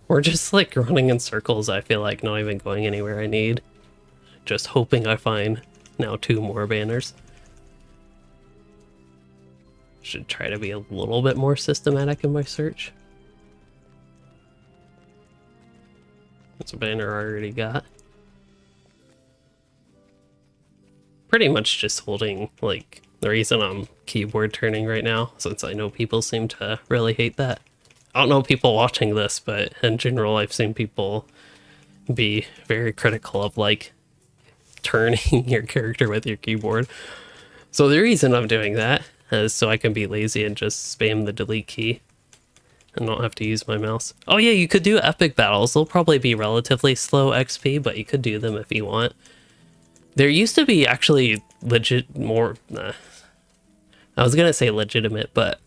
We're just, like, running in circles, I feel like, not even going anywhere I need. Just hoping I find now 2 more banners. Should try to be a little bit more systematic in my search. That's a banner I already got. Pretty much just holding, like, the reason I'm keyboard turning right now, since I know people seem to really hate that. I don't know people watching this, but in general I've seen people be very critical of, like, turning your character with your keyboard. So the reason I'm doing that is so I can be lazy and just spam the delete key and not have to use my mouse. Oh yeah, you could do epic battles. They'll probably be relatively slow XP, but you could do them if you want. There used to be actually I was gonna say legitimate, but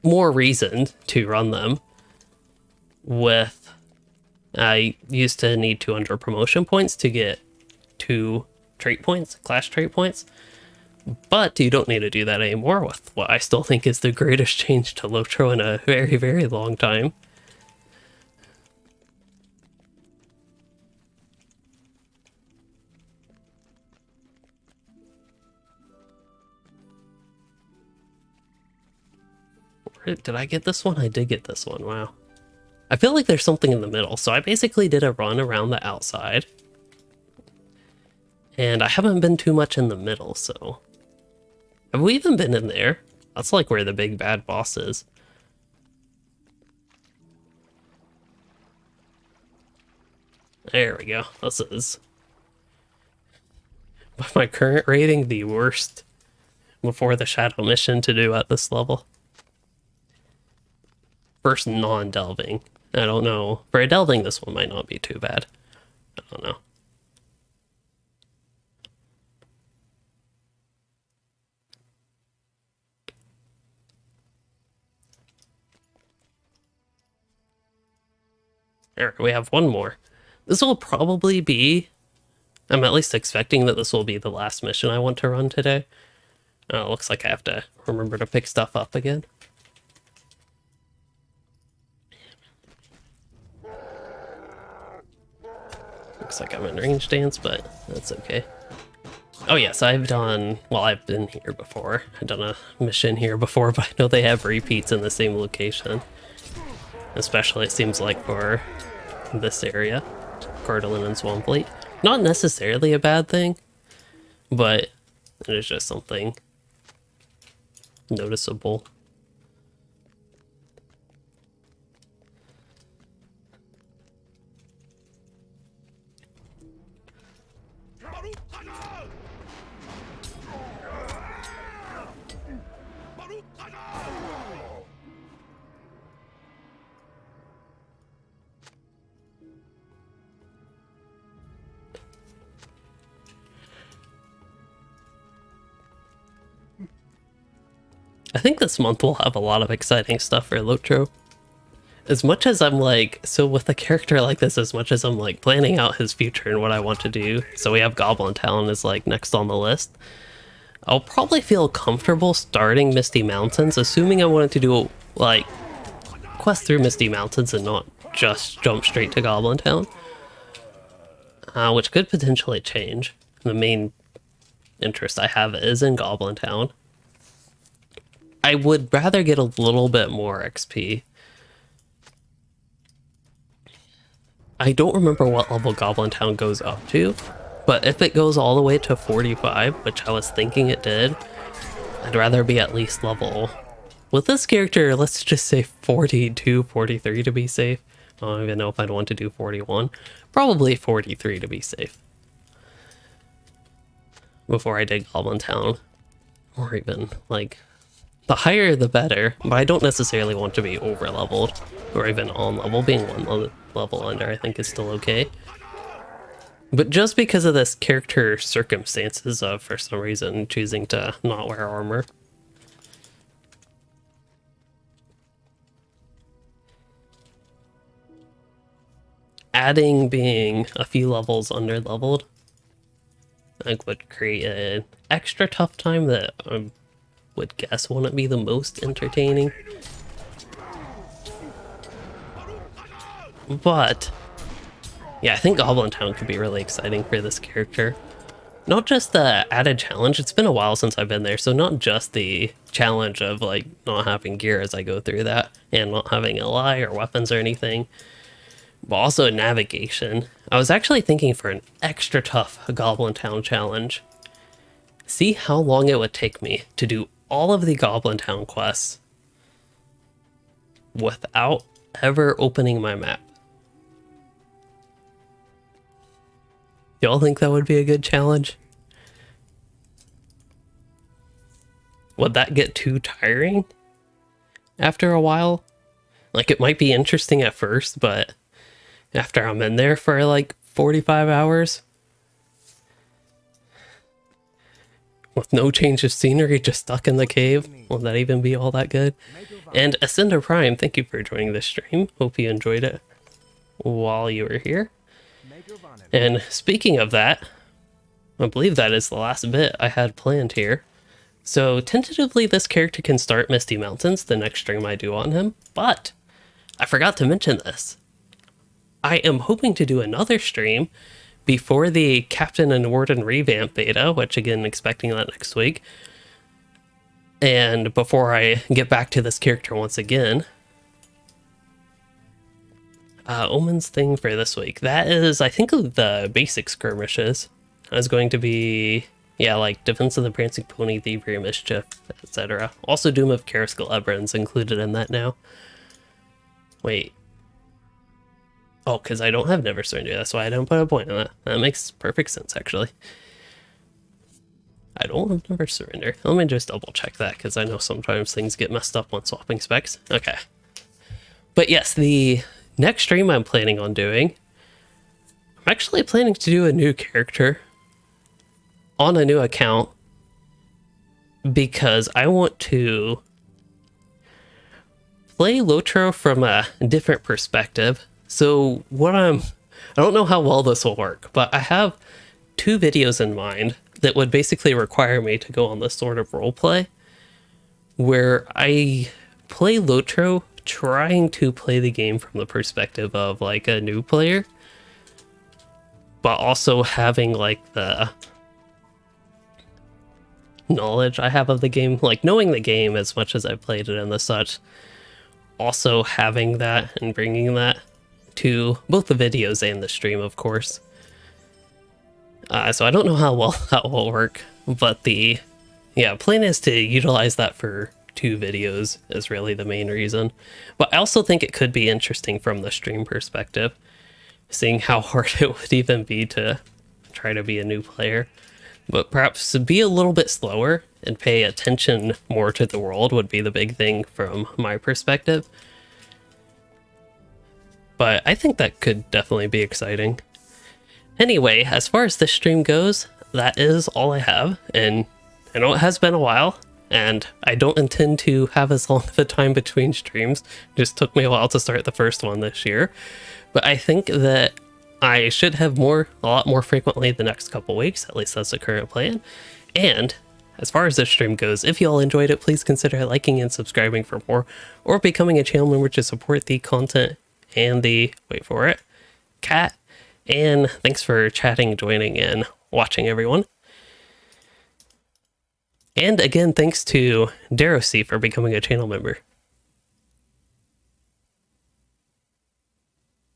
more reason to run them with, I used to need 200 promotion points to get 2 trait points, class trait points, but you don't need to do that anymore with what I still think is the greatest change to LOTRO in a very, very long time. Did I get this one? I did get this one, wow. I feel like there's something in the middle, so I basically did a run around the outside. And I haven't been too much in the middle, so... Have we even been in there? That's like where the big bad boss is. There we go. This is, by my current rating, the worst Before the Shadow mission to do at this level. First non-delving. I don't know. For a delving, this one might not be too bad. I don't know. Alright, we have one more. This will probably be... I'm at least expecting that this will be the last mission I want to run today. Looks like I have to remember to pick stuff up again. Looks like I'm in range dance, but that's okay. Oh yes, I've done... Well, I've been here before. I've done a mission here before, but I know they have repeats in the same location. Especially, it seems like, for this area. Cardalin and Swampfleet. Not necessarily a bad thing, but it is just something noticeable. I think this month will have a lot of exciting stuff for LOTRO. As much as I'm like, so with a character like this, as much as I'm like planning out his future and what I want to do, so we have Goblin Town is like next on the list, I'll probably feel comfortable starting Misty Mountains, assuming I wanted to do like quest through Misty Mountains and not just jump straight to Goblin Town, which could potentially change. The main interest I have is in Goblin Town. I would rather get a little bit more XP. I don't remember what level Goblin Town goes up to, but if it goes all the way to 45, which I was thinking it did, I'd rather be at least level. With this character, let's just say 42, 43 to be safe. I don't even know if I'd want to do 41. Probably 43 to be safe. Before I did Goblin Town. Or even, like, the higher the better, but I don't necessarily want to be over leveled or even on level. Being one level under I think is still okay. But just because of this character circumstances of for some reason choosing to not wear armor. Adding being a few levels under leveled, I think would create an extra tough time that would guess wouldn't be the most entertaining. But yeah, I think Goblin Town could be really exciting for this character. Not just the added challenge, it's been a while since I've been there, so not just the challenge of like not having gear as I go through that and not having ally or weapons or anything, but also navigation. I was actually thinking for an extra tough Goblin Town challenge. See how long it would take me to do all of the Goblin Town quests without ever opening my map. Y'all think that would be a good challenge? Would that get too tiring after a while? Like, it might be interesting at first, but after I'm in there for like 45 hours with no change of scenery, just stuck in the cave, will that even be all that good? And Ascender Prime, thank you for joining this stream. Hope you enjoyed it while you were here. And speaking of that, I believe that is the last bit I had planned here. So tentatively this character can start Misty Mountains the next stream I do on him, but I forgot to mention this. I am hoping to do another stream before the Captain and Warden revamp beta, which again, expecting that next week. And before I get back to this character once again, Omen's thing for this week. That is, I think, the basic skirmishes. Is going to be, yeah, like Defense of the Prancing Pony, Thievery, Mischief, etc. Also Doom of Karaskal Ebron's included in that now. Wait. Oh, because I don't have Never Surrender. That's why I don't put a point on that. That makes perfect sense, actually. I don't have Never Surrender. Let me just double check that, because I know sometimes things get messed up when swapping specs. Okay. But yes, the next stream I'm planning on doing, I'm actually planning to do a new character on a new account because I want to play LOTRO from a different perspective. So I don't know how well this will work, but I have 2 videos in mind that would basically require me to go on this sort of roleplay where I play LOTRO trying to play the game from the perspective of like a new player, but also having like the knowledge I have of the game, like knowing the game as much as I've played it and the such, also having that and bringing that to both the videos and the stream, of course. So I don't know how well that will work, but the plan is to utilize that for 2 videos is really the main reason. But I also think it could be interesting from the stream perspective, seeing how hard it would even be to try to be a new player. But perhaps to be a little bit slower and pay attention more to the world would be the big thing from my perspective. But I think that could definitely be exciting. Anyway, as far as this stream goes, that is all I have, and I know it has been a while, and I don't intend to have as long of a time between streams. It just took me a while to start the first one this year, but I think that I should have a lot more frequently the next couple weeks, at least that's the current plan. And as far as this stream goes, if you all enjoyed it, please consider liking and subscribing for more, or becoming a channel member to support the content and the, wait for it, cat. And thanks for chatting, joining, and watching, everyone. And again, thanks to Daroc for becoming a channel member.